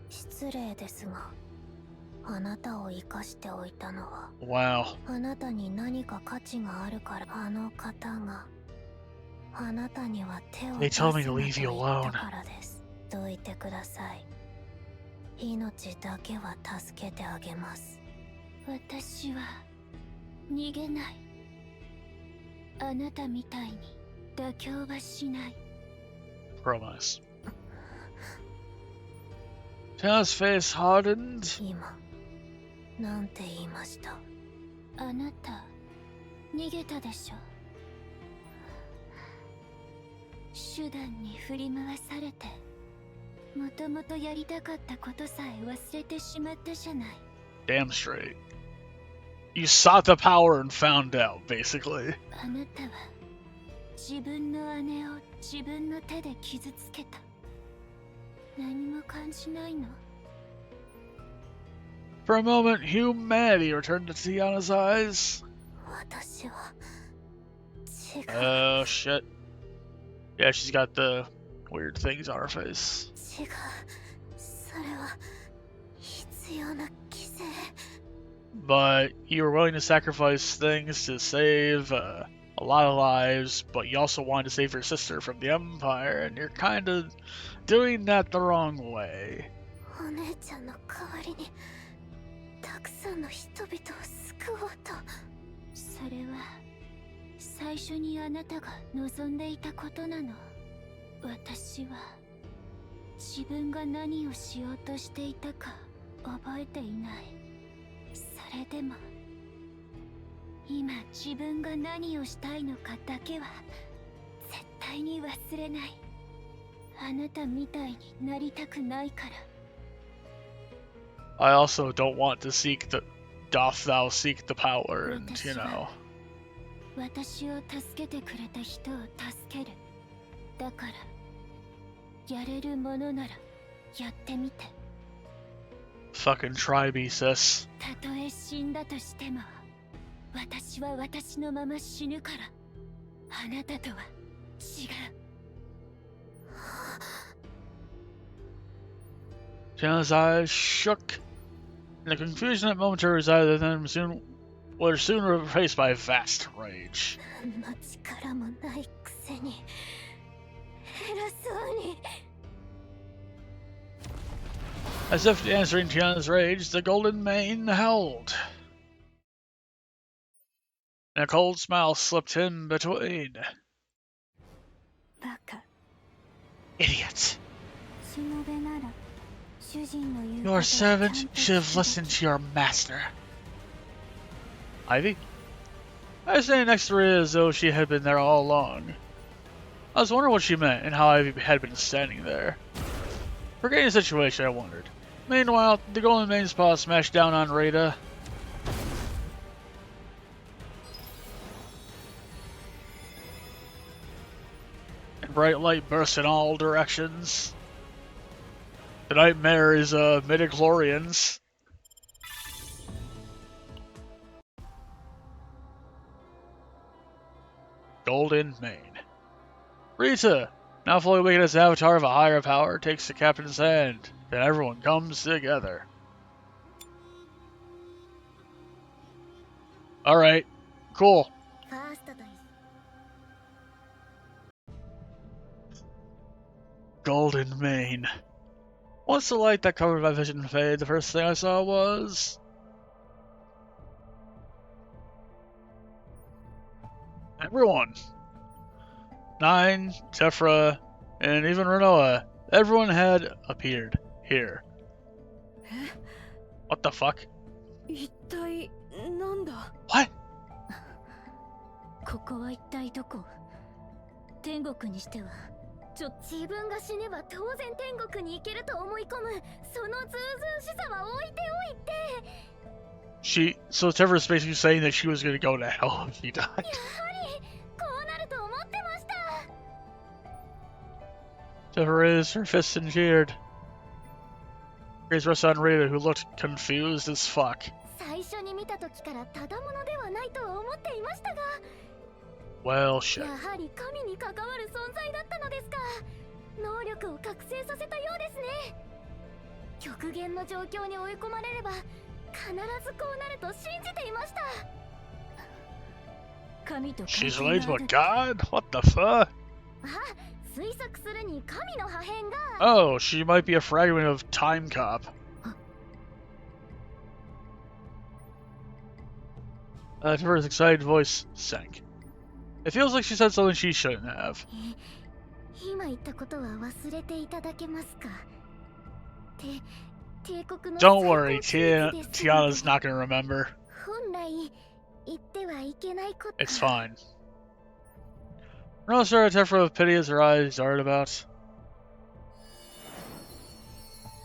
失礼ですが、あなたを生かしておいたのは。Wow. あなたに何か価値があるからあの方があなたには手を They 出す told な me と to 言 leave you っ alone. たからです。どいてください。命だけは助けてあげます。私は逃げない。あなたみたいに妥協はしない。 Promise. Taya's face hardened. 今なんて言いました。あなた逃げたでしょ。手段に振り回されてもともとやりたかったことさえ忘れてしまったじゃない。 Damn straight. You sought the power and found out, basically. あなたは自分の姉を自分の手で傷つけた。何も感じないの？ For a moment, humanity returned to Tiana's eyes. 私は違う。 Oh shit. Yeah, she's got the weird things on her face. 違う。それは必要な犠牲。 But you were willing to sacrifice things to save a lot of lives, but you also wanted to save your sister from the Empire, and you're kind of doing that the wrong way. お姉ちゃんの代わりにたくさんの人々を救おうと。それは最初にあなたが望んでいたことなの。私は自分が何をしようとしていたか覚えていない。それでも今自分が何をしたいのかだけは絶対に忘れない。あなたみたいになりたくないから。 I also don't want to seek the... Doth thou seek the power, and, you know... 私を助けてくれた人を助ける。だからやれるものならやってみて。 Fucking try me, sis. たとえ死んだとしても私は私のまま死ぬから。あなたとは違う。Tiana's eyes shook. In the confusion that momentarily resided in them were soon replaced by vast rage. 何の力もないくせに偉そうに。 As if answering Tiana's rage, the golden mane howled. And a cold smile slipped in between. バカ。 Idiot. しもべなら主人の言うことを Your ちゃん servant と should have 聞くべき。 listened to your master. Ivy? I was standing next to her as though she had been there all along. I was wondering what she meant and how Ivy had been standing there. Forgetting the situation, I wondered. Meanwhile, the golden mane's paw smashed down on Rita. And bright light burst in all directions. The nightmare is midichlorians. Golden Mane. Rita, now fully awakened as the avatar of a higher power, takes the captain's hand. Then everyone comes together. Alright, cool. ファーストと一 Golden Mane. Once the light that covered my vision faded, the first thing I saw was... everyone. Nine, Tephra, and even Renoa. Everyone had appeared here. What the fuck? 一体なんだ。 What? ここは一体どこ？天国にしては自分が死ねば当然天国に行けると思い込むそのずうずうしさは置いておいて。 So Tephra's basically saying that she was gonna go to hell if he died. やはりこうなると思ってました。 Tephra raised her fists and cheered. Grace rested on Rita, who looked confused as fuck. 最初に見た時からただものではないと思っていましたが。 Well, shit. やはり神に関わる存在だったのですか。能力を覚醒させたようですね。極限の状況に追い込まれれば必ずこうなると信じていました。神と関 She's 係 related が to あ a る。 god? What the fuck? あ、推測するに神の破片が。 Oh, she might be a fragment of Timecop. Tephra's excited voice sank. It feels like she said something she shouldn't have. 今言ったことは忘れていただけますか。帝国の Don't worry, 最高機密ですので Tiana's not gonna remember. 本来言ってはいけないこと。 It's fine. Renoa stared at Tephra with pity as her eyes darted about.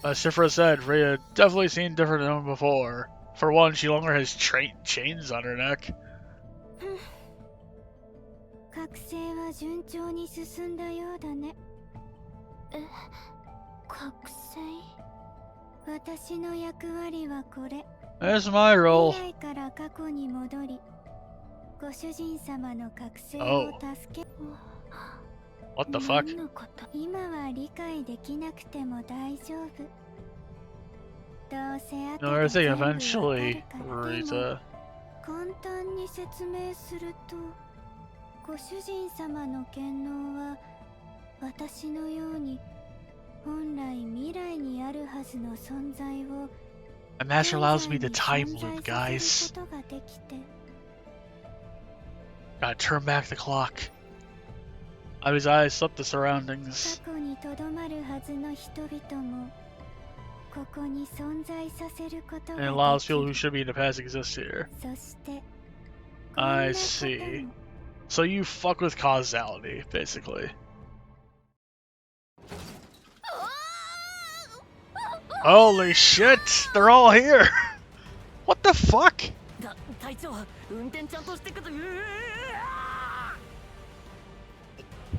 As Tephra said, Rhea had definitely seen different than before. For one, she no longer has chains on her neck. 覚醒は順調に進んだようだね。覚醒？私の役割はこれ。 That's my role. 未来から過去に戻り、ご主人様の覚醒を Oh. 助け。 What the fuck? 何のこと？今は理解できなくても大丈夫。どうせ後 No, I で think 全部わか eventually, るから。でも Rita. 簡単に説明すると、ご主人様の権能は私のように本来未来にあるはずの存在を My master allows me to 現 time 在に loop, 存在 guys. させることができて。 Gotta turn back the clock. Ivy's eyes swept the surroundings. 過去にとどまるはずの人々もここに存在させることが And で allows き people who る。 should be in the past exist here. そしてこん I なこと see. も So you fuck with causality, basically. Holy shit! They're all here! What the fuck? 隊長、運転ちゃんとしてくだ。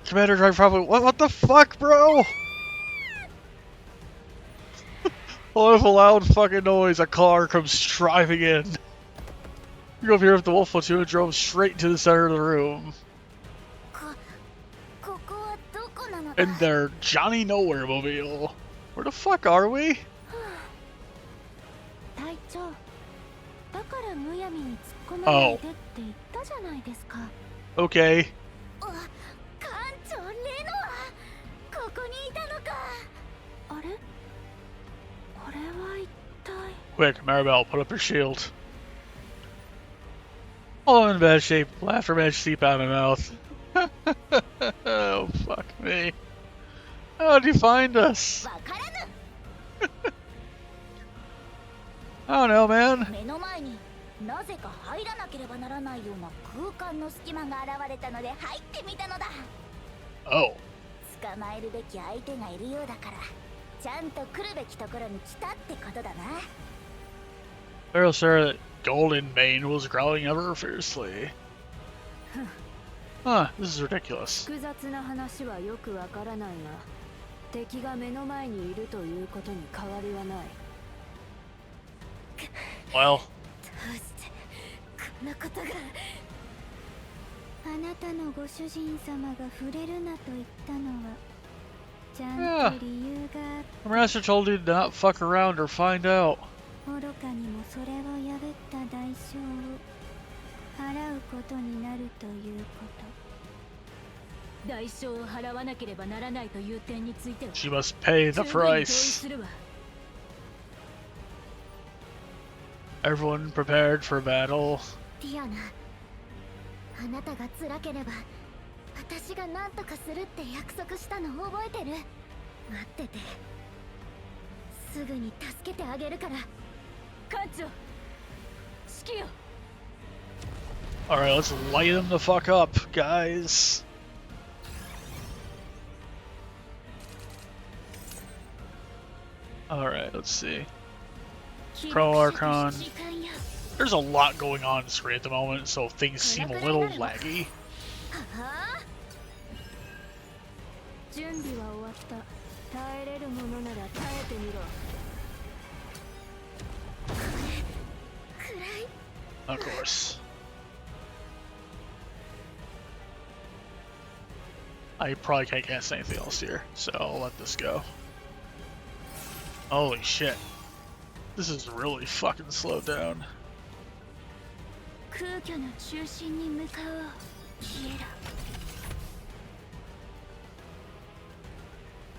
Commander Drive probably. What the fuck, bro? All of a loud fucking noise, a car comes driving in. You go up here with the wolf platoon and drove straight to the center of the room. ここはどこなのだ。 In their Johnny Nowhere mobile. Where the fuck are we? は隊長、だからむやみに突っ込まないでって言ったじゃないですか。 Okay. 館長レノア、ここにいたのか。あれ、これは一体。 Quick, Maribel, put up your shield. Oh, I'm in bad shape. Laughter managed to seep out of my mouth. Oh, fuck me. How'd you find us? わからぬ。 I don't know, man. 目の前になぜか入らなければならないような空間の隙間が現れたので入ってみたのだ。 Oh. 捕まえるべき相手がいるようだから、ちゃんと来るべきところに来たってことだな。 Pharaoh said that Golden Mane was growling ever fiercely. Huh, this is ridiculous. 複雑な話はよくわからないが、敵が目の前にいるということに変わりはない。 Well, どうしてこんなことが。あなたのご主人様が触れるなと言ったのはちゃんと理由があって、 the master told you to not fuck around or find out. 愚かにもそれを破った代償を払うことになるということ。代償を払わなければならないという点については She must pay the 十分に同意 price. するわ。 Everyone prepared for battle. ディアナ、あなたが辛ければ私が何とかするって約束したの覚えてる？待ってて、すぐに助けてあげるから。艦長、指揮を。 Alright, let's light them the fuck up, guys. Alright, let's see. Pro Archon. There's a lot going on screen at the moment, so things seem a little laggy. 準備は終わった。耐えれるものなら耐えてみろ。 Of course. I probably can't cast anything else here, so I'll let this go. Holy shit. This is really fucking slowed down. 空虚の中心に向かおう、キエ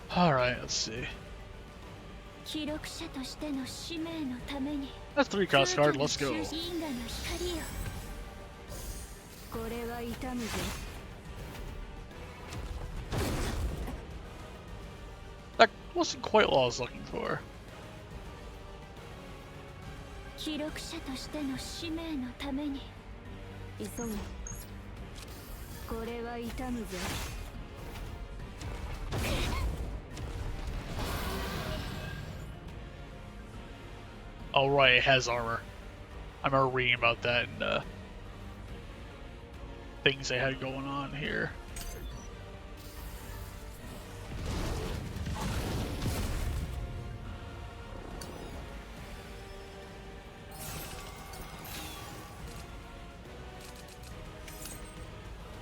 ラ。 Alright, let's see. 記録者としての使命のために。 That's 3 cost card, let's go. 因果の光よ。これは痛むぞ。 That wasn't quite what I was looking for. 記録者としての使命のために急ぐ。これは痛むぞ。 Oh right, it has armor. I remember reading about that in things they had going on here.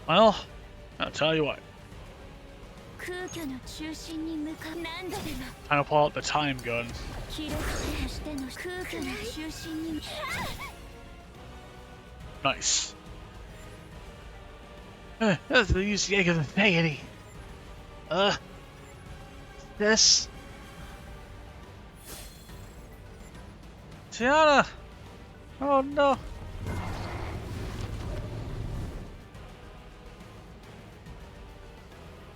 Well, I'll tell you what. 空虚の中心に向かう。何度でも Time to pull out the time gun. 記録者としての空虚の中心に。 Nice. That's the use yank of the thing. This. Tiana! Oh no.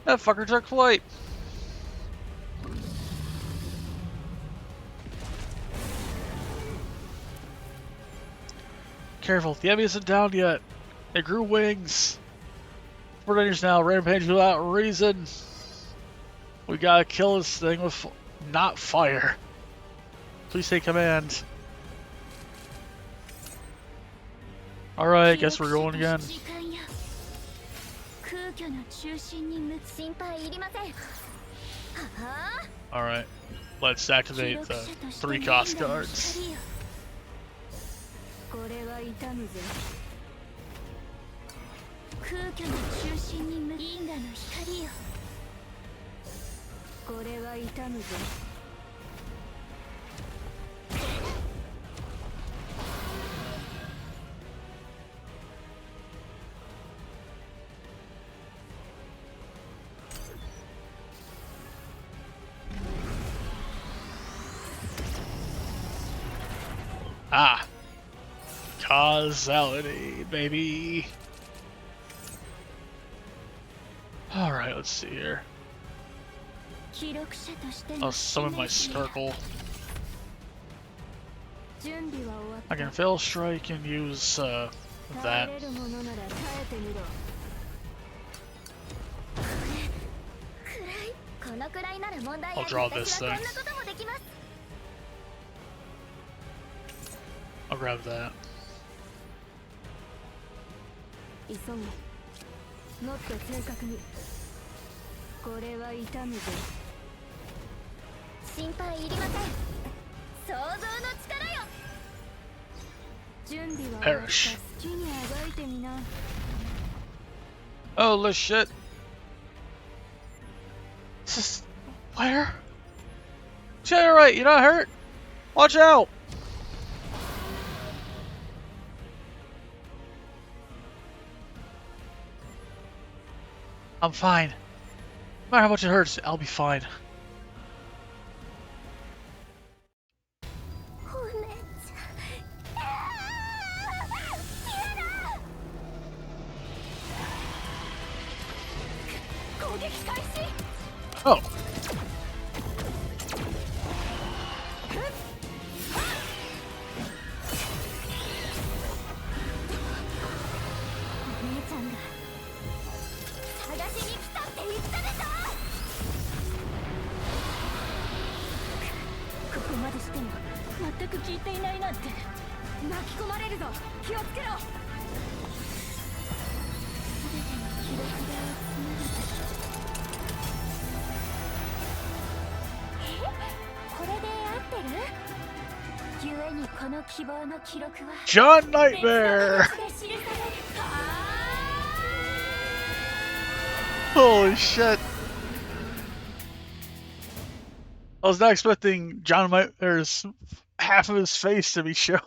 That fucker took flight. Careful, the enemy isn't down yet. They grew wings. We're Rangers now, rampage without reason. We gotta kill this thing with not fire. Please take command. Alright, guess we're going again. 空虚の中心に向かう。心配いりません。はあ、 Alright, let's activate the 3 cost cards. これは痛むぞ。空虚の中心に向かう。因果の光よ。これは痛むぞ。Ah. Causality, baby. Alright, let's see here. 記録者として I'll の summon my 使命だ。 Skirkle. 準備は終わっ I た。 can Fail Strike and use 耐 that. えれるものなら耐えてみろ。このくらいなら問題 I'll あり draw 私 this は thing. こんなこともできます。 I'll grab that. 急げ。もっと正確に。これは痛むぜ。心配いりません。想像の力よ。準備は終わった。 Perish. 好きにあがいてみな。 Holy shit. This is... Where? Yeah, you're right, you're not hurt. Watch out! I'm fine. No matter how much it hurts, I'll be fine. お姉ちゃん。攻撃開始。 Oh. お姉ちゃんが探しに来たって言ったでしょ。ここまでしても全く聞いていないなんて。巻き込まれるぞ。気をつけろ。全ての記録がこれで合ってる？故にこの希望の記録は John Nightmare! 別の形で記される。 Holy shit. I was not expecting John Nightmare's half of his face to be shown.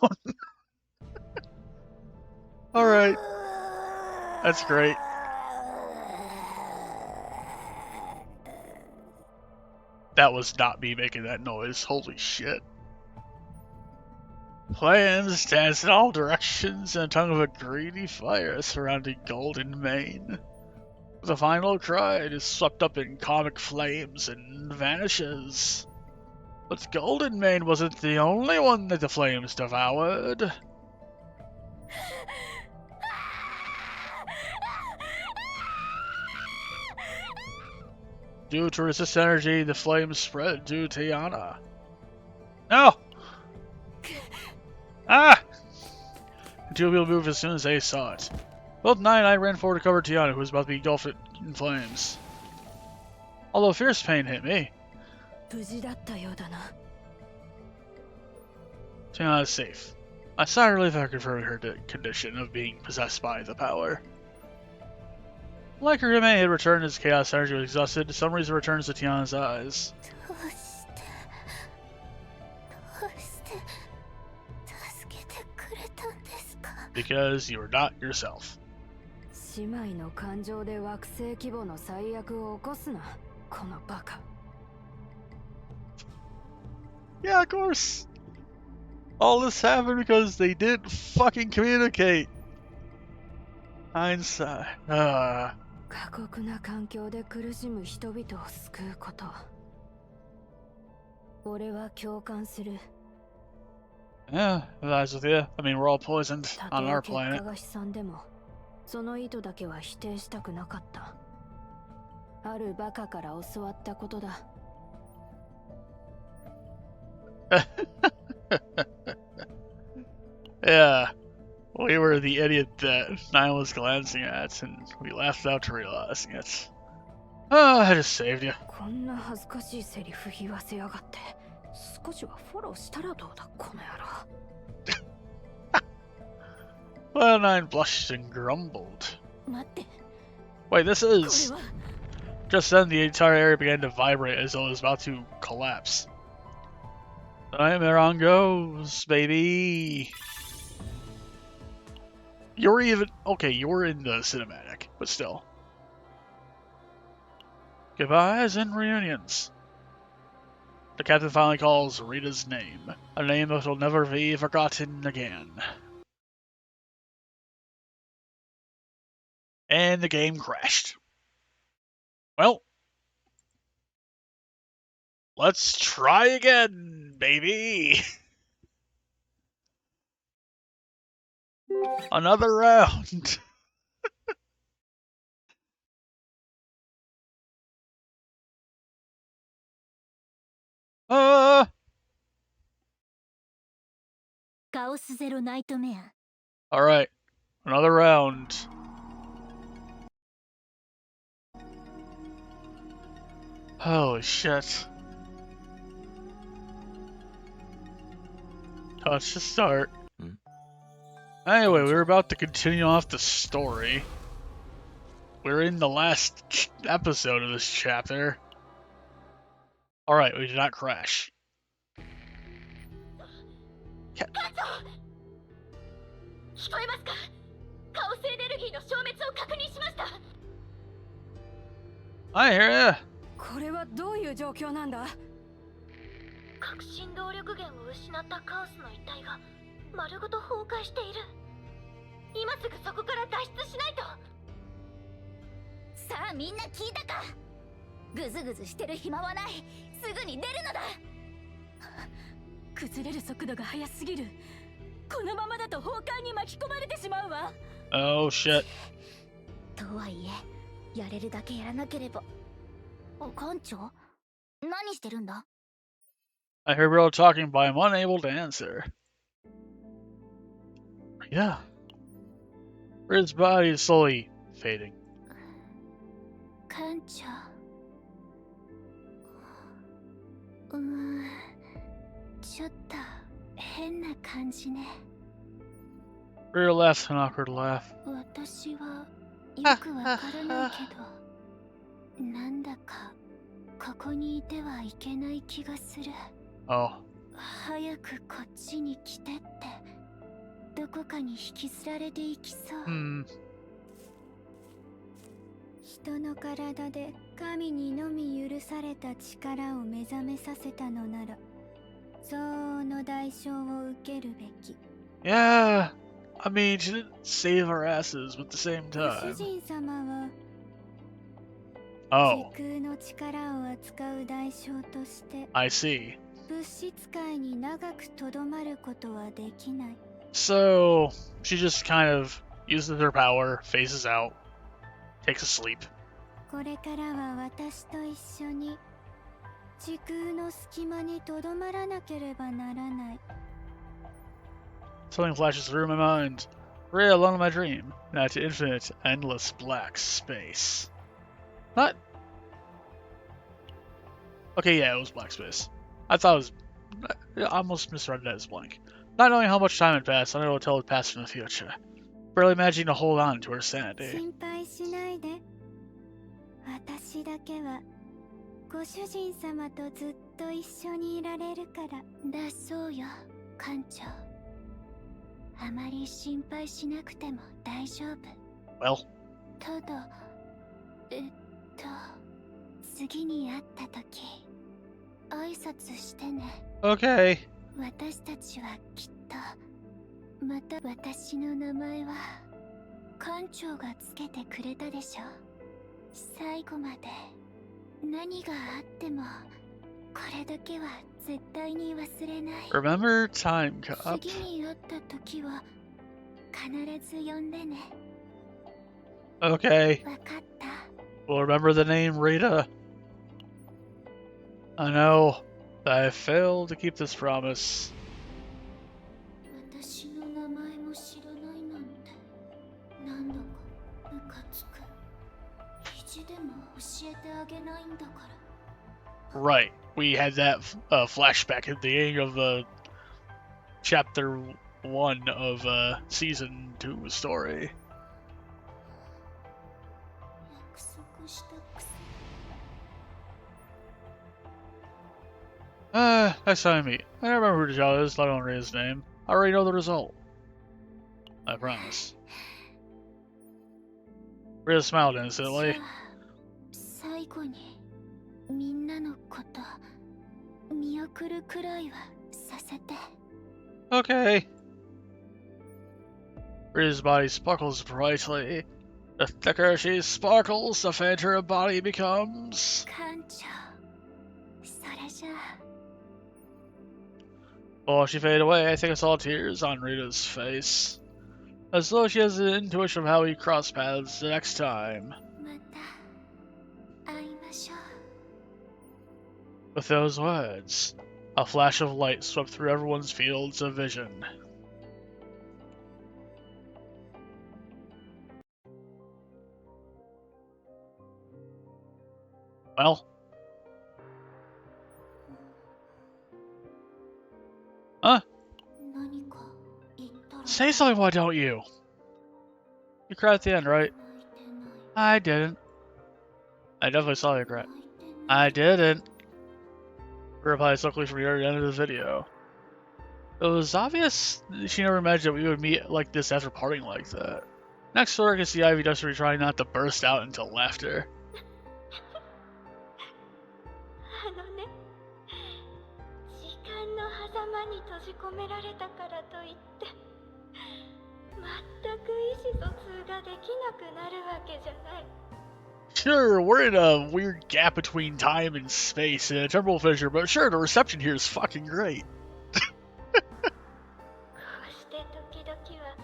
Alright. That's great. That was not me making that noise. Holy shit. Flames dance in all directions in a tongue of a greedy fire surrounding Golden Mane. The final cry is swept up in comic flames and vanishes. But Golden Mane wasn't the only one that the flames devoured. Due to resist energy, the flames spread to Tiana. No! Ah! The two people moved as soon as they saw it. Both Nine and I ran forward to cover Tiana, who was about to be engulfed in flames. Although fierce pain hit me. 無事だったようだな。 Tiana is safe. I sighed relief after confirming her condition of being possessed by the power. Like her Rime had returned as chaos energy was exhausted, some reason returns to Tiana's eyes. どうして助けてくれたんですか？ Because you are not yourself. 姉妹の感情で惑星規模の最悪を起こすな、このバカ。 Yeah, of course. All this happened because they didn't fucking communicate. Hindsight. 過酷な環境で苦しむ人々を救うこと。俺は共感する。 Yeah, lies with you. I mean, we're all poisoned たと on え our 結果 planet. が悲惨でも、その意図だけは否定したくなかった。あるバカから教わったことだ。 Yeah, we were the idiot that Nine was glancing at, and we laughed out realizing it. Oh, I just saved you. こんな恥ずかしいセリフ言わせやがって。少しはフォローしたらどうだ、この野郎。 Well, Nine blushed and grumbled. 待って、 Wait, this これ is... は。 Just then, the entire area began to vibrate as though it was about to collapse. The nightmare on goes, baby. You're even... Okay, you're in the cinematic, but still. Goodbyes and reunions. The captain finally calls Rita's name. A name that will never be forgotten again. And the game crashed. Well, let's try again, baby. Another round.ガオスゼロナイトメア。 Alright, another round. Holy shit. Touch to start. Anyway, we were about to continue off the story. We're in the last episode of this chapter. Alright, we did not crash. 艦長聞こえますか？カオスエネルギーの消滅を確認しました。 I hear ya. これはどういう状況なんだ？革新動力源を失ったカオスの一体が丸ごと崩壊している。今すぐそこから脱出しないと。さあみんな聞いたか？グズグズしてる暇はない。すぐに出るのだ。崩れる速度が速すぎる。このままだと崩壊に巻き込まれてしまうわ。 Oh shit. とはいえ、やれるだけやらなければ。艦長？何してるんだ？ I heard Bro talking, but I'm unable to answer. Yeah. His body is slowly fading. 艦長。ちょっと変な感じね。 Rita laughs an awkward laugh. 私はよくわからないけど、なんだかここにいてはいけない気がする。 Oh. 早くこっちに来てって、どこかに引きずられていきそう。人の体で神にのみ許された力を目覚めさせたのなら、相応の代償を受けるべき。 Yeah. I mean, she didn't save our asses, but at the same ご主 time. 人様は Oh, 時空の力を扱う代償として I see. 物質界に長くとどまることはできない。 So, she just kind of uses her power, phases out, takes a sleep. これからは私と一緒に時空の隙間にとどまらなければならない。 Something flashes through my mind. Rhea alone in my dream. Not to infinite, endless black space. Not. Okay, yeah, it was black space. I thought it was. I almost misread that as blank. Not knowing how much time had passed, I don't know what passed in the future. Barely managing to hold on to her sanity. 心配しないで。私だけはご主人様とずっと一緒にいられるから。だそうよ、艦長。あまり心配しなくても大丈夫。 Well. ただ、次に会った時、挨拶してね。 Okay. 私たちはきっと、また私の名前は、艦長がつけてくれたでしょ。最後まで、何があっても、これだけは絶対に忘れない。 Remember Timecop? 次に会った時は、必ず呼んでね。 Okay. わかった。 Well, remember the name Rita. I know that I failed to keep this promise. 私の名前も知らないなんて、なんだかムカつく。意地でも教えてあげないんだから。 Right. We had that flashback at the beginning of chapter 1 of season 2 story. 約束したくせ。 Next time we meet. I don't remember who the child is, let alone read his name. I already know the result. I promise. Rita smiled innocently. じゃあ最後にみんなのこと見送るくらいはさせて。 Okay. Rita's body sparkles brightly. The thicker she sparkles, the fainter her body becomes. 艦長、それじゃあ。 While she faded away, I think I saw tears on Rita's face. As though she has an intuition of how we cross paths the next time. また会いましょう。 With those words, a flash of light swept through everyone's fields of vision. Well. Huh? 何か言ったら。 Say something, why don't you? You cried at the end, right? 泣いてない。 I didn't. I definitely saw you cry. 泣いてない。 I didn't. Replied quickly from the end of the video. It was obvious she never imagined that we would meet like this after parting like that. Next door, I can see Ivy desperately trying not to burst out into laughter. あのね、時間の狭間に閉じ込められたからといって全く意思疎通ができなくなるわけじゃない。 Sure, we're in a weird gap between time and space in a temporal fissure, but sure, the reception here is fucking great. こうして時々は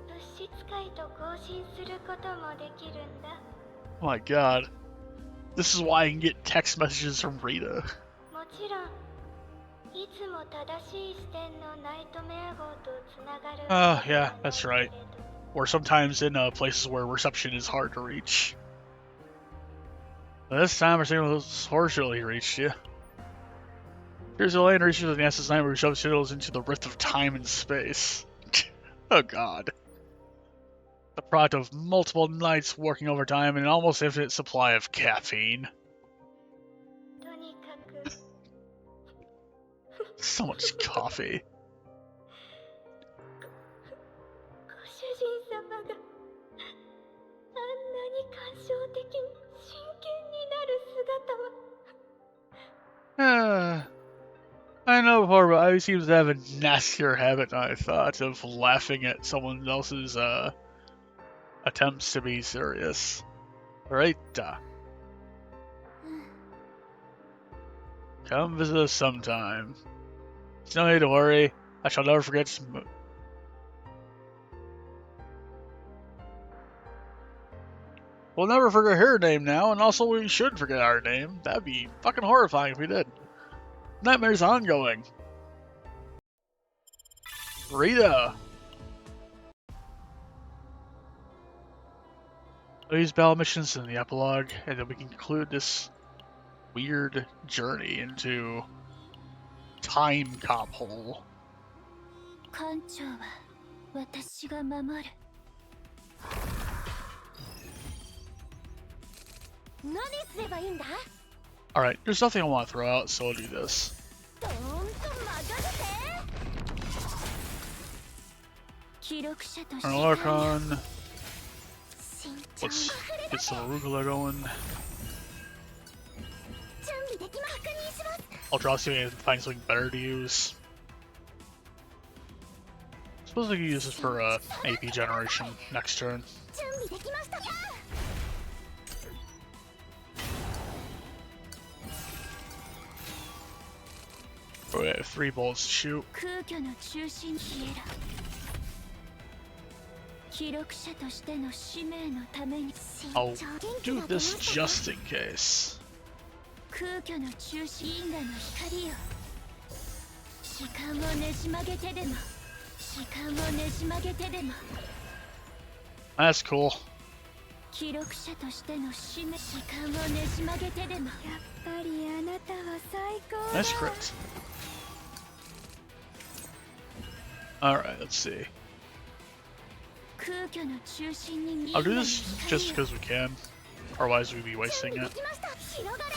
物質界と交信することもできるんだ。 Oh my god. This is why I can get text messages from Rita. もちろんいつも正しい視点のナイトメア号とつながる。 Yeah, that's right. Or sometimes in places where reception is hard to reach. But this time, our signal has fortunately reached you. Here's the lane reaches the NASA's nightmare who shoves signals into the rift of time and space. Oh god. The product of multiple nights working overtime and an almost infinite supply of caffeine. とにかく So much coffee. ご主人様があんなに感傷的に真剣になる姿は。 I know before, but Ivy seems to have a nastier habit than I thought of laughing at someone else's attempts to be serious. Right. Come visit us sometime. There's no need to worry. I shall never forget. We'll never forget her name now, and also we should forget our name. That'd be fucking horrifying if we did. Nightmare's ongoing. Rita! These battle missions in the epilogue, and then we can conclude this weird journey into Timecop hole. 艦長は私が守る。何すればいいんだ？ Alright, there's nothing I want to throw out, so I'll do this. どーんと任せて。記録者として An Alarcon. 慎重 Let's に get some arugula going. 準備できます。確認します。 I'll draw something and find something better to use. Suppose I could use this for AP generation next turn. 準備できました。 Oh, we have 3 bullets to shoot. 空虚の中心消えろ。記録者としての使命のために I'll do this just in case. 空虚の中心因果の光よ。時間をねじ曲げてでも時間をねじ曲げてでも That's cool. 記録者としての使命時間をねじ曲げてでもやっぱりあなたは最高だ。 Nice crit. Alright, let's see. 空虚の中心に I'll do this just because we can. Otherwise we'd be wasting it. できました。広がれ。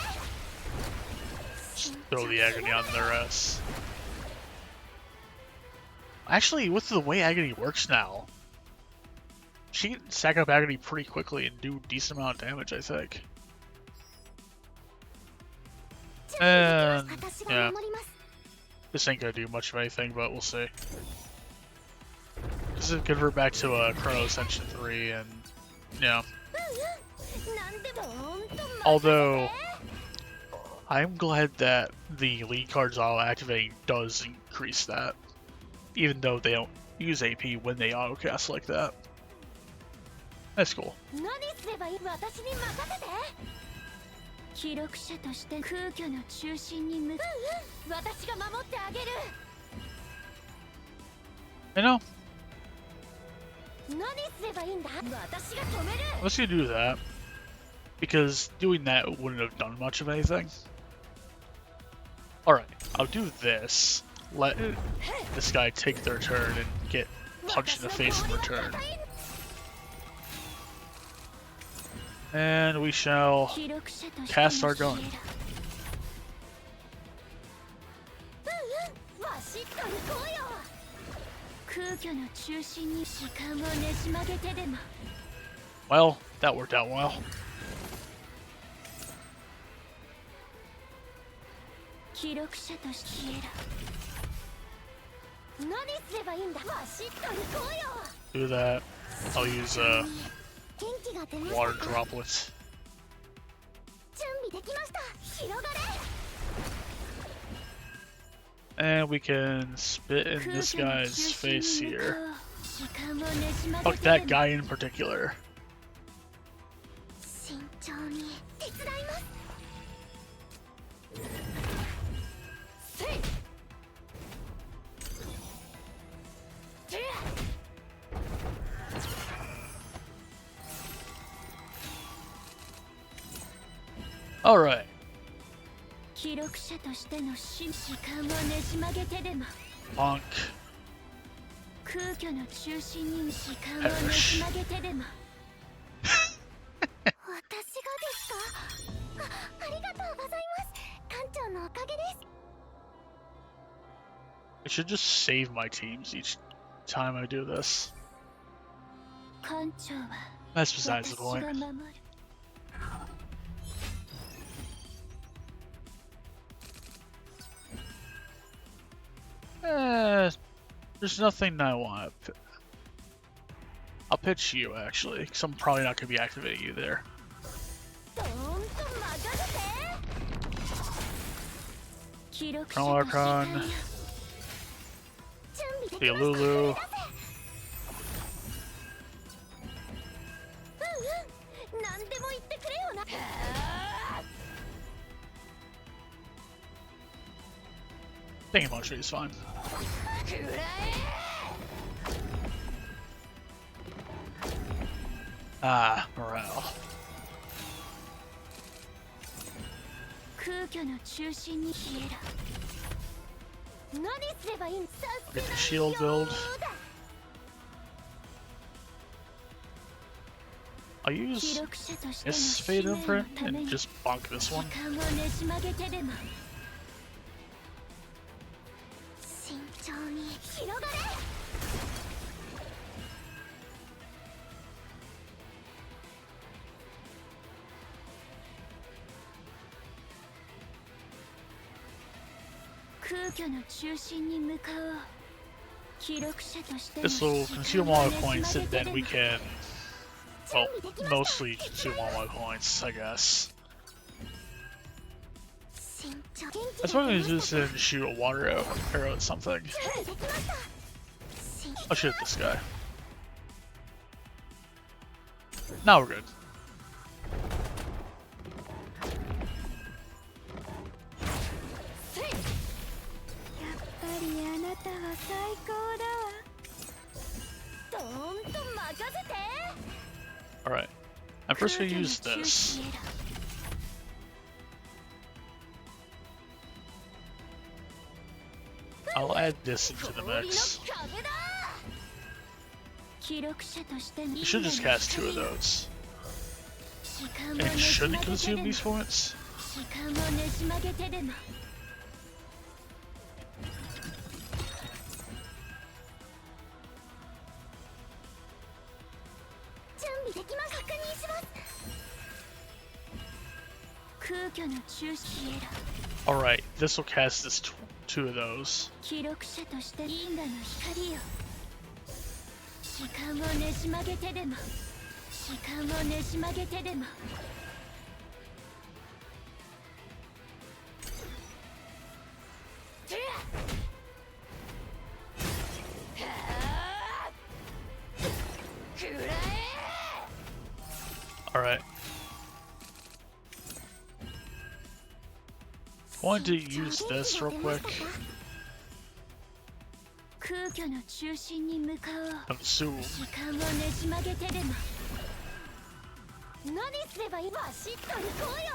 Just throw the agony on their ass. Actually, with the way agony works now, she can stack up agony pretty quickly and do a decent amount of damage, I think. And 私が yeah, 守ります this ain't gonna do much of anything, but we'll see. This is convert back to Chrono Ascension 3, and yeah. なんでもほんと任せて Although I'm glad that the lead cards auto activating does increase that, even though they don't use AP when they auto cast like that. That's cool. 何すればいい私に任せて記録者として空虚の中心に向か私が守ってあげる You know, 何すればいいんだ私が止める let's go do that. Because doing that wouldn't have done much of anything. Alright, I'll do this. Let this guy take their turn and get punched in the face in return. And we shall 記録者として cast our gun. わしっと行こうよ空虚の中心に時間をねじ曲げてでも Well, that worked out well. 記録者として消えろ何すればいいんだわしっと行こうよ Do that. I'll use 元気が出ました water droplets. 準備できました広がれ And we can spit in 空 this 虚の guy's 中 face 心に向か here. う時間をねじ曲 Fuck げて that でも guy in particular. 慎重に手伝いますせいて Alright. 記録者としての時間をねじ曲げてでも Bonk. 空虚の中心に時間をねじ曲げてでも私がですか ありがとうございます館長のおかげです I should just save my teams each time I do this. 館長は That's besides the 私 point. が守る There's nothing I want to. I'll pitch you actually, because I'm probably not going to be activating you there. どーんと任せて記録者 Chrono と時間 Archon, よ準備で the きました Lulu. うんうん何でも言ってくれよな Thinking Montreal is fine. くらえ Ah, morale. 空虚の中心に消えろ何すればいいんさ Get the shield build. I'll 記 use 録者としての this 使 Fade 命の Imprint ため and に just bonk this 時 one. 間をねじ曲げてでも慎重に広がれ 空虚の中心に向かおう記録者としての This will 時 consume 間を all ね my じ points 曲 and げ then て we でも can, well, mostly consume all my points, I guess. 慎重 I was probably gonna use this and shoot a water arrow at something. 準備できました慎 I'll shoot this guy. Now we're good. せい やっぱりあなたは最高だわどーんと任せて Alright. I'm first gonna 空虚の use 中 this. 消えろ I'll add this into the 氷の mix. 壁だ記録者として You should just cast 2 of those. 時間を And ねじ should 曲 it げて consume でも these points? 時間をねじ曲げてでも準備できました確認します空虚の中消えろ Alright, this will cast this two of those. 記録者として銀河の光よ。時間をねじ曲げてでも、時間をねじ曲げてでも。Alright. Going to use this real quick. 空虚の中心に向かおう。 Assume. 時間をねじ曲げてでも。何すればいい？バシッと行こうよ。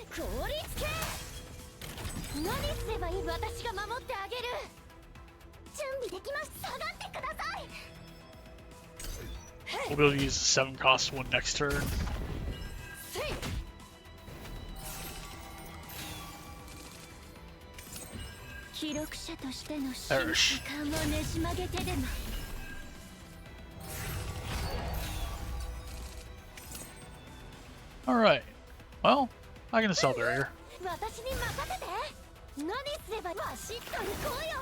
凍りつけ。何すればいい？私が守ってあげる。準備できます。下がってください。 We'll be able to use the 7 cost one next turn. 記録者としての時間をねじ曲げてでも。Alright. Well, I can sell barrier. 私に任せて。何すればバシッと行こうよ。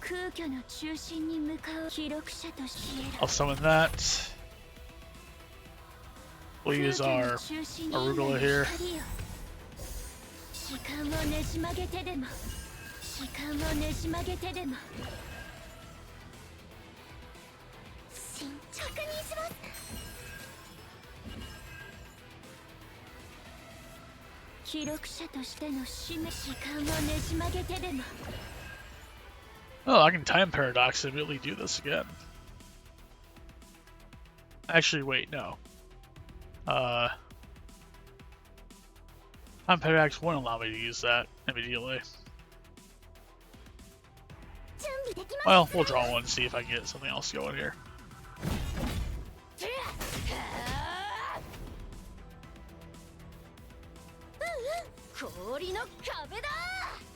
空虚の中心に向かう記録者として。 I'll summon that. We'll use our arugula here. 時間をねじ曲げてでも。時間をねじ曲げてでも。慎重にします。記録者としての使命。時間をねじ曲げてでも。 Oh, I can time paradox and immediately do this again. Actually, wait, no. Time paradox won't allow me to use that immediately. Well, we'll draw one and see if I can get something else going here.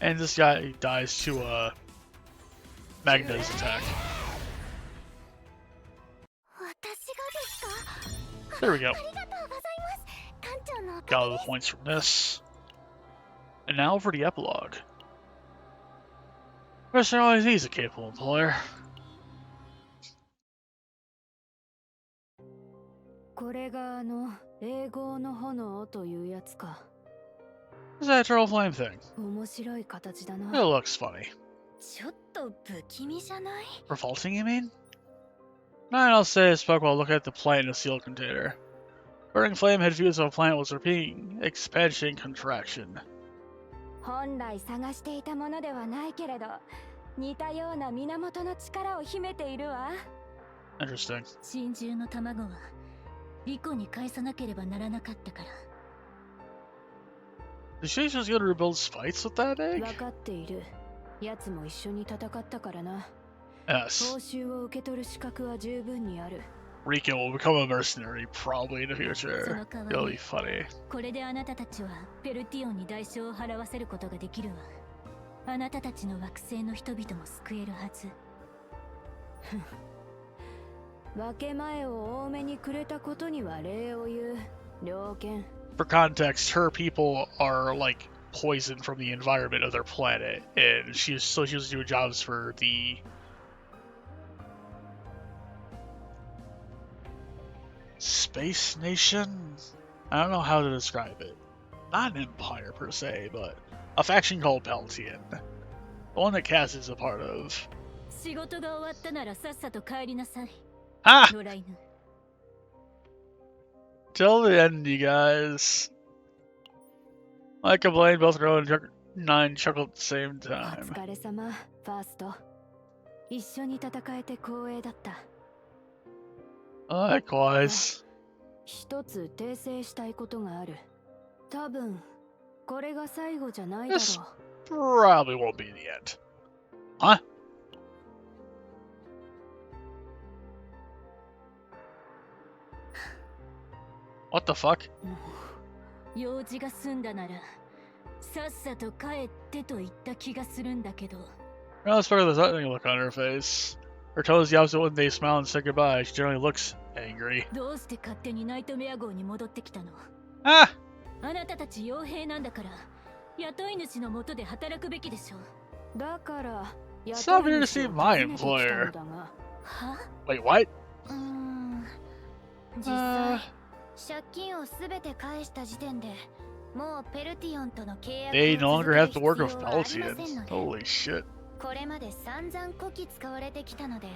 And this guy dies to Magna's attack. There we go. Got all the points from this. And now for the epilogue. Professor always needs a capable employer. これが霊豪の炎というやつか。 What's that eternal flame thing? 面白い形だ It な。 looks funny. ちょっと不気味じゃない？ Revolting, you mean? Nine, I'll say I spoke while looking at the plant in a sealed container. Burning flame had views of a plant was repeating expansion contraction. 本来探していたものではないけれど、似たような源の力を秘めているわ。 Interesting. 真珠の卵はリコに返さなければならなかったから。 Did she just go to rebuild spites with that egg? 分かっている。奴も一緒に戦ったからな。 Yes. 報酬を受け取る資格は十分にある。 Rico will become a mercenary probably in the future. その代わり、 It'll be funny. これであなたたちはペルティオンに代償を払わせることができるわ。あなたたちの惑星の人々も救えるはず。分け前を多めにくれたことには礼を言う。猟犬。 For context, her people are like poison from the environment of their planet, and she was doing jobs for the Space Nation? I don't know how to describe it. Not an empire per se, but a faction called Peltian. The one that Cass is a part of. 仕事が終わったならさっさと帰りなさい。 Ah! 野良犬。 Till the end, you guys. I complained, both Row and Nine chuckled at the same お time. 疲れ様、ファースト。一緒に戦えて光栄だった。 Likewise. 一つ訂正したいことがある。多分、これが最後じゃないだろ This う。 probably won't be the end. Huh? What the fuck? 用事が済んだなら、さっさと帰ってと言った気がするんだけど。 Well, let's look at the threatening look on her face. Her tone is the opposite when they smile and say goodbye. She generally looks angry. どうして勝手にナイトメア号に戻ってきたの？ Ah! あなたたち傭兵なんだから雇い主の下で働くべきでしょ。だから Stop here to see my employer. は Wait, what? 実際借金をすべて返した時点でもうペルティオンとの契約 They no を longer 続 have け to る work 必 with 要はありません Paltians. ので、 Holy shit. これまで散々こき使われてきたので、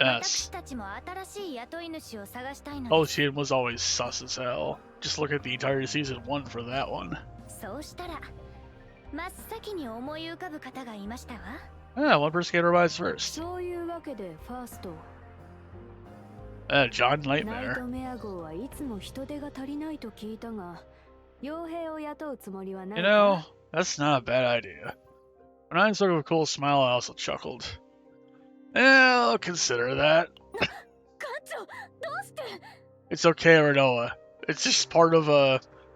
Yes. 私たちも新しい雇い主を探したいのです。 Paltian was always sus as hell. Just look at the entire season 1 for that one. そうしたら真っ先に思い浮かぶ方がいましたわ。 Ah, one person get revised first. そういうわけでファースト John ナイ Nightmare. トメア号はいつも人手が足りないと聞いたが、傭兵を雇うつもりはない You か know, that's not a bad idea. When I saw a cool smile, I also chuckled. Yeah, I'll consider that. 艦長、どうして It's okay, Renoa. It's just part of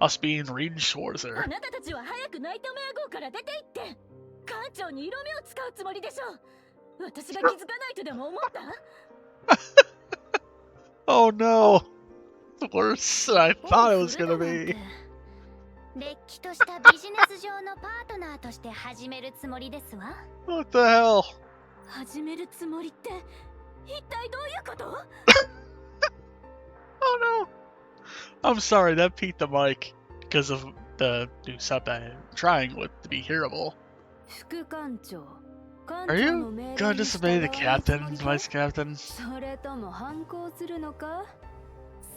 us being range towards あ her. なたたちは早くナイトメア号から出て行って艦長に色目を使うつもりでしょう。私が気づかないとでも思った Oh no! It's worse than I thought it was gonna be. れっきとしたビジネス上のパートナーとして始めるつもりですわ。 What the hell? 始めるつもりって一体どういうこと Oh no! I'm sorry, that peaked the mic because of the new stuff I'm trying with to be hearable. 副艦長、 Are you gonna disobey the captain, vice captain? それとも反抗するのか。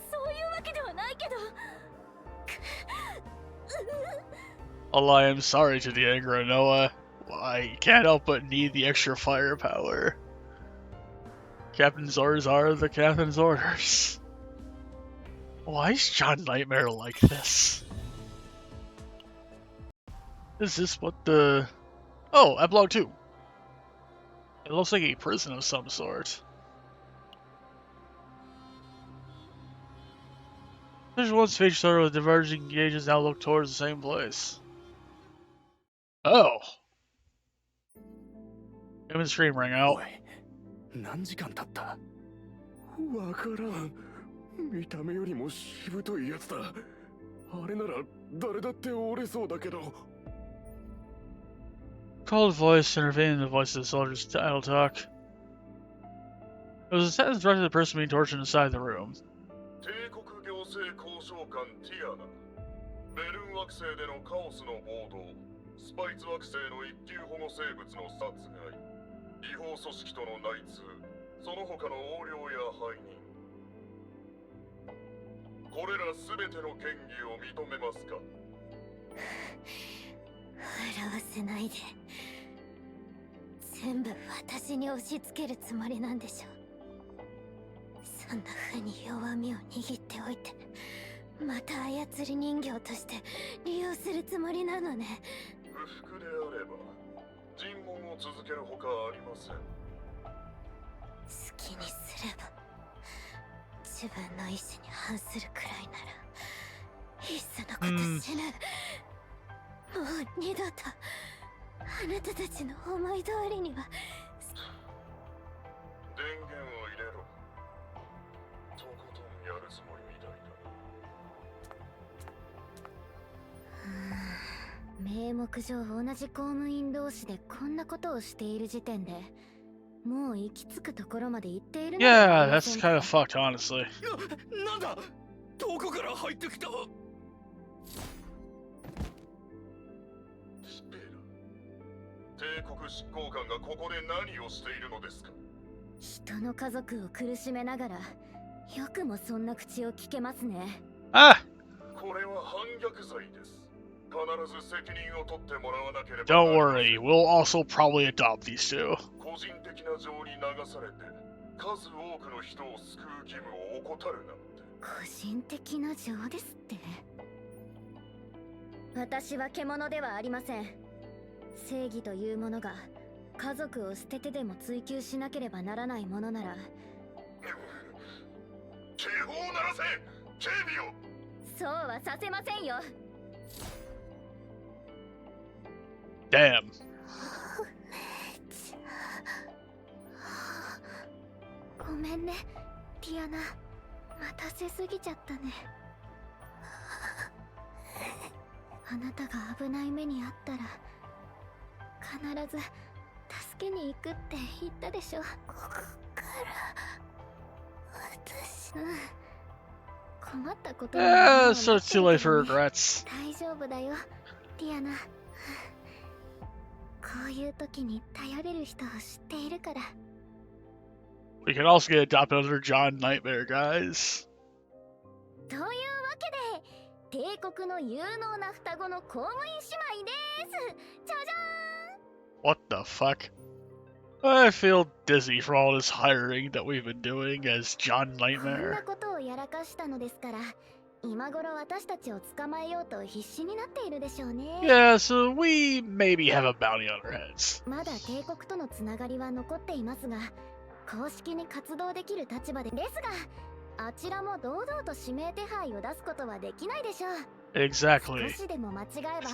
そういうわけではないけど。 Although I am sorry to the anger of Noah, I can't help but need the extra firepower. Captain's orders are the captain's orders. Why is John Nightmare like this? Is this what the... Oh, epilogue 2. It looks like a prison of some sort. There's one speech started with diverging gauges now look towards the same place. Oh. Human scream rang out. 何時間経った？わからん。見た目よりもしぶといやつだ。あれなら誰だって折れそうだけど。 Cold voice intervened in the voice of the soldier's idle talk. It was a sentence directed to the person being tortured inside the room. 帝国行政交渉官ティアナ、ベルン惑星でのカオスの暴動、スパイツ惑星の一級保護生物の殺害、違法組織との内通、その他の横領や背任、これらすべての嫌疑を認めますか？笑わせないで。全部私に押し付けるつもりなんでしょ。そんな風に弱みを握っておいて、また操り人形として利用するつもりなのね。不服であれば尋問を続けるほかありません。好きにすれば、自分の意志に反するくらいならいっそのこと死ぬ。もう二度とあなたたちの思い通りには。電源を入れろ。とことんやるつもりみたいだ。名目上同じ公務員同士でこんなことをしている時点でもう行き着くところまで行っているのではあ Yeah, りま that's せん kind か。 of fucked, honestly. なんだ？どこから入ってきた？スペラ、帝国執行官がここで何をしているのですか？人の家族を苦しめながらよくもそんな口を聞けますね。 Ah! これは反逆罪です。必ず責任を取ってもらわなければ。 Don't worry, we'll also probably adopt these two. 個人的な情に流されて数多くの人を救う義務を怠るなんて。個人的な情ですって。私は獣ではありません。正義というものが家族を捨ててでも追求しなければならないものなら。警報を鳴らせ、警備を。そうはさせませんよ。 Damn. ごめんね、ティアナ。待たせすぎちゃったね。あなたが危ない目にあったら必ず助けに行くって言ったでしょ。ここから私困ったことになるのは So it's too late for regrets. 大丈夫だよ、ティアナ。こういう時に頼れる人を知っているから。 We can also get adopted under John Nightmare, guys. というわけで帝国の有能な双子の公務員姉妹です。じゃじゃーん。 What the fuck? I feel dizzy for all this hiring that we've been doing as John こんな Nightmare. ことをやらかしたのですから、今頃私たちを捕まえようと必死になっているでしょうね。 Yeah, so we maybe have a bounty on our heads. まだ帝国とのつながりは残っていますが、公式に活動できる立場ですが、あちらも堂々と指名手配を出すことはできないでしょう。 Exactly. 少しでも間違えば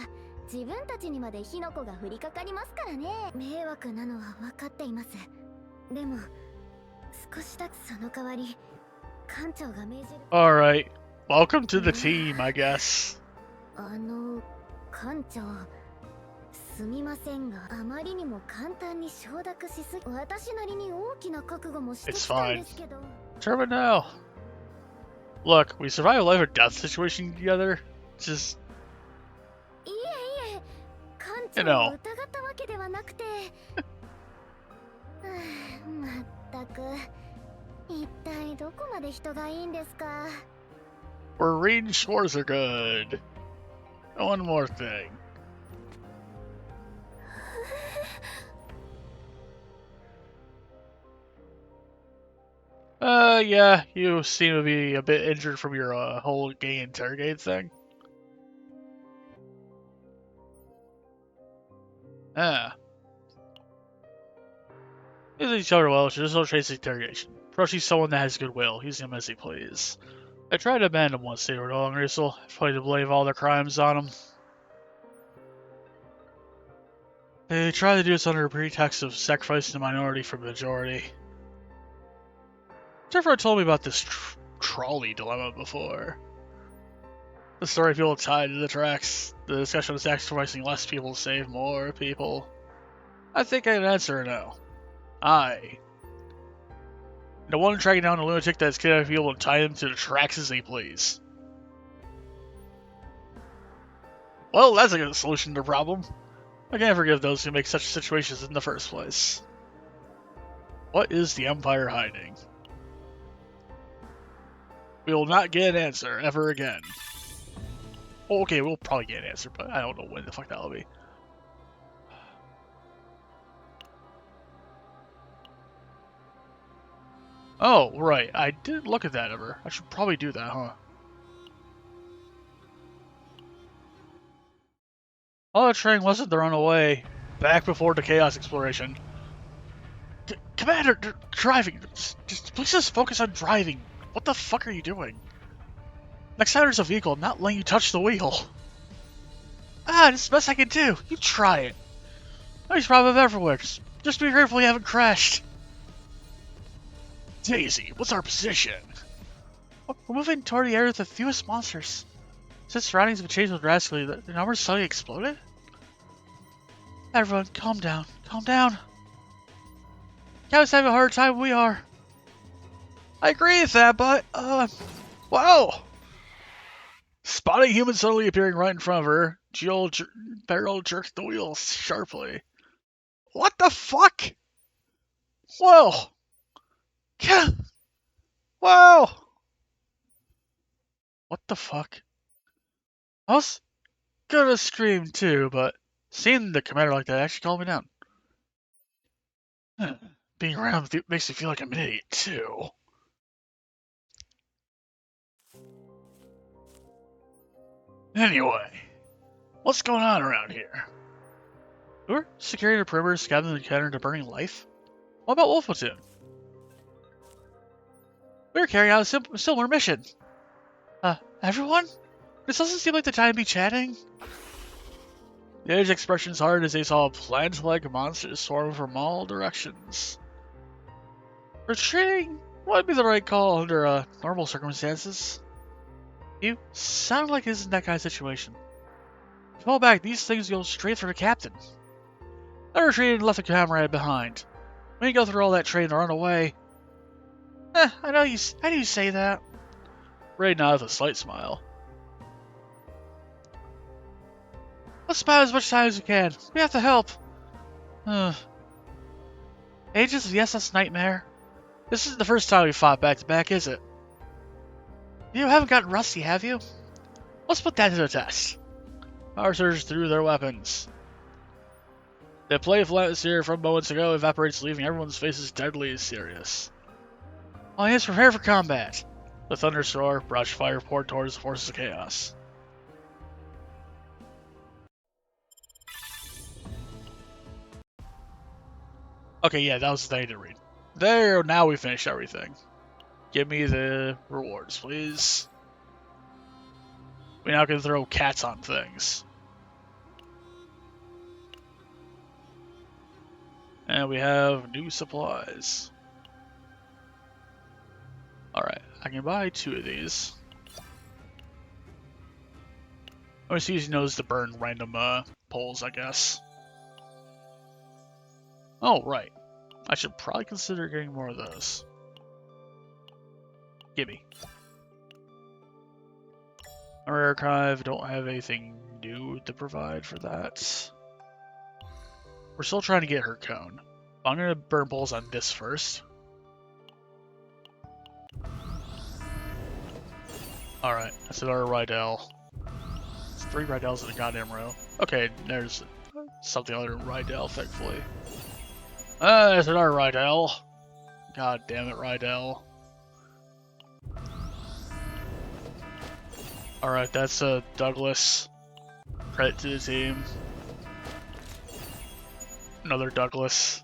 自分たちにまで火の粉が降りかかりますからね。迷惑なのは分かっています。でも少しだけその代わり艦長が命じる。 Alright. Welcome to the team, I guess. 艦長、すみませんが、あまりにも簡単に承諾しすぎ、私なりに大きな覚悟もしてきたんですけど。 Determine now. Look, we survived a life or death situation together. Just, いえいえ、艦 You 長 know. を疑ったわけではなくて。まったく、一体どこまで人がいいんですか。 we're reading scores are good. One more thing. Yeah, you seem to be a bit injured from your whole gang interrogate thing. Ah. Use each other well, should just no trace interrogation. Approaching someone that has goodwill, using him as he please. I tried to abandon them once they were no longer useful. I tried to blame all their crimes on them. They tried to do this under a pretext of sacrificing the minority for the majority. Trevor told me about this trolley dilemma before. The story people tied to the tracks. The discussion of sacrificing less people to save more people. I think I can answer no. The one tracking down the lunatic that has kidnapped people and tie them to the tracks as they please. Well, that's a good solution to the problem. I can't forgive those who make such situations in the first place. What is the Empire hiding? We will not get an answer ever again. Oh, okay, we'll probably get an answer, but I don't know when the fuck that'll be. Oh, right. I didn't look at that ever. I should probably do that, huh? All the training wasn't to run away. Back before the Chaos Exploration. Commander, driving. Please just focus on driving. What the fuck are you doing? Next time there's a vehicle, I'm not letting you touch the wheel. This is the best I can do. You try it. There's problems everywhere. Just be grateful you haven't crashed. Daisy, what's our position? We're moving toward the area with the fewest monsters. Since surroundings have changed drastically, the numbers suddenly exploded? Everyone, calm down. Calm down. Captain's having a harder time than we are. I agree with that, but, wow! Spotting humans suddenly appearing right in front of her, Beryl jerked the wheel sharply. What the fuck? Whoa! Wow! What the fuck? I was gonna scream too, but seeing the commander like that actually calmed me down. Being around with you makes me feel like I'm an idiot too. Anyway, what's going on around here? We're securing the perimeter, scabbing the encounter into burning life? What about Wolf Platoon? We're carrying out a similar mission. Everyone? This doesn't seem like the time to be chatting. The Edge's expressions hard as they saw plant-like monsters swarm from all directions. Retreating would be the right call under normal circumstances. You sound like this isn't that kind of situation. Fall back, these things go straight for the captain. I retreated and left a comrade behind. We didn't go through all that train to run away. I know you say that. Ray nodded with a slight smile. Let's spend as much time as we can. We have to help. Agents of the SS Nightmare. This isn't the first time we fought back to back, is it? You haven't gotten rusty, have you? Let's put that to the test. Our surgeons threw their weapons. The playful atmosphere from moments ago evaporates, leaving everyone's faces deadly serious. All hands prepare for combat. The thunderstorm brush fire poured towards the forces of chaos. Okay, yeah, that was the thing I didn't read. There, now we finished everything. Give me the rewards, please. We now can throw cats on things. And we have new supplies. Alright, I can buy 2 of these. I'm just using those to burn random poles, I guess. Oh, right. I should probably consider getting more of those. Gimme. Our archive, don't have anything new to provide for that. We're still trying to get her cone. I'm gonna burn poles on this first. Alright, that's another Rydell. It's 3 Rydells in a goddamn row. Okay, there's something other than Rydell, thankfully. There's another Rydell. God damn it, Rydell. Alright, that's Douglas. Credit to the team. Another Douglas.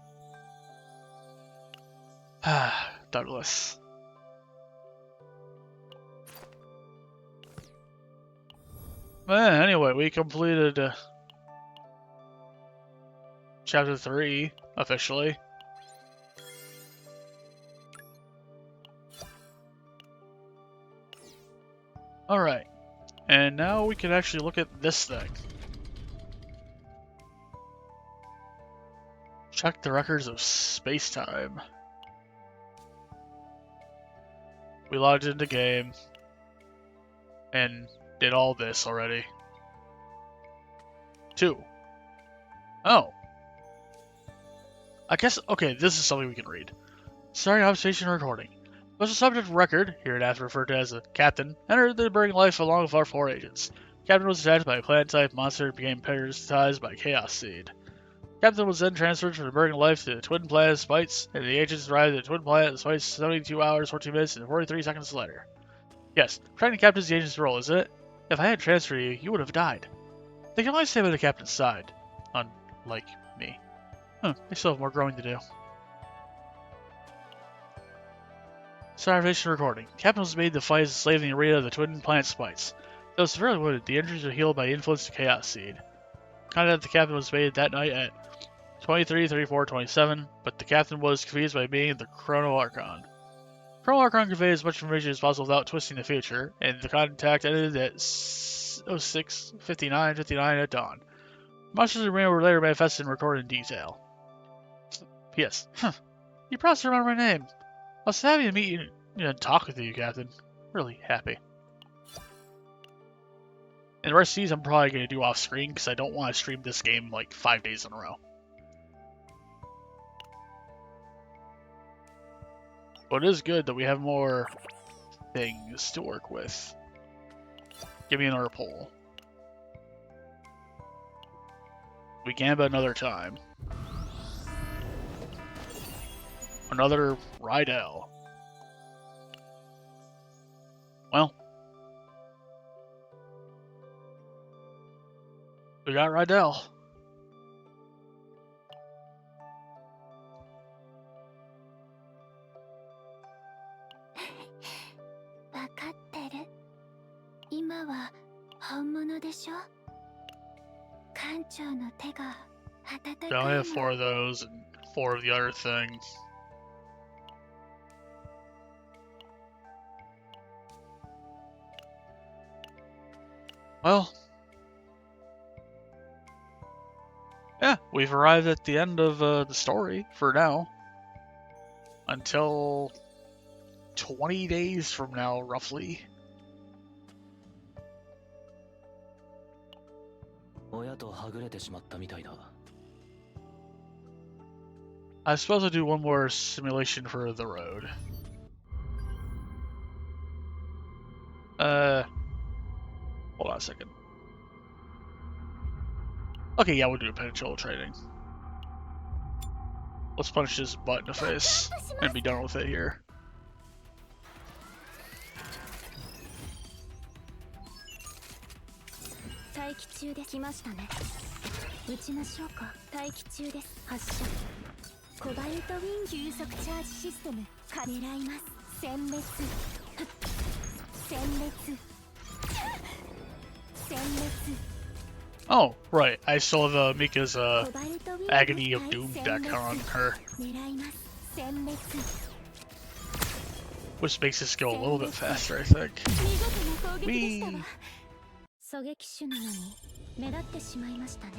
Ah, Douglas. Anyway, we completed Chapter 3, officially. Alright, and now we can actually look at this thing. Check the records of space-time. We logged into game and did all this already. 2. Oh. I guess, okay, this is something we can read. Starting observation recording. Special subject record, hereinafter referred to as the Captain, entered the Burning Life along with our 4 agents. Captain was attacked by a plant-type monster and became parasitized by Chaos Seed. Captain was then transferred from the Burning Life to the Twin Planet Spites, and the agents arrived at the Twin Planet Spites 72 hours, 14 minutes, and 43 seconds later. Yes, training Captain is the agent's role, isn't it? If I had transferred you, you would have died. They can only stay by the Captain's side. Unlike me. They still have more growing to do. Starvation recording. Captain was made to fight as a slave in the arena of the Twin Planet Spites. Though severely wounded, the injuries were healed by the influence of Chaos Seed. Contact the Captain was made that night at 23, 34, 27, but the Captain was confused by being the Chrono Archon. Chrono Archon conveyed as much information as possible without twisting the future, and the contact ended at 06:59 at dawn. Monsters in the arena were later manifested and recorded in detail. P.S. You probably still remember my name. I was happy to meet you and talk with you, Captain. Really happy. And the rest of these I'm probably going to do off screen because I don't want to stream this game like 5 days in a row. But it is good that we have more things to work with. Give me another poll. We gamba another time. Another Rydell. Well. We got Rydell. I only have 4 of those and 4 of the other things. Well, Yeah, we've arrived at the end of the story for now. Until 20 days from now, roughly. 親とはぐれてしまったみたいだ。 I suppose I'll do one more simulation for the road. Hold on a second. Okay, yeah, we'll do a potential training. Let's punch this butt in the face and be done with it here. 待機中で来ましたね。撃ちましょうか。待機中です。発射。コバルトウィン急速チャージシステム。狙います。殲滅。殲滅。殲滅。 Oh, right. I saw the Mika's Agony of Doom deck on her. Which makes this go a little bit faster, I think. Whee!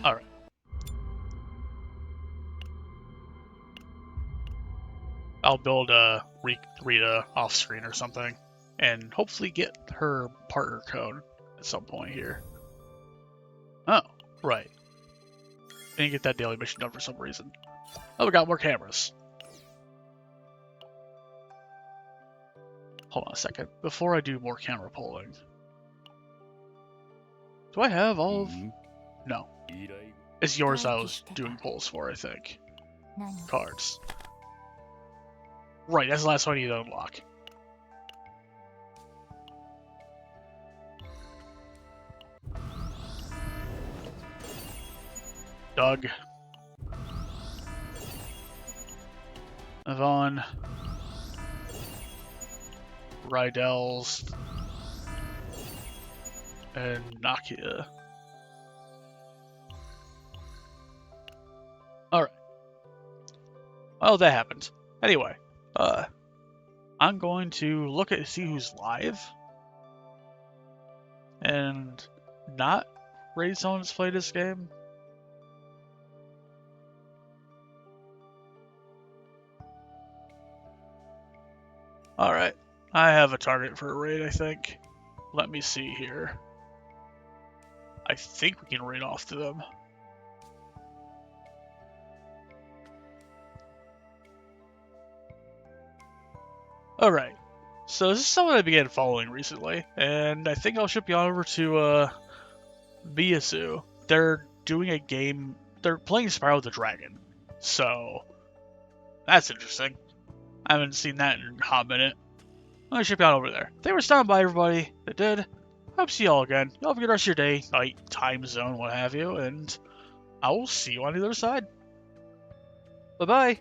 Alright. I'll build Rita off screen or something. And hopefully get her partner code at some point here. Oh, right. Didn't get that daily mission done for some reason. Oh, we got more cameras. Hold on a second. Before I do more camera polling. Do I have all of... No. It's yours I was doing polls for, I think. Cards. Right, that's the last one I need to unlock. Doug. Yvonne. Rydell's. And Nakia. Alright. Well, that happened. Anyway, I'm going to look at see who's live. And not raid someone to play this game. Alright, I have a target for a raid, I think. Let me see here. I think we can raid off to them. Alright, so this is someone I began following recently, and I think I'll ship you on over to Miyasu. They're doing a game, they're playing Spiral the Dragon, so that's interesting. I haven't seen that in a hot minute. I'm gonna ship you on over there. They were stopping by, everybody that did. Hope to see y'all again. Y'all have a good rest of your day, night, time zone, what have you, and I will see you on the other side. Bye-bye.